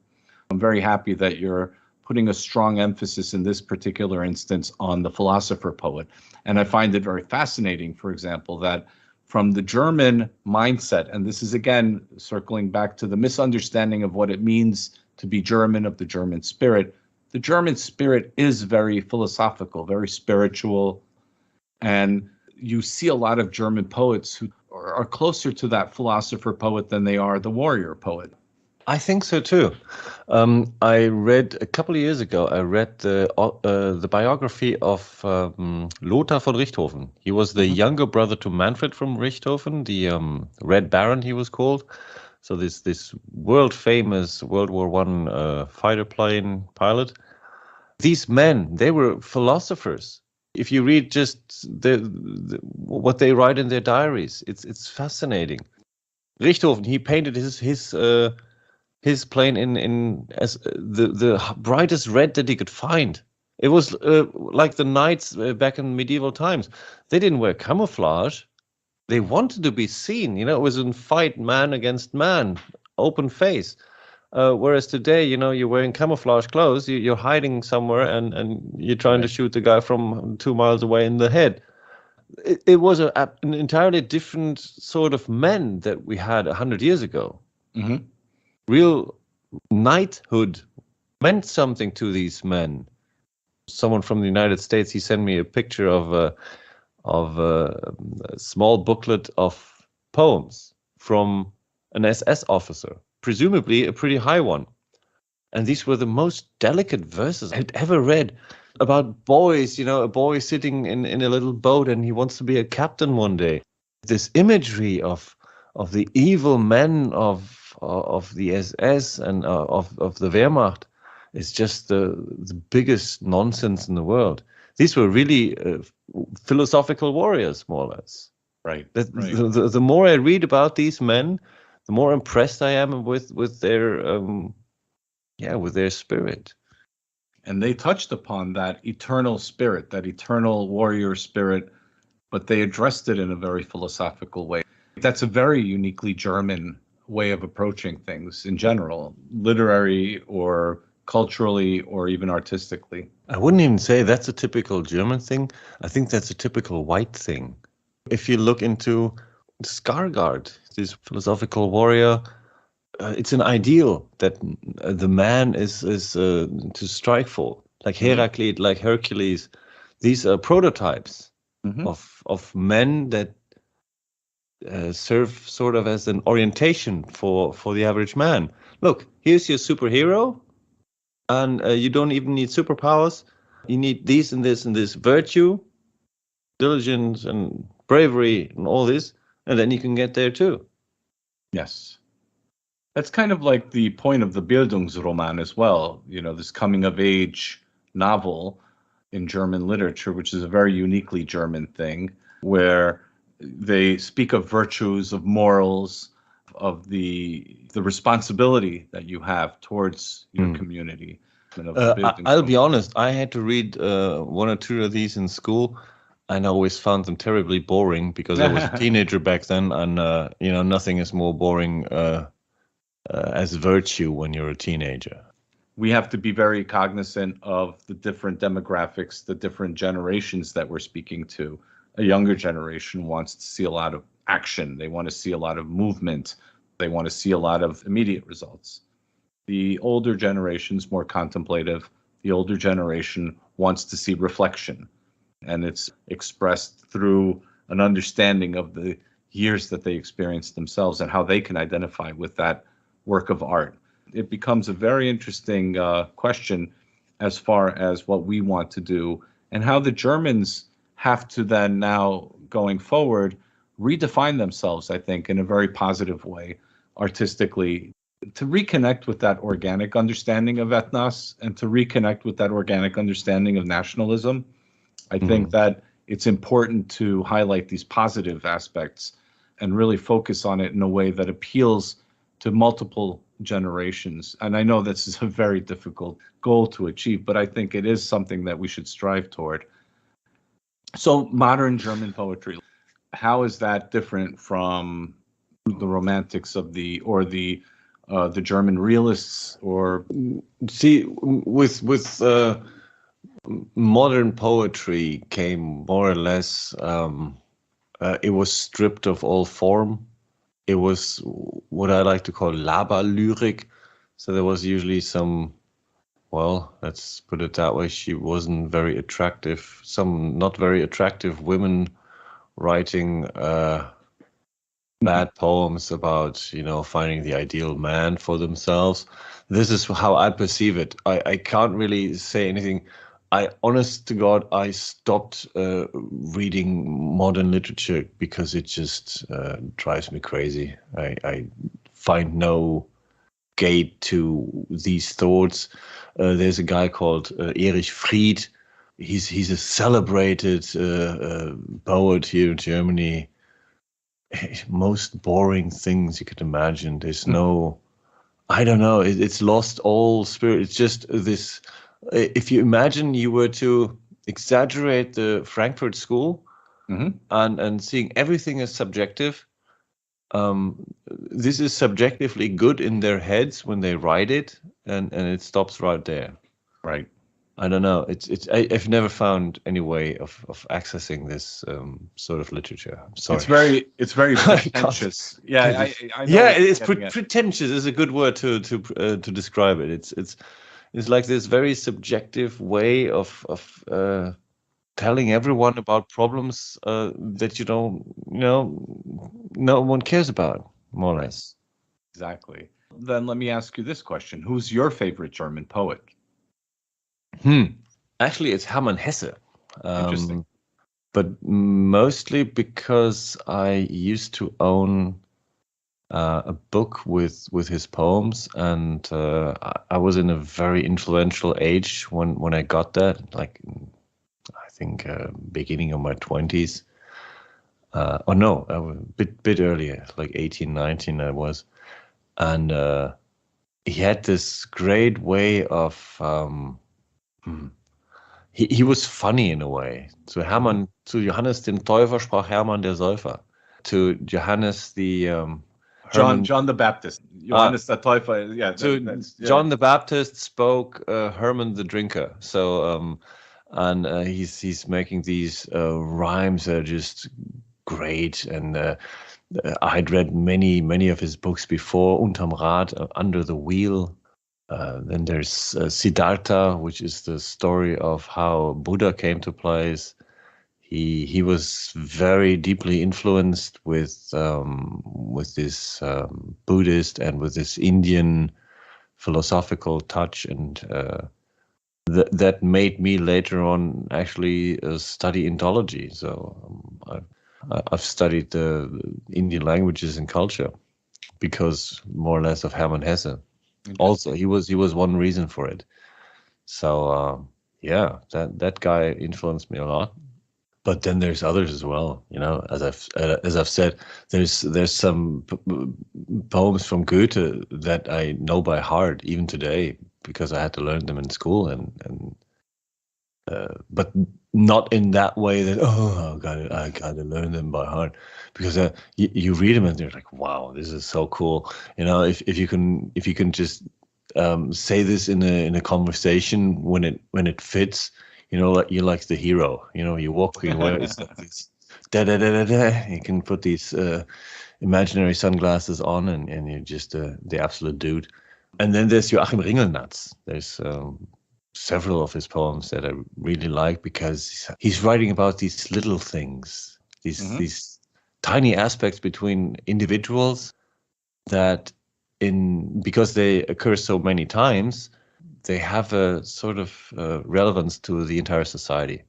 I'm very happy that you're putting a strong emphasis in this particular instance on the philosopher poet. And I find it very fascinating, for example, that from the German mindset, and this is again circling back to the misunderstanding of what it means to be German, of the German spirit is very philosophical, very spiritual. And you see a lot of German poets who are closer to that philosopher poet than they are the warrior poet. I think so too. I read a couple of years ago, the biography of Lothar von Richthofen. He was the younger brother to Manfred from Richthofen, the Red Baron he was called. So this world famous World War I fighter plane pilot. These men, they were philosophers. If you read just what they write in their diaries, it's fascinating. Richthofen, he painted his plane in as the brightest red that he could find. It was like the knights back in medieval times. They didn't wear camouflage. They wanted to be seen. It was a fight man against man, open face. Whereas today, you're wearing camouflage clothes, you're hiding somewhere and you're trying to shoot the guy from 2 miles away in the head. It was an entirely different sort of men that we had 100 years ago. Mm-hmm. Real knighthood meant something to these men. Someone from the United States, he sent me a picture of a small booklet of poems from an SS officer, presumably a pretty high one. And these were the most delicate verses I'd ever read about boys, a boy sitting in a little boat and he wants to be a captain one day. This imagery of the evil men of the SS and of the Wehrmacht is just the biggest nonsense in the world. These were really philosophical warriors, more or less. Right. The more I read about these men, the more impressed I am with their spirit. And they touched upon that eternal spirit, that eternal warrior spirit, but they addressed it in a very philosophical way. That's a very uniquely German way of approaching things in general, literary or culturally or even artistically. I wouldn't even say that's a typical German thing. I think that's a typical white thing. If you look into Skarsgård, this philosophical warrior, it's an ideal that the man is to strike for, like Heracles, like Hercules. These are prototypes of men that serve sort of as an orientation for the average man. Look, here's your superhero, and you don't even need superpowers. You need this and this and this virtue, diligence and bravery and all this, and then you can get there too. Yes. That's kind of like the point of the Bildungsroman as well, this coming-of-age novel in German literature, which is a very uniquely German thing, where they speak of virtues, of morals, of the responsibility that you have towards your community. I'll be honest, I had to read one or two of these in school, and I always found them terribly boring because I was a teenager back then, and nothing is more boring as virtue when you're a teenager. We have to be very cognizant of the different demographics, the different generations that we're speaking to. A younger generation wants to see a lot of action. They want to see a lot of movement. They want to see a lot of immediate results. The older generation's more contemplative. The older generation wants to see reflection. And it's expressed through an understanding of the years that they experienced themselves and how they can identify with that work of art. It becomes a very interesting question as far as what we want to do and how the Germans have to then now, going forward, redefine themselves, I think, in a very positive way, artistically. to reconnect with that organic understanding of ethnos and to reconnect with that organic understanding of nationalism. I think that it's important to highlight these positive aspects and really focus on it in a way that appeals to multiple generations. And I know this is a very difficult goal to achieve, but I think it is something that we should strive toward. So modern German poetry, how is that different from the romantics of the German realists? Or See, with modern poetry came more or less, it was stripped of all form. It was what I like to call Laberlyrik. So there was usually some, well, let's put it that way, she wasn't very attractive, some not very attractive women writing bad poems about, you know, finding the ideal man for themselves. This is how I perceive it. I can't really say anything. Honest to God, I stopped reading modern literature because it just drives me crazy. I find no gate to these thoughts. There's a guy called Erich Fried. He's a celebrated poet here in Germany. Most boring things you could imagine. There's no, I don't know, it's lost all spirit. It's just this, if you imagine you were to exaggerate the Frankfurt School and seeing everything as subjective, this is subjectively good in their heads when they write it, and it stops right there. right. I don't know. I've never found any way of accessing this sort of literature. I'm sorry. It's very pretentious. Yeah, I know Yeah, what you're it's getting at. pretentious is a good word to describe it. It's like this very subjective way of telling everyone about problems that you don't, you know, no one cares about, more or less. Exactly. Then let me ask you this question: who's your favorite German poet? Actually, it's Hermann Hesse. Interesting. But mostly because I used to own a book with his poems, and I was in a very influential age when I got that, like I think beginning of my 20s. Or no, a bit earlier, like 18, 19 I was. And he had this great way of he was funny in a way. Zu Johannes dem Täufer sprach Hermann der Säufer. To Johannes the John the Baptist. Johannes der Täufer. Yeah. John the Baptist spoke Herman the drinker. So and he's making these rhymes that are just great. And I'd read many of his books before. Unterm Rad, Under the Wheel. Then there's Siddhartha, which is the story of how Buddha came to place. He was very deeply influenced with this Buddhist and with this Indian philosophical touch, and that made me later on actually study Indology. So I've studied the Indian languages and culture because more or less of Hermann Hesse. Also, he was one reason for it. So yeah, that guy influenced me a lot. But then there's others as well. You know, as I've said, there's some poems from Goethe that I know by heart even today because I had to learn them in school, and but not in that way that I gotta learn them by heart, because you read them and you're like, wow, this is so cool. You know, if you can just say this in a conversation when it fits. You know, like you're like the hero. You know, you're walking away. It's like this, da da da da da. You can put these imaginary sunglasses on, and you're just the absolute dude. And then there's Joachim Ringelnatz. There's several of his poems that I really like because he's writing about these little things, these tiny aspects between individuals that, because they occur so many times, they have a sort of relevance to the entire society.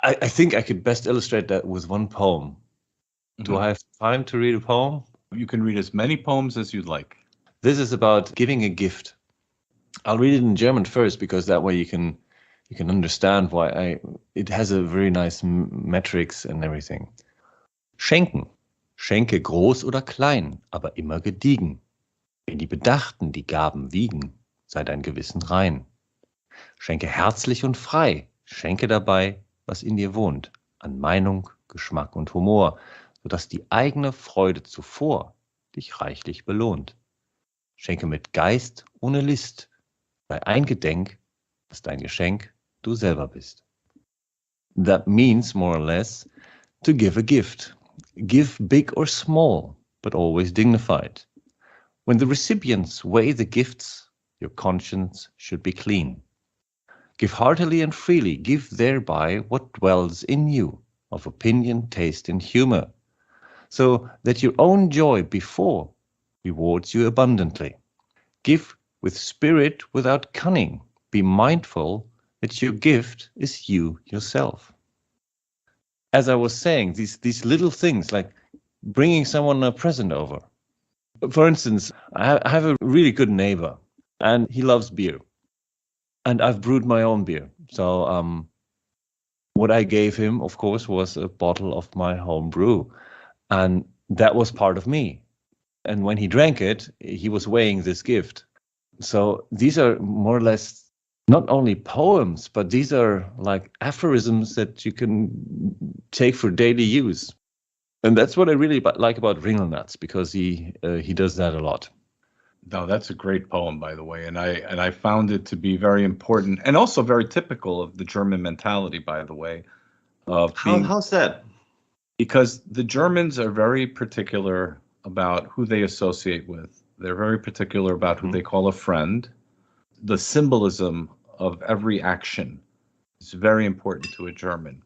I think I could best illustrate that with one poem. Do I have time to read a poem? You can read as many poems as you'd like. This is about giving a gift. I'll read it in German first, because that way you can understand why it has a very nice metrics and everything. Schenken. Schenke groß oder klein, aber immer gediegen. Wenn die Bedachten die Gaben wiegen, sei dein Gewissen rein. Schenke herzlich und frei, schenke dabei, was in dir wohnt, an Meinung, Geschmack und Humor, sodass die eigene Freude zuvor dich reichlich belohnt. Schenke mit Geist ohne List, sei eingedenk, dass dein Geschenk du selber bist. That means, more or less, to give a gift. Give big or small, but always dignified. When the recipients weigh the gifts, your conscience should be clean. Give heartily and freely, give thereby what dwells in you, of opinion, taste, and humor, so that your own joy before rewards you abundantly. Give with spirit without cunning, be mindful that your gift is you yourself. As I was saying, these little things, like bringing someone a present over. For instance, I have a really good neighbor, and he loves beer. And I've brewed my own beer. So what I gave him, of course, was a bottle of my home brew. And that was part of me. And when he drank it, he was weighing this gift. So these are more or less not only poems, but these are like aphorisms that you can take for daily use. And that's what I really like about Ringelnatz, because he does that a lot. No, that's a great poem, by the way, and I found it to be very important and also very typical of the German mentality, by the way. How's that? Because the Germans are very particular about who they associate with. They're very particular about who they call a friend. The symbolism of every action is very important to a German.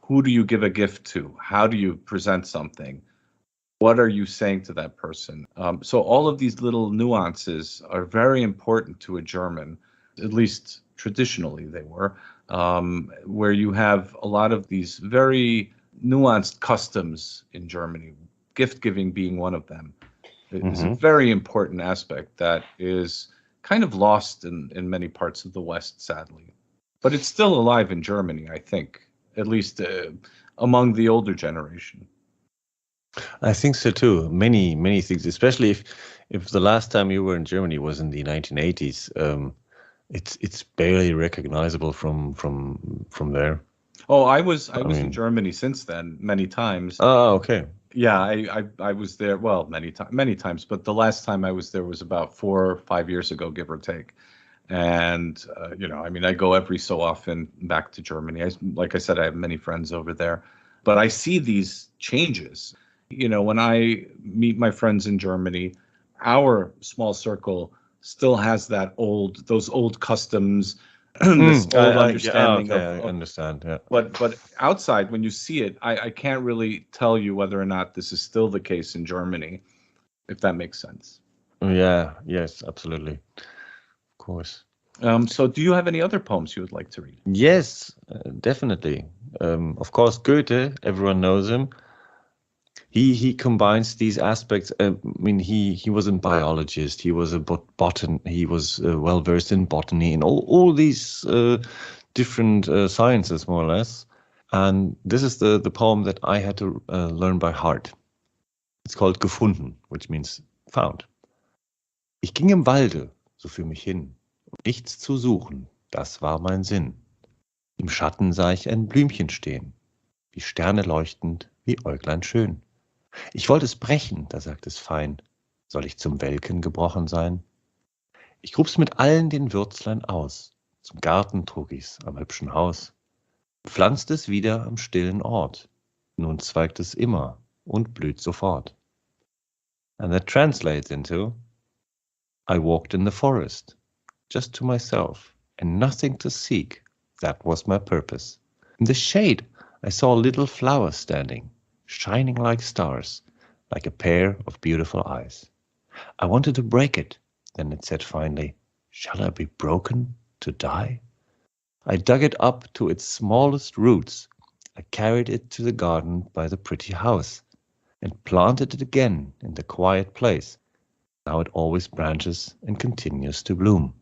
Who do you give a gift to? How do you present something? What are you saying to that person? So all of these little nuances are very important to a German, at least traditionally they were, where you have a lot of these very nuanced customs in Germany, gift giving being one of them. It is a very important aspect that is kind of lost in many parts of the West, sadly. But it's still alive in Germany, I think, at least among the older generation. I think so too. Many things, especially if the last time you were in Germany was in the 1980s. It's barely recognizable from there. Oh, I was in Germany since then many times. Oh, okay. Yeah, I was there, well, many times, but the last time I was there was about 4 or 5 years ago, give or take. And I go every so often back to Germany. Like I said, I have many friends over there, but I see these changes. When I meet my friends in Germany, our small circle still has those old customs, this old understanding I understand. Yeah. But outside, when you see it, I can't really tell you whether or not this is still the case in Germany, if that makes sense. Yeah. Yes. Absolutely. Of course. So, do you have any other poems you would like to read? Yes, definitely. Of course, Goethe. Everyone knows him. He combines these aspects. He was a biologist. He was He was well versed in botany and all these different sciences, more or less. And this is the poem that I had to learn by heart. It's called Gefunden, which means found. Ich ging im Walde, so für mich hin, um nichts zu suchen, das war mein Sinn. Im Schatten sah ich ein Blümchen stehen, wie Sterne leuchtend, wie Äuglein schön. Ich wollte es brechen, da sagt es fein, soll ich zum Welken gebrochen sein? Ich grub's mit allen den Würzlein aus, zum Garten trug ich's am hübschen Haus, pflanzt es wieder am stillen Ort, nun zweigt es immer und blüht sofort. And that translates into, I walked in the forest, just to myself, and nothing to seek, that was my purpose. In the shade I saw a little flower standing, shining like stars, like a pair of beautiful eyes. I wanted to break it, then it said finally, shall I be broken to die? I dug it up to its smallest roots. I carried it to the garden by the pretty house, and planted it again in the quiet place. Now it always branches and continues to bloom.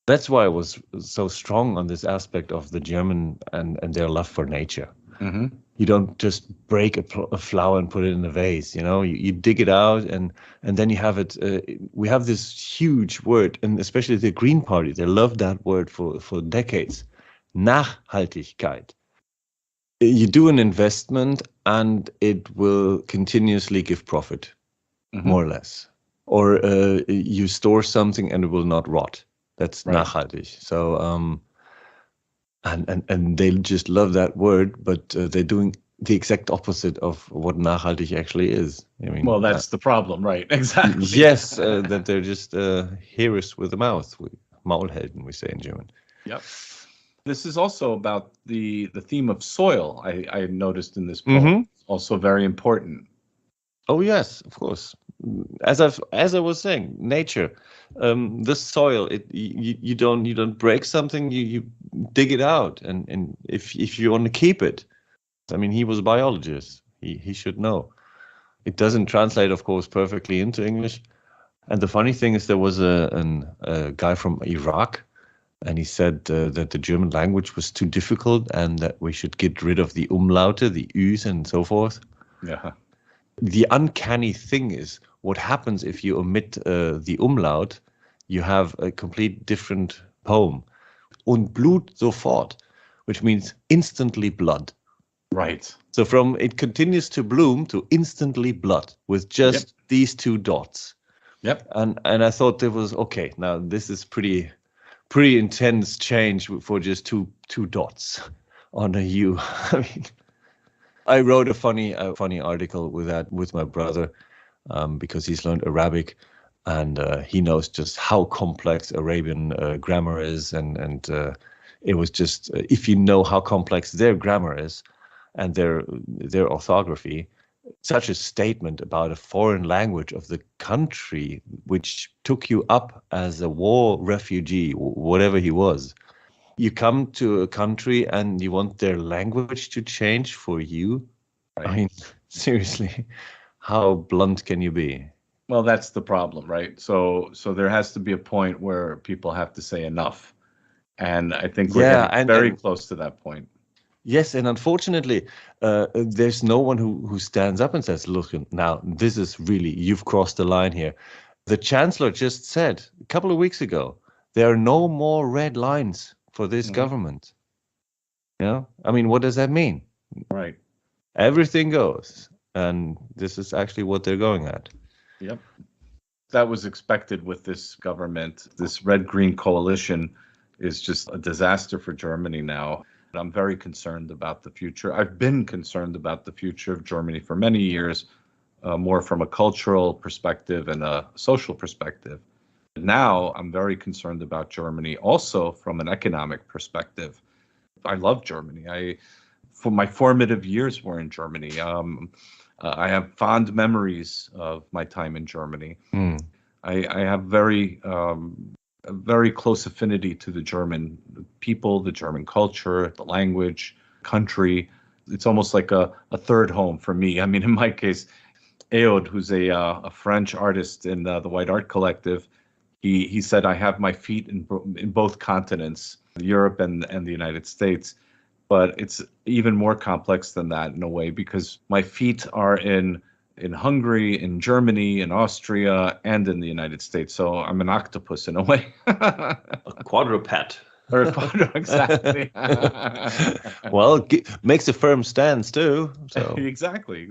That's why I was so strong on this aspect of the German and their love for nature. Mm-hmm. You don't just break a flower and put it in a vase, you dig it out and then you have it. We have this huge word, and especially the Green Party, they love that word for decades. Nachhaltigkeit. You do an investment and it will continuously give profit, more or less. Or you store something and it will not rot. That's Right. nachhaltig. So, and they just love that word, but they're doing the exact opposite of what nachhaltig actually is. I mean, Well, that's the problem, right? Exactly. yes, that they're just heroes with a mouth. Maulhelden, we say in German. Yep. This is also about the theme of soil. I noticed in this poem. Mm-hmm. Also very important. Oh yes, of course. As I was saying, nature, the soil. You don't break something. You dig it out, and if you want to keep it, I mean, he was a biologist. He should know. It doesn't translate, of course, perfectly into English. And the funny thing is, there was a guy from Iraq, and he said that the German language was too difficult, and that we should get rid of the umlaute, the U's, and so forth. Yeah. The uncanny thing is what happens if you omit the umlaut. You have a complete different poem. Und Blut sofort, which means instantly blood. Right. So from it continues to bloom to instantly blood with just these two dots. Yep. And I thought there was, okay, now this is pretty intense change for just two dots on a U. I mean, I wrote a funny article with my brother because he's learned Arabic, and he knows just how complex Arabian grammar is, and it was just if you know how complex their grammar is and their orthography, such a statement about a foreign language of the country which took you up as a war refugee, whatever he was. You come to a country and you want their language to change for you. Right. I mean, seriously, how blunt can you be? Well, that's the problem, right? So there has to be a point where people have to say enough. And I think we're getting very close to that point. Yes, and unfortunately, there's no one who stands up and says, look, now, this is really, you've crossed the line here. The Chancellor just said a couple of weeks ago, there are no more red lines for this government. I mean, what does that mean? Right. Everything goes, and this is actually what they're going at. Yep. That was expected with this government. This red-green coalition is just a disaster for Germany now. I'm very concerned about the future. I've been concerned about the future of Germany for many years, more from a cultural perspective and a social perspective. Now I'm very concerned about Germany also from an economic perspective. I love Germany. For my formative years were in Germany. I have fond memories of my time in Germany. I have a very close affinity to the German people, the German culture, the language, country. It's almost like a third home for me. I mean, in my case, Eod, who's a French artist in the WhiteArtCollective, he said, I have my feet in both continents, Europe and the United States. But it's even more complex than that in a way, because my feet are in Hungary, in Germany, in Austria, and in the United States. So I'm an octopus in a way. A quadruped. Or a quadruped, exactly. Well, makes a firm stance too. So Exactly.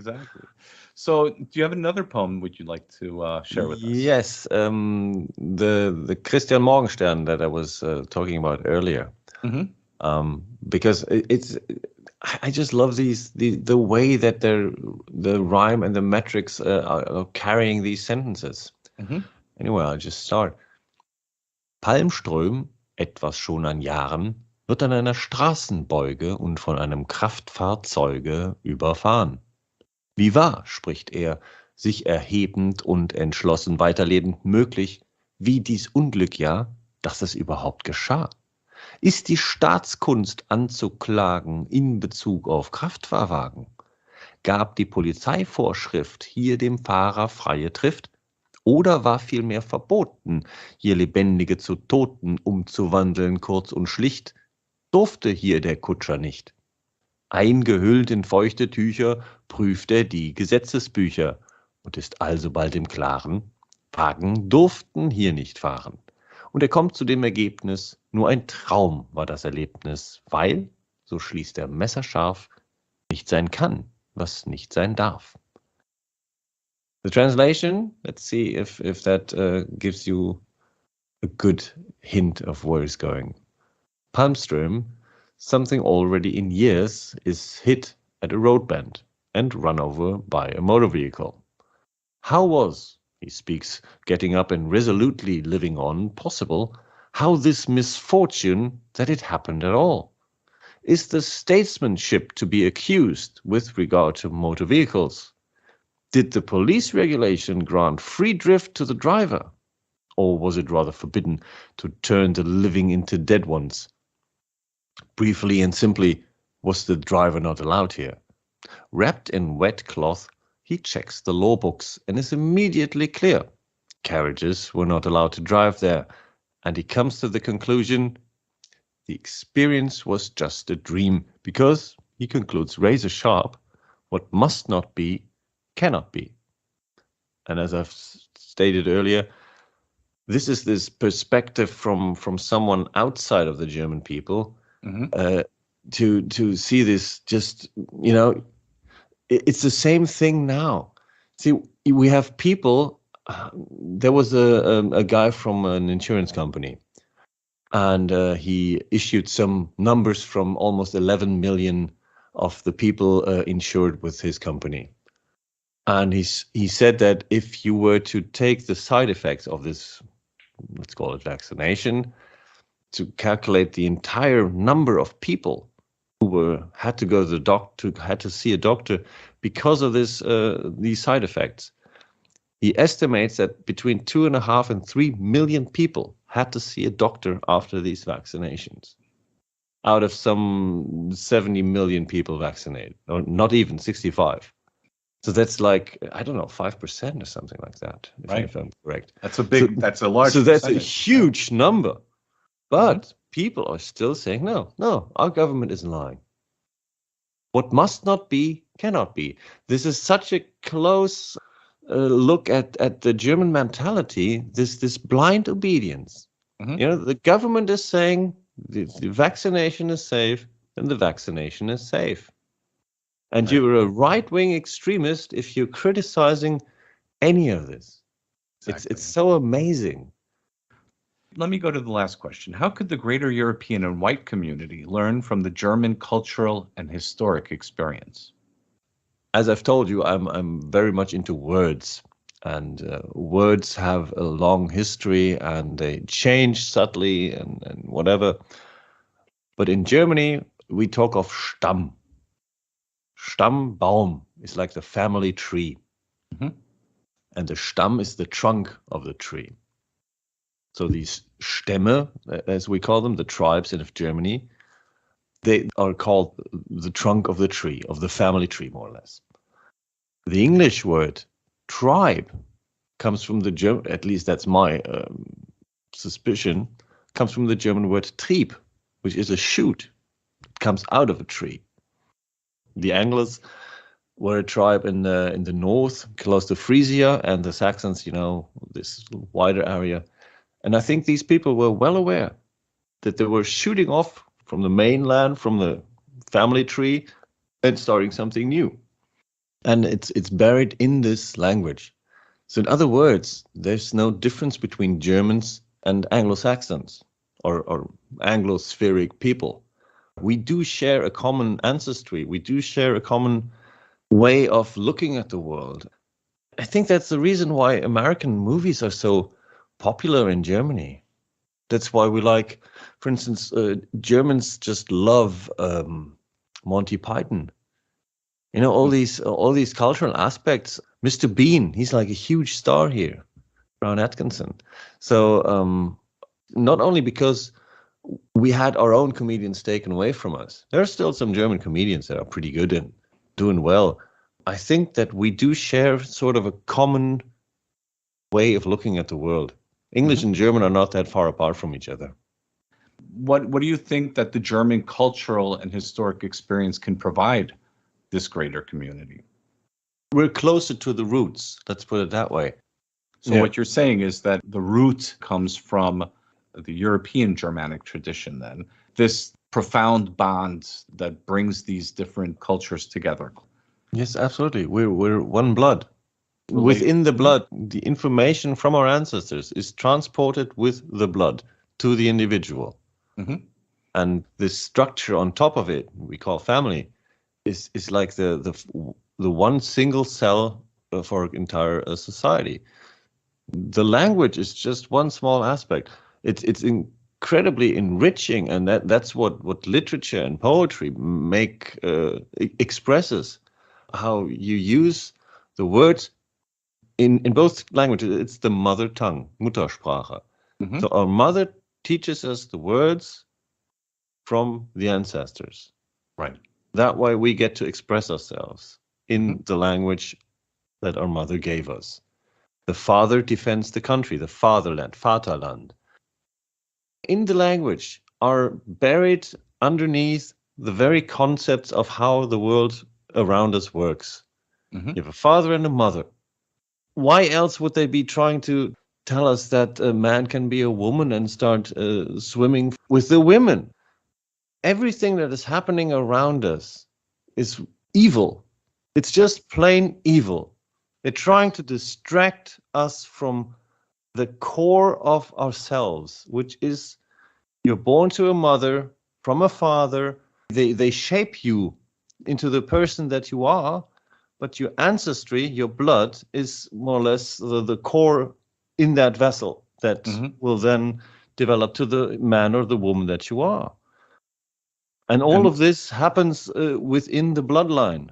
So do you have another poem would you like to share with us? Yes, the Christian Morgenstern that I was talking about earlier. Because I just love the way that the rhyme and the metrics are carrying these sentences. Anyway, I'll just start. Palmström, etwas schon an Jahren, wird an einer Straßenbeuge und von einem Kraftfahrzeuge überfahren. Wie wahr, spricht er, sich erhebend und entschlossen weiterlebend möglich, wie dies Unglück ja, dass es überhaupt geschah. Ist die Staatskunst anzuklagen in Bezug auf Kraftfahrwagen? Gab die Polizeivorschrift hier dem Fahrer freie Trift? oder war vielmehr verboten, hier Lebendige zu Toten umzuwandeln, kurz und schlicht, durfte hier der Kutscher nicht. Eingehüllt in feuchte Tücher prüft er die Gesetzesbücher und ist alsobald im Klaren, Wagen durften hier nicht fahren. Und er kommt zu dem Ergebnis, nur ein Traum war das Erlebnis, weil, so schließt er messerscharf, nicht sein kann, was nicht sein darf. The translation, let's see if that gives you a good hint of where it's going. Palmström, something already in years, is hit at a road bend and run over by a motor vehicle. How was, he speaks, getting up and resolutely living on possible? How this misfortune that it happened at all? Is the statesmanship to be accused with regard to motor vehicles? Did the police regulation grant free drift to the driver? Or was it rather forbidden to turn the living into dead ones? Briefly and simply, was the driver not allowed here? Wrapped in wet cloth, he checks the law books and is immediately clear. Carriages were not allowed to drive there, and he comes to the conclusion the experience was just a dream, because, he concludes razor sharp, what must not be, cannot be. And as I've stated earlier, this is this perspective from someone outside of the German people, to see this just, it's the same thing now. See, we have people, there was a guy from an insurance company, and he issued some numbers from almost 11 million of the people insured with his company. And he said that if you were to take the side effects of this, let's call it vaccination, to calculate the entire number of people who had to go to the doctor, had to see a doctor because of these side effects, he estimates that between 2.5 and 3 million people had to see a doctor after these vaccinations, out of some 70 million people vaccinated, or not even 65. So that's like, I don't know, 5% or something like that, if I'm correct. That's a large So that's a percentage. huge number. But people are still saying, no, our government is lying. What must not be, cannot be. This is such a close look at the German mentality, this blind obedience. The government is saying the vaccination is safe, and the vaccination is safe. And right. You're a right-wing extremist if you're criticizing any of this. Exactly. It's so amazing. Let me go to the last question. How could the greater European and white community learn from the German cultural and historic experience? As I've told you, I'm very much into words, and words have a long history, and they change subtly and whatever. But in Germany, we talk of Stamm. Stammbaum is like the family tree. And the Stamm is the trunk of the tree. So these Stämme, as we call them, the tribes of Germany, they are called the trunk of the tree, of the family tree, more or less. The English word tribe comes from the German, at least that's my suspicion, comes from the German word Trieb, which is a shoot. It comes out of a tree. The Angles were a tribe in the north, close to Frisia, and the Saxons, this wider area. And I think these people were well aware that they were shooting off from the mainland, from the family tree, and starting something new. And it's buried in this language. So in other words, there's no difference between Germans and Anglo-Saxons or Anglo-spheric people. We do share a common ancestry. We do share a common way of looking at the world. I think that's the reason why American movies are so popular in Germany. That's why we like, for instance, Germans just love Monty Python. All these cultural aspects. Mr. Bean, he's like a huge star here. Ron Atkinson. So not only because we had our own comedians taken away from us. There are still some German comedians that are pretty good and doing well. I think that we do share sort of a common way of looking at the world. English and German are not that far apart from each other. What do you think that the German cultural and historic experience can provide this greater community? We're closer to the roots, let's put it that way. So what you're saying is that the root comes from the European Germanic tradition then, this profound bond that brings these different cultures together. Yes, absolutely. We're one blood. Within the blood, the information from our ancestors is transported with the blood to the individual. Mm-hmm. And the structure on top of it, we call family, is like the one single cell for our entire society. The language is just one small aspect. It's incredibly enriching, and that's what literature and poetry expresses. How you use the words in both languages. It's the mother tongue, Muttersprache. Mm-hmm. So our mother teaches us the words from the ancestors. Right. That way we get to express ourselves in the language that our mother gave us. The father defends the country, the fatherland, Vaterland. In the language are buried underneath the very concepts of how the world around us works. Mm-hmm. You have a father and a mother. Why else would they be trying to tell us that a man can be a woman and start swimming with the women? Everything that is happening around us is evil. It's just plain evil. They're trying to distract us from the core of ourselves, which is you're born to a mother, from a father. They shape you into the person that you are, but your ancestry, your blood, is more or less the core in that vessel that will then develop to the man or the woman that you are. And all of this happens within the bloodline.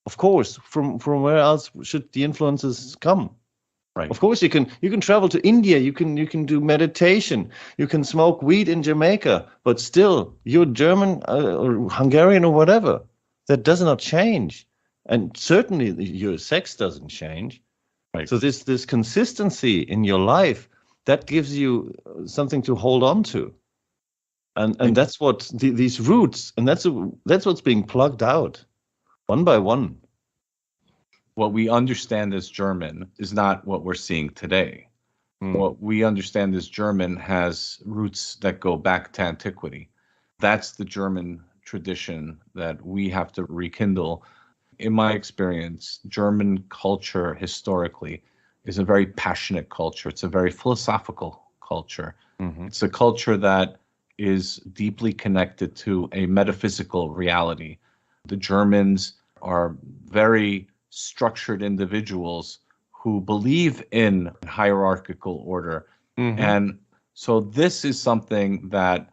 Of course, from where else should the influences come? Right. Of course, you can travel to India, you can do meditation, you can smoke weed in Jamaica, but still, you're German or Hungarian or whatever. That does not change, and certainly your sex doesn't change. Right. So this consistency in your life that gives you something to hold on to, and that's what these roots, and that's what's being plugged out, one by one. What we understand as German is not what we're seeing today. What we understand as German has roots that go back to antiquity. That's the German tradition that we have to rekindle. In my experience, German culture historically is a very passionate culture. It's a very philosophical culture. It's a culture that is deeply connected to a metaphysical reality. The Germans are very structured individuals who believe in hierarchical order. And so this is something that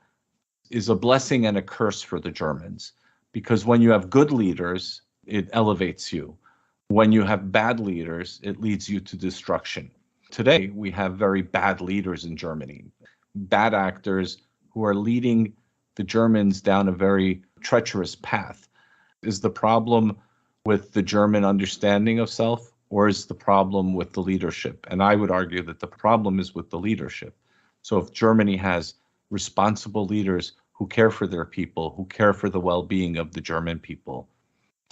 is a blessing and a curse for the Germans, because when you have good leaders, it elevates you. When you have bad leaders, it leads you to destruction. Today, we have very bad leaders in Germany, bad actors who are leading the Germans down a very treacherous path. Is the problem with the German understanding of self, or is the problem with the leadership? And I would argue that the problem is with the leadership. So if Germany has responsible leaders who care for their people, who care for the well-being of the German people,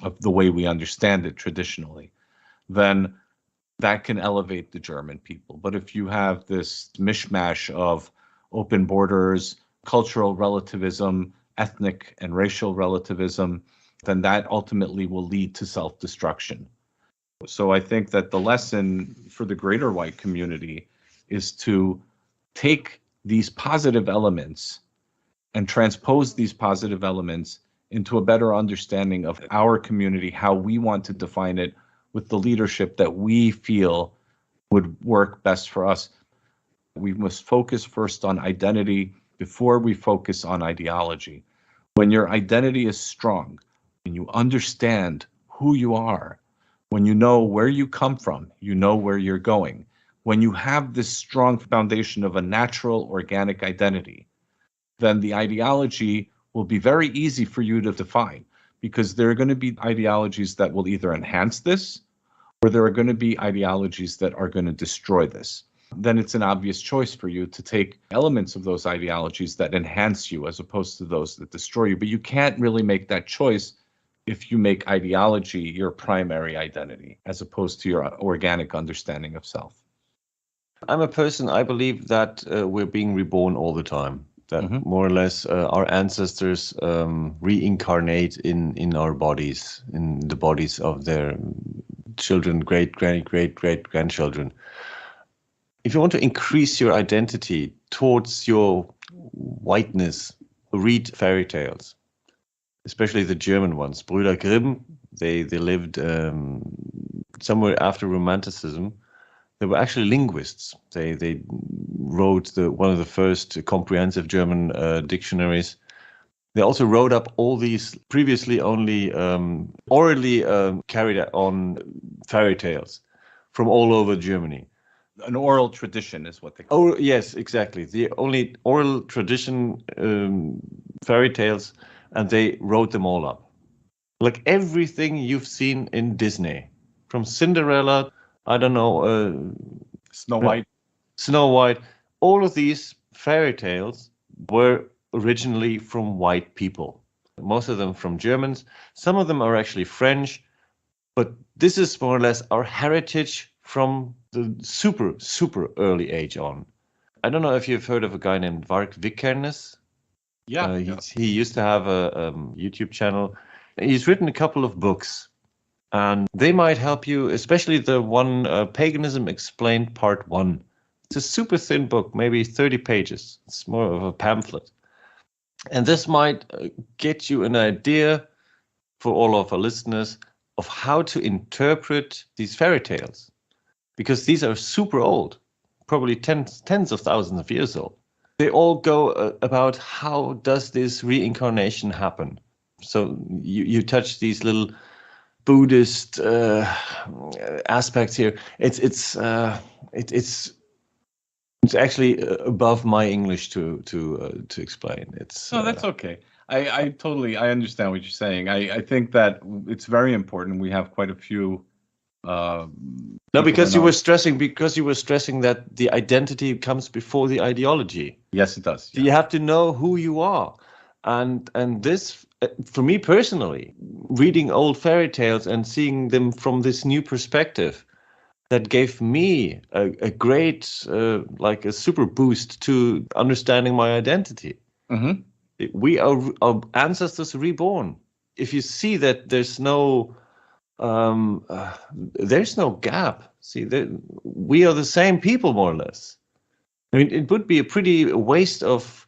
of the way we understand it traditionally, then that can elevate the German people. But if you have this mishmash of open borders, cultural relativism, ethnic and racial relativism, then that ultimately will lead to self-destruction. So I think that the lesson for the greater white community is to take these positive elements and transpose these positive elements into a better understanding of our community, how we want to define it with the leadership that we feel would work best for us. We must focus first on identity before we focus on ideology. When your identity is strong, and you understand who you are, when you know where you come from, you know where you're going, when you have this strong foundation of a natural, organic identity, then the ideology will be very easy for you to define, because there are going to be ideologies that will either enhance this or there are going to be ideologies that are going to destroy this, then it's an obvious choice for you to take elements of those ideologies that enhance you as opposed to those that destroy you. But you can't really make that choice if you make ideology your primary identity as opposed to your organic understanding of self. I'm a person, I believe that we're being reborn all the time. That more or less our ancestors reincarnate in our bodies, in the bodies of their children, great-grandchildren. If you want to increase your identity towards your whiteness, read fairy tales, especially the German ones. Brüder Grimm, they lived somewhere after Romanticism. They were actually linguists. They wrote one of the first comprehensive German dictionaries. They also wrote up all these previously only orally carried on fairy tales from all over Germany. An oral tradition is what they call it. Oh, yes, exactly. The only oral tradition fairy tales, and they wrote them all up. Like everything you've seen in Disney, from Cinderella, I don't know, Snow White, all of these fairy tales were originally from white people. Most of them from Germans. Some of them are actually French, but this is more or less our heritage from the super early age on. I don't know if you've heard of a guy named Vark Vikernes. Yeah. He used to have a YouTube channel. He's written a couple of books, and they might help you, especially the one, Paganism Explained Part 1. It's a super thin book, maybe 30 pages. It's more of a pamphlet. And this might get you an idea for all of our listeners of how to interpret these fairy tales. Because these are super old, probably tens of thousands of years old. They all go about how does this reincarnation happen. So you touch these little Buddhist aspects here. It's actually above my English to explain. No, that's okay. I totally understand what you're saying. I think that it's very important. We have quite a few. No, because you were stressing that the identity comes before the ideology. Yes, it does. Yeah. You have to know who you are, and this, for me personally, reading old fairy tales and seeing them from this new perspective, that gave me a great, like a super boost to understanding my identity. Mm-hmm. We are our ancestors reborn. If you see that there's no gap. See, we are the same people, more or less. I mean, it would be a pretty waste of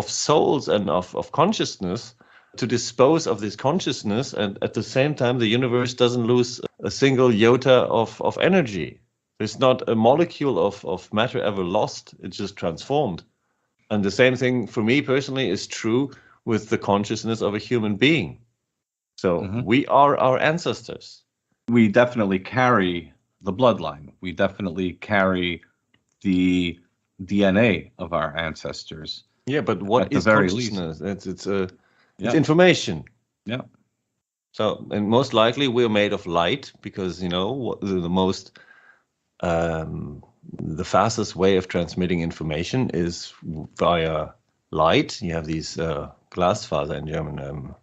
souls and of consciousness to dispose of this consciousness, and at the same time, the universe doesn't lose a single iota of energy. There's not a molecule of matter ever lost. It's just transformed. And the same thing for me personally is true with the consciousness of a human being. So we are our ancestors. We definitely carry the bloodline. We definitely carry the DNA of our ancestors. Yeah, but what is consciousness? It's information. Yeah. So, and most likely we're made of light, because the fastest way of transmitting information is via light. You have these Glasfaser in German.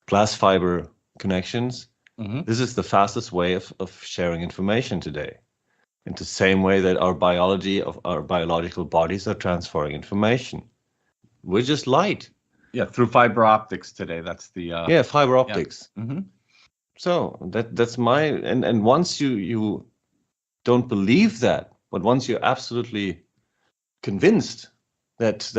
Glass fiber connections. Mm-hmm. This is the fastest way of sharing information today. In the same way that our biological bodies are transferring information. We're just light. Yeah, through fiber optics today. That's the fiber optics. Yeah. Mm-hmm. So that's my and once you don't believe that, but once you're absolutely convinced that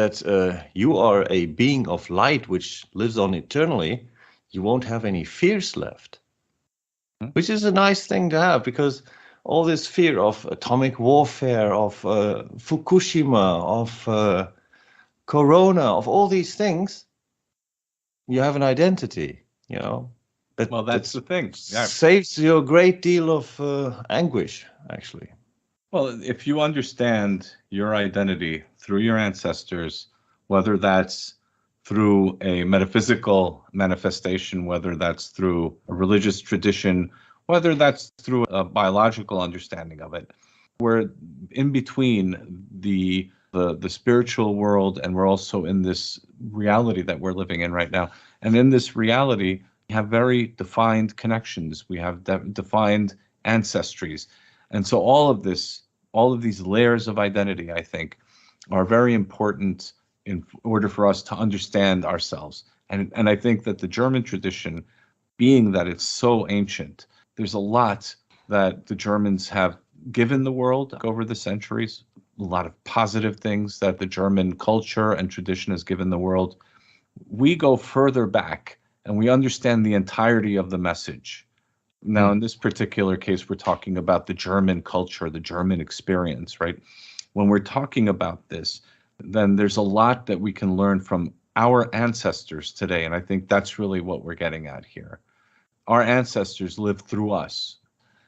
you are a being of light which lives on eternally, you won't have any fears left, which is a nice thing to have, because all this fear of atomic warfare, of Fukushima, of Corona, of all these things, you have an identity, you know. That's the thing. Yeah. Saves you a great deal of anguish, actually. Well, if you understand your identity through your ancestors, whether that's through a metaphysical manifestation, whether that's through a religious tradition, whether that's through a biological understanding of it. We're in between the spiritual world, and we're also in this reality that we're living in right now. And in this reality, we have very defined connections. We have defined ancestries. And so all of these layers of identity, I think, are very important in order for us to understand ourselves. And I think that the German tradition, being that it's so ancient, there's a lot that the Germans have given the world over the centuries, a lot of positive things that the German culture and tradition has given the world. We go further back and we understand the entirety of the message. Now, in this particular case, we're talking about the German culture, the German experience, right? When we're talking about this, then there's a lot that we can learn from our ancestors today. And I think that's really what we're getting at here. Our ancestors lived through us.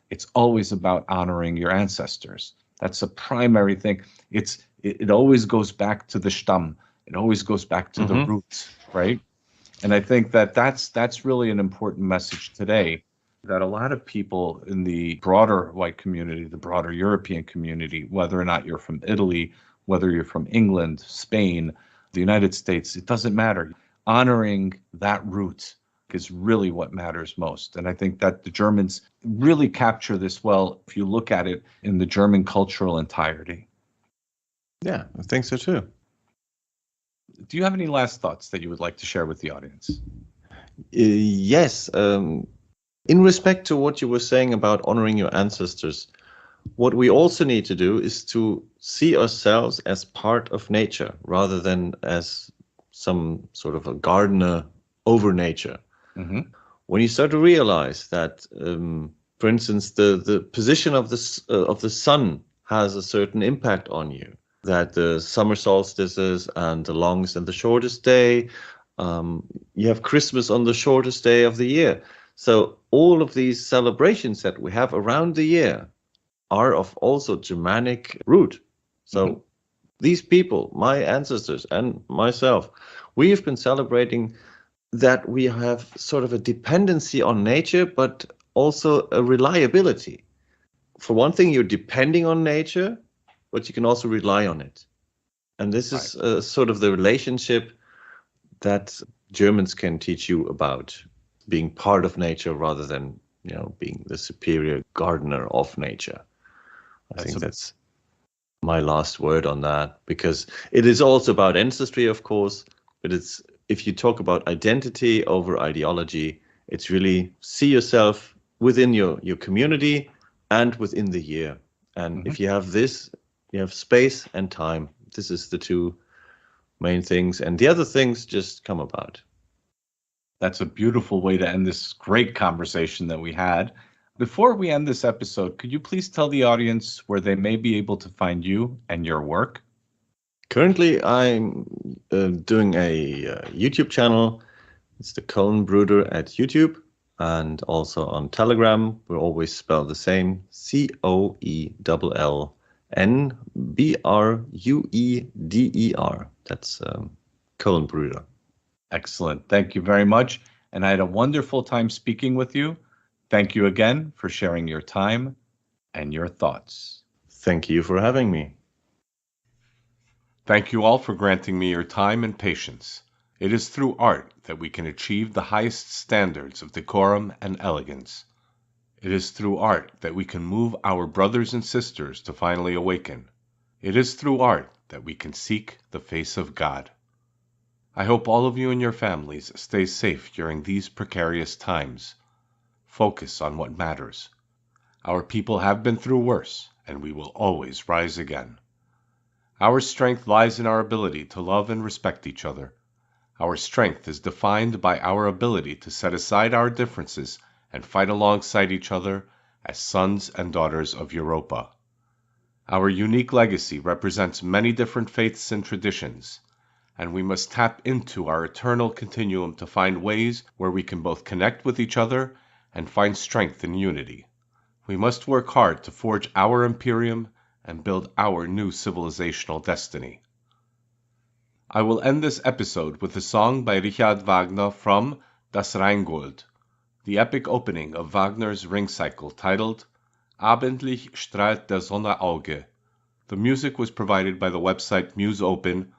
It's always about honoring your ancestors. That's a primary thing. It always goes back to the Stamm. It always goes back to the roots, right? And I think that that's really an important message today, that a lot of people in the broader white community, the broader European community, whether or not you're from Italy, whether you're from England, Spain, the United States, it doesn't matter. Honoring that root is really what matters most. And I think that the Germans really capture this well if you look at it in the German cultural entirety. Yeah, I think so too. Do you have any last thoughts that you would like to share with the audience? Yes. In respect to what you were saying about honoring your ancestors, what we also need to do is to see ourselves as part of nature rather than as some sort of a gardener over nature. When you start to realize that, for instance, the position of the sun has a certain impact on you, that the summer solstices and the longest and the shortest day, you have Christmas on the shortest day of the year. So all of these celebrations that we have around the year are of also Germanic root. So these people, my ancestors and myself, we have been celebrating that we have sort of a dependency on nature, but also a reliability. For one thing, you're depending on nature, but you can also rely on it. And this is sort of the relationship that Germans can teach you about, being part of nature rather than, being the superior gardener of nature. I think that's my last word on that, because it is also about ancestry, of course, but if you talk about identity over ideology, it's really see yourself within your community and within the year. And if you have this, you have space and time. This is the two main things, and the other things just come about. That's a beautiful way to end this great conversation that we had. Before we end this episode, could you please tell the audience where they may be able to find you and your work? Currently, I'm doing a YouTube channel. It's the Cone Brooder at YouTube, and also on Telegram. We always spell the same: CoellNBrueder. That's Cone Brooder. Excellent. Thank you very much. And I had a wonderful time speaking with you. Thank you again for sharing your time and your thoughts. Thank you for having me. Thank you all for granting me your time and patience. It is through art that we can achieve the highest standards of decorum and elegance. It is through art that we can move our brothers and sisters to finally awaken. It is through art that we can seek the face of God. I hope all of you and your families stay safe during these precarious times. Focus on what matters. Our people have been through worse, and we will always rise again. Our strength lies in our ability to love and respect each other. Our strength is defined by our ability to set aside our differences and fight alongside each other as sons and daughters of Europa. Our unique legacy represents many different faiths and traditions, and we must tap into our eternal continuum to find ways where we can both connect with each other and find strength in unity. We must work hard to forge our imperium and build our new civilizational destiny. I will end this episode with a song by Richard Wagner from Das Rheingold, the epic opening of Wagner's Ring Cycle titled Abendlich strahlt der Sonne Auge. The music was provided by the website MuseOpen,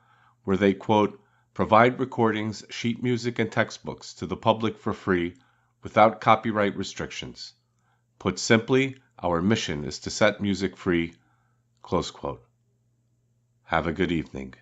where they, quote, provide recordings, sheet music, and textbooks to the public for free without copyright restrictions. Put simply, our mission is to set music free, close quote. Have a good evening.